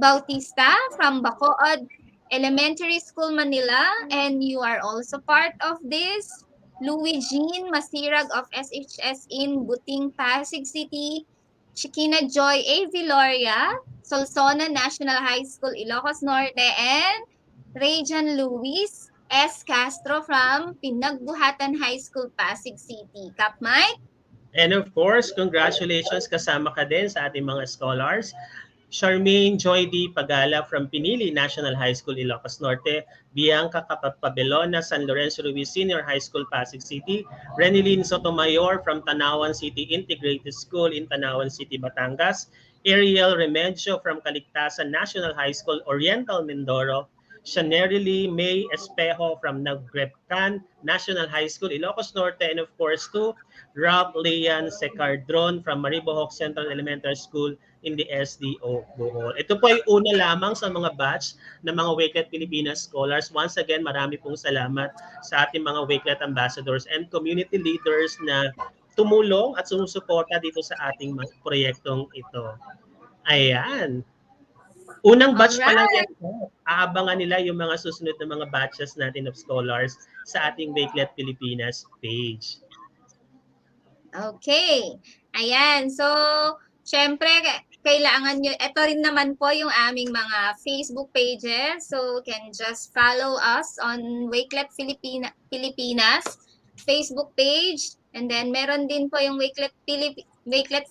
Bautista from Bacood Elementary School, Manila. And you are also part of this. Louis Jean Masirag of SHS in Buting, Pasig City. Chiquina Joy A. Viloria, Solsona National High School, Ilocos Norte, and Rejan Luis S. Castro from Pinagbuhatan High School, Pasig City. Kap Mike? And of course, congratulations, kasama ka din sa ating mga scholars. Charmaine Joy D. Pagala from Pinili National High School, Ilocos Norte. Bianca Capapabelona, San Lorenzo Ruiz Senior High School, Pasig City. Renilyn Sotomayor from Tanawan City Integrated School in Tanawan City, Batangas. Ariel Remedio from Kaligtasan National High School, Oriental Mindoro. Shanerily May Espejo from Nagrepcan National High School, Ilocos Norte. And of course, to Rob Leon Secardron from Maribojoc Central Elementary School in the SDO Bohol. Ito po ay una lamang sa mga batch ng mga Wakelet Pilipinas scholars. Once again, marami pong salamat sa ating mga Wakelet ambassadors and community leaders na tumulong at sumusuporta dito sa ating proyektong ito. Ayan. Unang batch pa lang yan. Aabangan nila yung mga susunod na mga batches natin of scholars sa ating Wakelet Pilipinas page. Okay. Ayan. So, syempre, kailangan nyo, ito rin naman po yung aming mga Facebook pages. So, can just follow us on Wakelet Pilipinas Facebook page. And then, meron din po yung Wakelet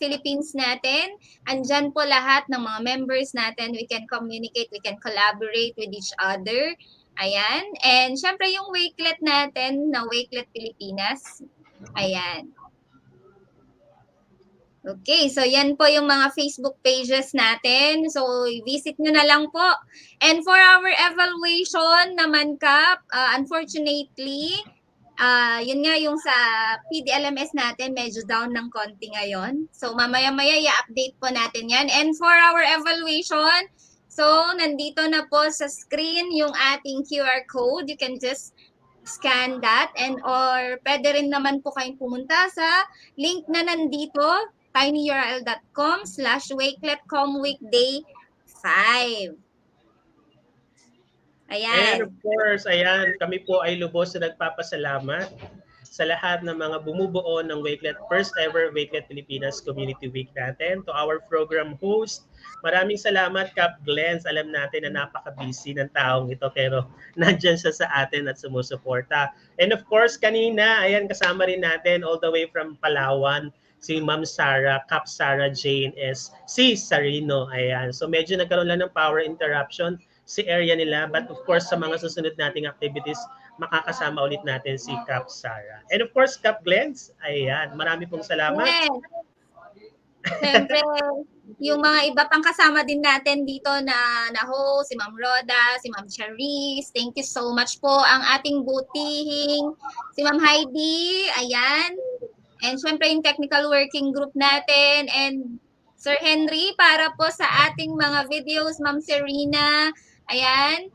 Philippines natin. Andyan po lahat ng mga members natin. We can communicate, we can collaborate with each other. Ayan. And syempre yung Wakelet natin na Wakelet Pilipinas. Ayan. Okay, so yan po yung mga Facebook pages natin. So, visit nyo na lang po. And for our evaluation naman, Kap, unfortunately, yun nga yung sa PDLMS natin, medyo down ng konti ngayon. So, mamaya-maya i-update po natin yan. And for our evaluation, so, nandito na po sa screen yung ating QR code. You can just scan that and or pwede rin naman po kayong pumunta sa link na nandito, tinyurl.com/wakeletcomweekday 5. Ayan. And of course, ayan, kami po ay lubos na nagpapasalamat sa lahat ng mga bumubuo ng Wakelet, first ever Wakelet Pilipinas Community Week natin. To our program host, maraming salamat, Cap Glens. Alam natin na napaka-busy ng taong ito, pero nandyan siya sa atin at sumusuporta. And of course, kanina, ayan, kasama rin natin all the way from Palawan, si Ma'am Sarah, Cap Sarah Jane S. si Sarino. Ayan. So medyo nagkaroon lang ng power interruption si area nila. But of course, sa mga susunod nating activities, makakasama ulit natin si Cap Sarah. And of course, Cap Glens, ayan. Marami pong salamat. Yes. Siyempre, yung mga iba pang kasama din natin dito na host, si Ma'am Roda, si Ma'am Charisse, thank you so much po. Ang ating butihing, si Ma'am Heidi, ayan. And syempre yung technical working group natin and Sir Henry para po sa ating mga videos, Ma'am Serena, ayan.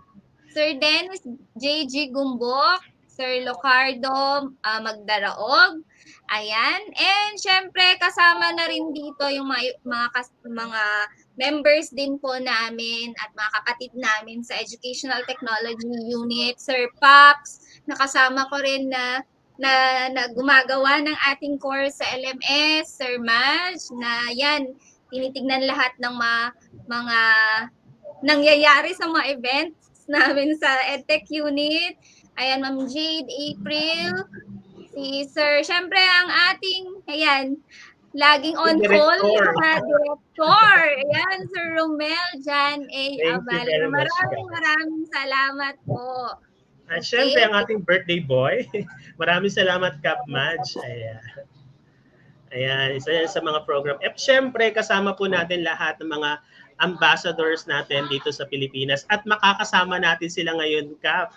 Sir Dennis JG Gumbok, Sir Locardo Magdaraog, ayan. And syempre kasama na rin dito yung mga members din po namin at mga kapatid namin sa Educational Technology Unit, Sir Paps, nakasama ko rin na gumagawa ng ating course sa LMS, Sir Maj, na yan, tinitignan lahat ng mga nangyayari sa mga events namin sa EdTech Unit. Ayan, Ma'am Jade, April, si Sir, syempre ang ating, ayan, laging on call, Director. Ayan, Sir Romel, Jan A. Abal. Maraming salamat po. At syempre, ang ating birthday boy. Maraming salamat, Cap Madge. Ayan. Ayan, isa yan sa mga program. At syempre, kasama po natin lahat ng mga ambassadors natin dito sa Pilipinas. At makakasama natin sila ngayon, Cap.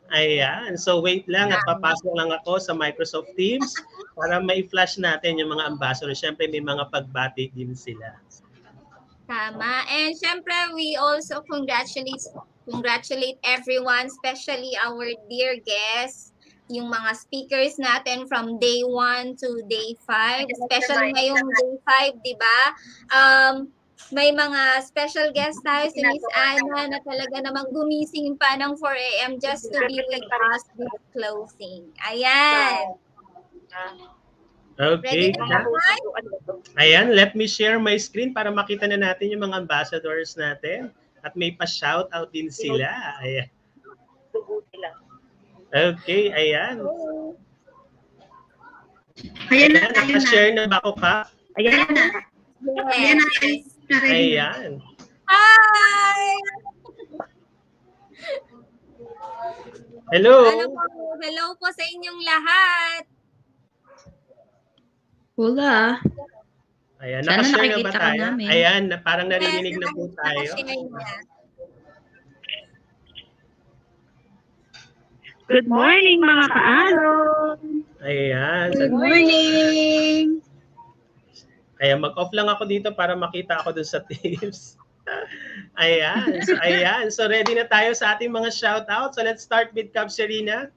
Ayan. So, wait lang at papasok lang ako sa Microsoft Teams para ma-flash natin yung mga ambassadors. Syempre, may mga pagbati din sila. Tama. And syempre, we also congratulate everyone, especially our dear guests, yung mga speakers natin from day 1 to day 5, especially ngayong day 5, di ba? May mga special guest tayo, si Miss Anna, na talaga namang gumising pa ng 4 a.m. just to be with us this closing. Ayan. Okay. Ayan, let me share my screen para makita na natin yung mga ambassadors natin. At may pa-shoutout din sila. Ayan. Okay, ayan. Ayan na, naka-share na ba ako, Ka? Ayan na. Ayan na. Ayan. Hi! Hello. Hello po sa inyong lahat. Hola. Ayan, Sana naka-share na ba nakikita ka tayo? namin. Ayan, parang naririnig na po tayo. Good morning, mga kaalon. Ayan. Good morning. Ayan, mag-off lang ako dito para makita ako dun sa Teams. Ayan. So, ayan. So, ready na tayo sa ating mga shout-out. So, let's start with Cap Serena.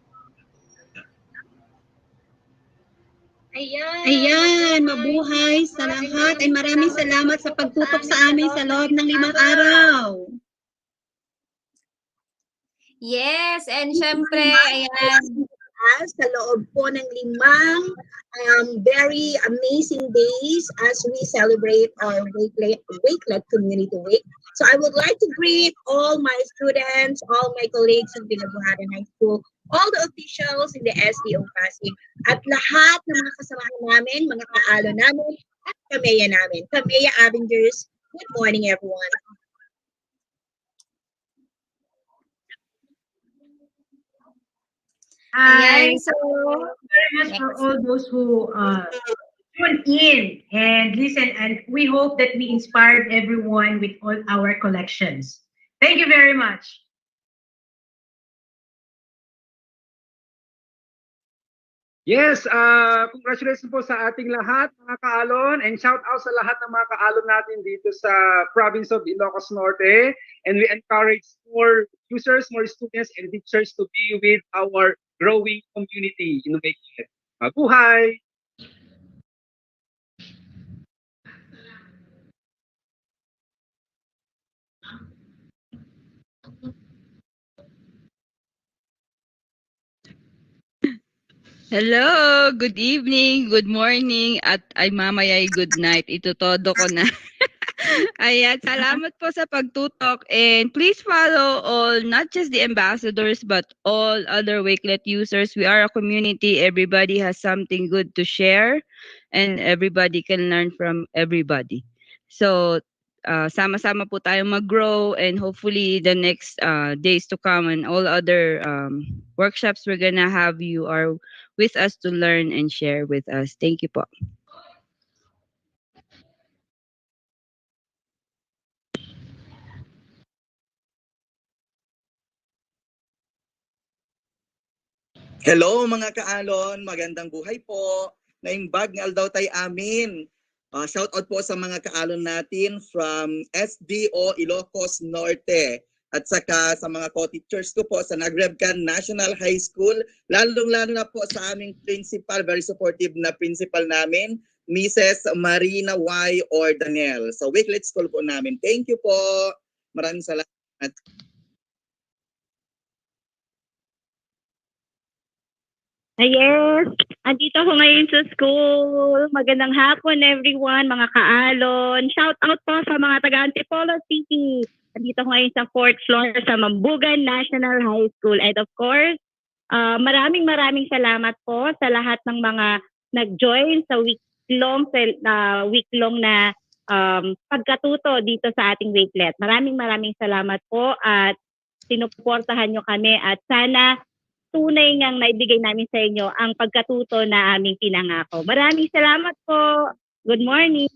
Ayan, mabuhay sa lahat. Ay maraming salamat sa pagtutok sa amin sa loob ng 5 araw. Yes, and syempre, ayan, us sa loob po ng 5 very amazing days as we celebrate our Wakelet Community Week. So I would like to greet all my students, all my colleagues in Binabuharan High School, all the officials in the SDO Pasig, at lahat ng mga kasamahan namin, mga kaalo namin, at kameya namin. Kameya Avengers, good morning everyone. Hi. Ayan, so Very much for all those who tune in and listen, and we hope that we inspired everyone with all our collections. Thank you very much. Yes, congratulations po sa ating lahat mga kaalon, and shout out sa lahat ng mga kaalon natin dito sa province of Ilocos Norte, and we encourage more users, more students and teachers to be with our growing community in Wakelet. Mabuhay! Hello, good evening, good morning, at ay mamaya'y good night. Itutodo ko na. Ayan, salamat po sa pagtutok, and please follow all, not just the ambassadors, but all other Wakelet users. We are a community. Everybody has something good to share, and everybody can learn from everybody. So, sama-sama po tayong mag-grow, and hopefully the next days to come and all other workshops we're gonna have, you are with us to learn and share with us. Thank you po. Hello mga kaalon, magandang buhay po. Naimbag nga aldaw tay amin. Shout out po sa mga kaalon natin from SDO Ilocos Norte at saka sa mga co-teachers ko po sa Nagrebcan National High School, lalong-lalo na po sa aming principal, very supportive na principal namin, Mrs. Marina Y. Ordanel. Sa Wakelet School po namin. Thank you po. Maraming salamat. Yes, andito ako ngayon sa school. Magandang hapon everyone, mga kaalon. Shout out po sa mga taga Antipolo City. Andito ako ngayon sa 4th floor sa Mambugan National High School. And of course, maraming salamat po sa lahat ng mga nag-join sa week-long na pagkatuto dito sa ating Wakelet. Maraming salamat po at sinuportahan nyo kami, at sana tunay ngang naibigay namin sa inyo ang pagkatuto na aming pinangako. Maraming salamat po. Good morning.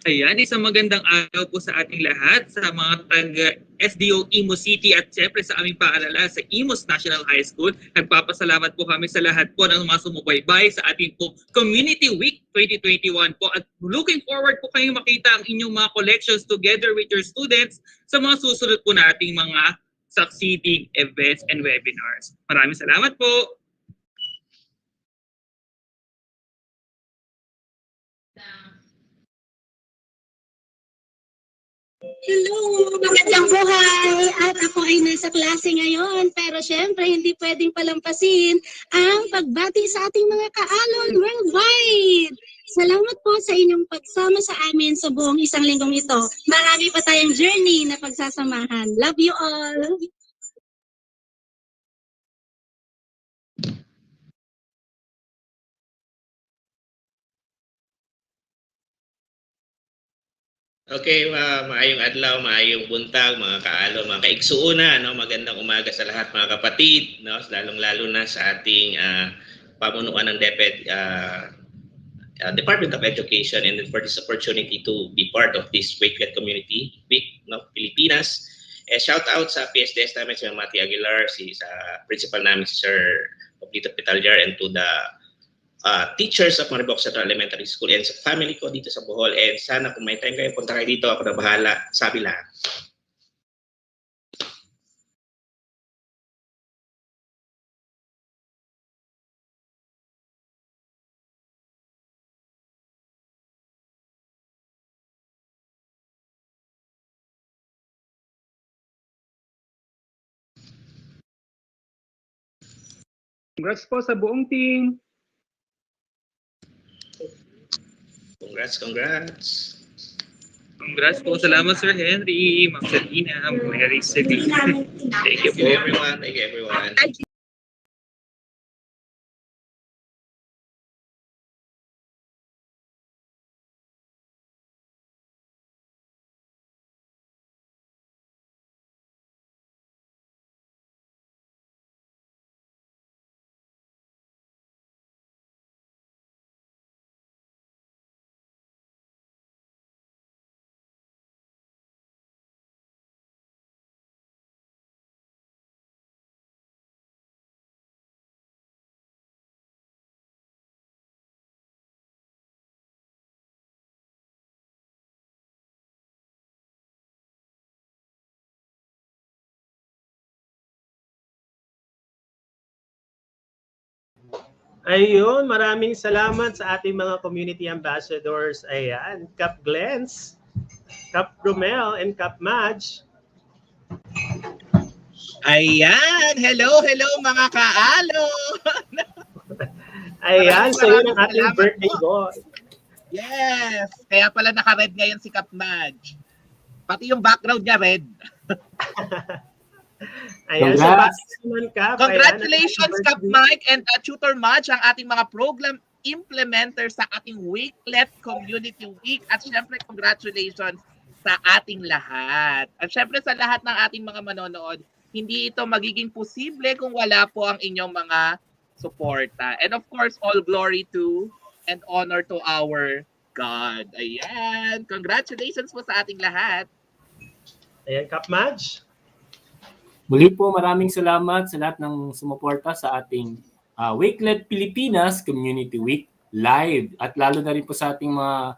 Ayan, isang magandang araw po sa ating lahat, sa mga taga-SDO Imus City at siyempre sa aming paalala sa Imus National High School. Nagpapasalamat po kami sa lahat po ng mga sumubaybay sa ating po Community Week 2021 po, at looking forward po kayong makita ang inyong mga collections together with your students sa mga susunod po nating mga succeeding events and webinars. Maraming salamat po. Hello! Magandang buhay! At ako ay nasa klase ngayon, pero syempre hindi pwedeng palampasin ang pagbati sa ating mga kaalon worldwide! Salamat po sa inyong pagsama sa amin sa buong isang linggong ito. Marami pa tayong journey na pagsasamahan. Love you all! Okay, maayong adlaw, maayong buntag, mga kaalo, mga kaigsuuna, no? Magandang umaga sa lahat mga kapatid, no? Lalong-lalo na sa ating pamunuan ng DepEd Department of Education, and for this opportunity to be part of this Wakelet Community Week, no? Pilipinas. Shout out sa PSDS namin si Mati Aguilar, sa principal namin si Sir Oblito Pitaljar, and to the teachers of Maribok Central Elementary School and sa family ko dito sa Bohol. And sana kung may time kayo, punta kayo dito. Ako na bahala. Sabi lang. Congrats po sa buong team. Congrats. Congrats po. Salamat, Sir Henry, Ma'am Selina, Mary City. Thank you po. Everyone, thank you everyone. Ayun, maraming salamat sa ating mga community ambassadors. Ayan, Cap Glens, Cap Romel, and Cap Madge. Ayan, hello mga kaalo. Ayan, so yun ang ating birthday boy. Yes, kaya pala naka-red ngayon si Cap Madge. Pati yung background niya red. Ayan, so naman, Cap. Congratulations, ayan, Cap Mike and Tutor Madge, ang ating mga program implementer sa ating Wakelet Community Week. At syempre, congratulations sa ating lahat. At syempre, sa lahat ng ating mga manonood, hindi ito magiging posible kung wala po ang inyong mga suporta. And of course, all glory to and honor to our God. Ayan. Congratulations po sa ating lahat. Ayan, Cap Madge. Muli po maraming salamat sa lahat ng sumuporta sa ating Wakelet Pilipinas Community Week live. At lalo na rin po sa ating mga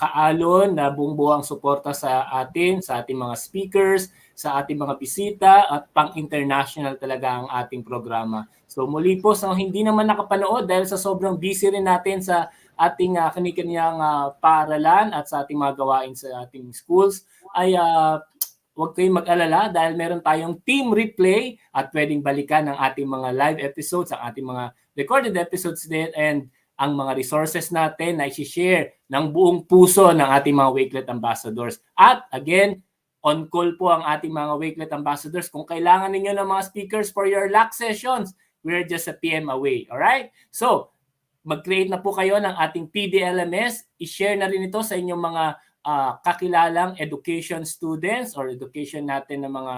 kaalon na buong-buo ang suporta sa atin, sa ating mga speakers, sa ating mga bisita at pang-international talaga ang ating programa. So muli po sa hindi naman nakapanood dahil sa sobrang busy rin natin sa ating kani-kaniyang paaralan at sa ating mga gawain sa ating schools ay huwag kayong mag-alala dahil meron tayong team replay at pwedeng balikan ang ating mga live episodes, ang ating mga recorded episodes din and ang mga resources natin na i-share ng buong puso ng ating mga Wakelet ambassadors. At again, on call po ang ating mga Wakelet ambassadors. Kung kailangan ninyo ng mga speakers for your LAC sessions, we're just a PM away. Alright? So, mag-create na po kayo ng ating PDLMS. I-share na rin ito sa inyong mga kakilalang education students or education natin ng mga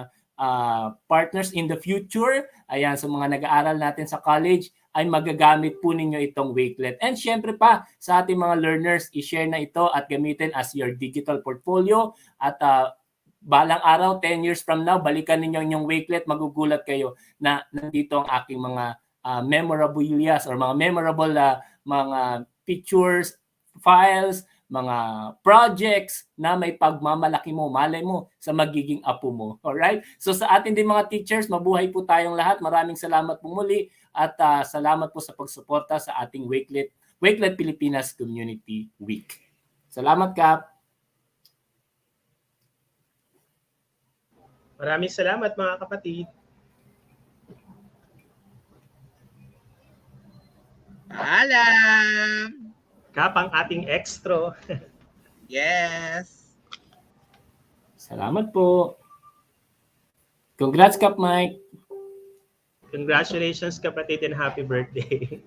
partners in the future. Ayan, sa mga nag-aaral natin sa college, ay magagamit po ninyo itong Wakelet. And syempre pa, sa ating mga learners, i-share na ito at gamitin as your digital portfolio. At balang araw, 10 years from now, balikan ninyo yung Wakelet, magugulat kayo na nandito ang aking mga memorabilia or mga memorable mga pictures, files, mga projects na may pagmamalaki mo, malay mo sa magiging apo mo. Alright? So sa atin din mga teachers, mabuhay po tayong lahat. Maraming salamat po muli at salamat po sa pagsuporta sa ating Wakelet Pilipinas Community Week. Salamat, Kap. Maraming salamat mga kapatid. Paalam! Kap ang ating extra. Yes. Salamat po. Congrats, Kap Mike. Congratulations kapatid and happy birthday.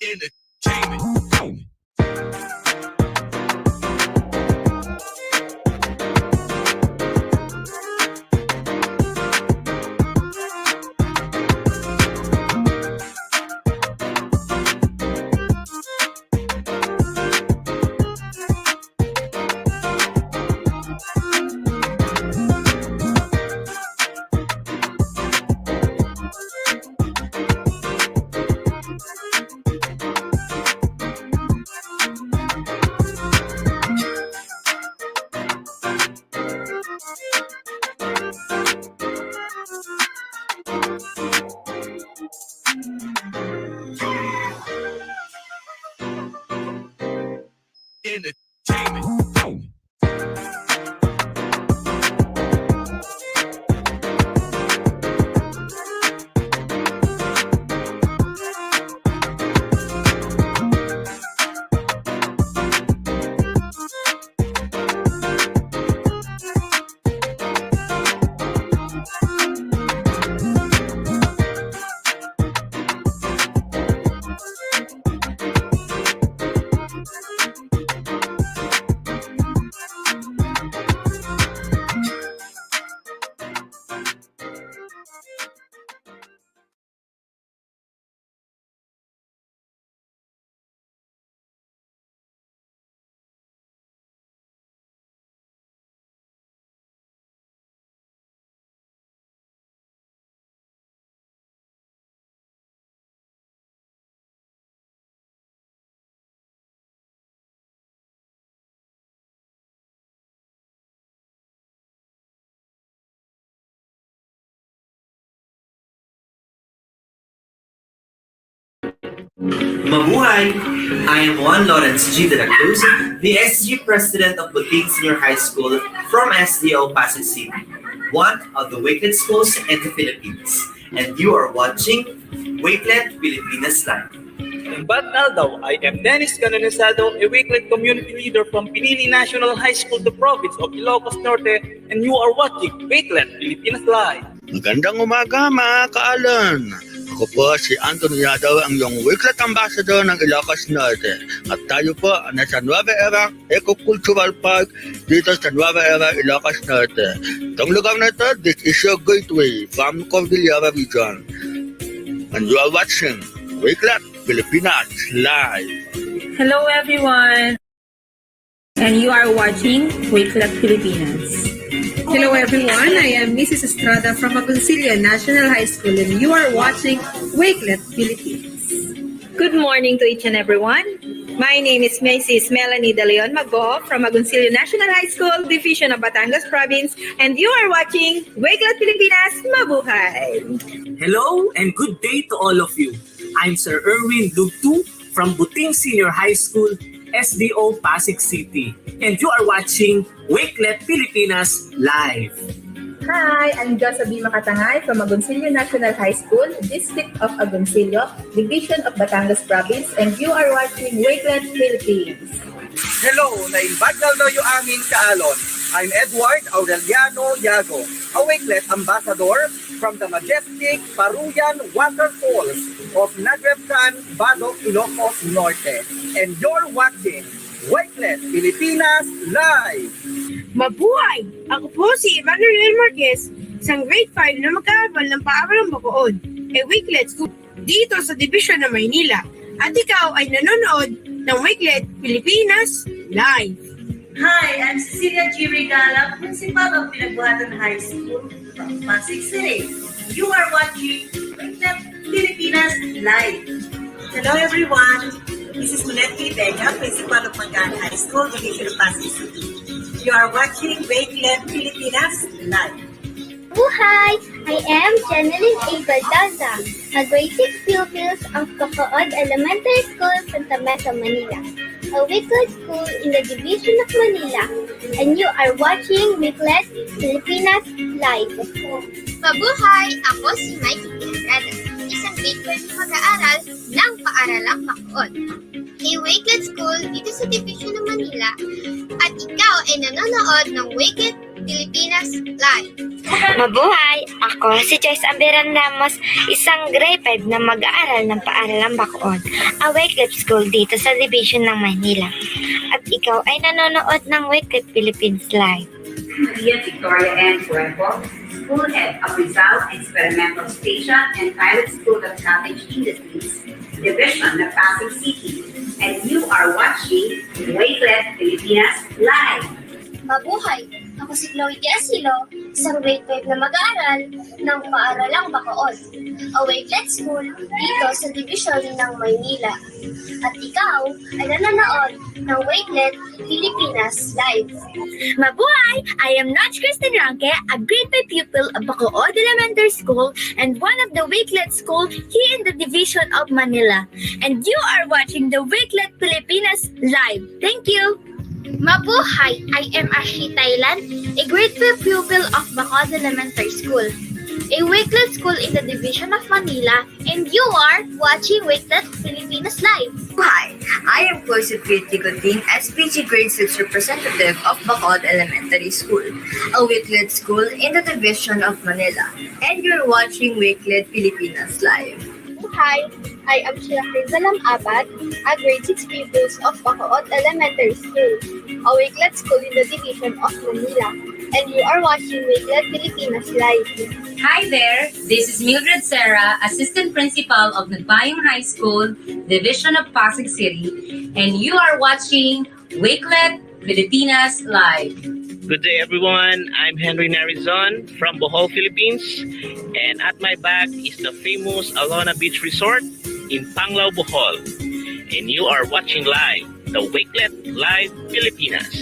Entertainment. Mabuhay! I am Juan Lawrence G. De La Cruz, the SG President of Buting Senior High School from SDO Pasig City, one of the Wakelet schools in the Philippines. And you are watching Wakelet Pilipinas Live. Bagnal daw, I am Dennis Canonisado, a Wakelet community leader from Pinili National High School, the province of Ilocos Norte, and you are watching Wakelet Pilipinas Live. Magandang umaga mga kaalon! Ako po si Anthony Yadaw, ang iyong Wakelet Ambassador ng Ilocos Norte. At tayo po nasa Nueva Era Eco-Cultural Park dito sa Nueva Era, Ilocos Norte. Itong lugar na ito, this is your gateway from Cordillera region. And you are watching Wakelet Pilipinas Live. Hello everyone, and you are watching Wakelet Pilipinas. Hello everyone, I am Mrs. Estrada from Agoncillo National High School and you are watching Wakelet Philippines. Good morning to each and everyone. My name is Mrs. Melanie De Leon Magbo from Agoncillo National High School, Division of Batangas Province, and you are watching Wakelet Pilipinas. Mabuhay! Hello and good day to all of you. I'm Sir Erwin Lugtu from Buting Senior High School, SDO Pasig City, and you are watching Wakelet Pilipinas Live. Hi, I'm Josabi Makatangay from Agoncillo National High School, District of Agoncillo, Division of Batangas Province, and you are watching Wakelet Philippines. Hello, naimbagdal na yung aming kaalon. I'm Edward Aureliano Yago, a Wakelet Ambassador from the majestic Paruyan Waterfalls of Nagrebcan, Badok, Ilocos Norte. And you're watching Wakelet Pilipinas Live! Mabuhay! Ako po si Emmanuel Marquez, isang grade 5 na mag-aaral ng paaralang Bacood, a Wakelet school dito sa Division ng Maynila. At ikaw ay nanonood ng Wakelet Pilipinas Live. Hi, I'm Cecilia G. Regala, Principal of Pinagbuhatan High School from Pasig City. You are watching Wakelet Pilipinas Live. Hello everyone, this is Munette Pena, Principal of Mangan High School, Division of Pasig City. You are watching Wakelet Pilipinas Live. Buhay! I am Jeneline A. Baldaza, a grade 6 pupil of Bacood Elementary School, Santa Mesa, Manila, a Wakelet school in the Division of Manila, and you are watching Wakelet Pilipinas Live. Mabuhay! Ako si Mike Pinagada, isang grade 12 mag-aaral ng Paaralang Bacood, a Wakelet school dito sa Division ng Manila, at ikaw ay nanonood ng Wakelet Pilipinas Live. Mabuhay! Ako si Joyce Amberan Ramos, isang grade 5 na mag-aaral ng Paaralang Bacood, a Wakelet school dito sa Division ng Manila. At ikaw ay nanonood ng Wakelet Philippines Live. Maria Victoria N. Cuervo, School Head of Rizal Experimental Station and Pilot School of Cottage Industries, Division of Pasig City, and you are watching Wakelet Pilipinas Live. Mabuhay! Ako si Chloe Tiasilo, isang grade 5 na mag-aaral ng Paaralang Bacood, a Wakelet school dito sa Division ng Maynila. At ikaw ay nanonood ng Wakelet Pilipinas Live. Mabuhay! I am Notch Kristen Ranke, a grade 5 pupil of Bacood Elementary School and one of the Wakelet school here in the Division of Manila. And you are watching the Wakelet Pilipinas Live. Thank you! Mabuhay! I am Ashley Thailand, a grade 5 pupil of Bacood Elementary School, a Wakelet school in the Division of Manila, and you are watching Wakelet Pilipinas Live. Hi, I am Chloe Tikuting, SPG Grade 6 representative of Bacood Elementary School, a Wakelet school in the Division of Manila, and you're watching Wakelet Pilipinas Live. Hi, I am Sheila Rizal Abad, a grade 6 pupils of Bacood Elementary School, a Wakelet school in the Division of Manila, and you are watching Wakelet Pilipinas Live. Hi there, this is Mildred Serra, Assistant Principal of Nagbayong High School, Division of Pasig City, and you are watching Wakelet Pilipinas Live. Good day everyone, I'm Henry Narizon from Bohol, Philippines, and at my back is the famous Alona Beach Resort in Panglao, Bohol, and you are watching live the Wakelet Live Pilipinas.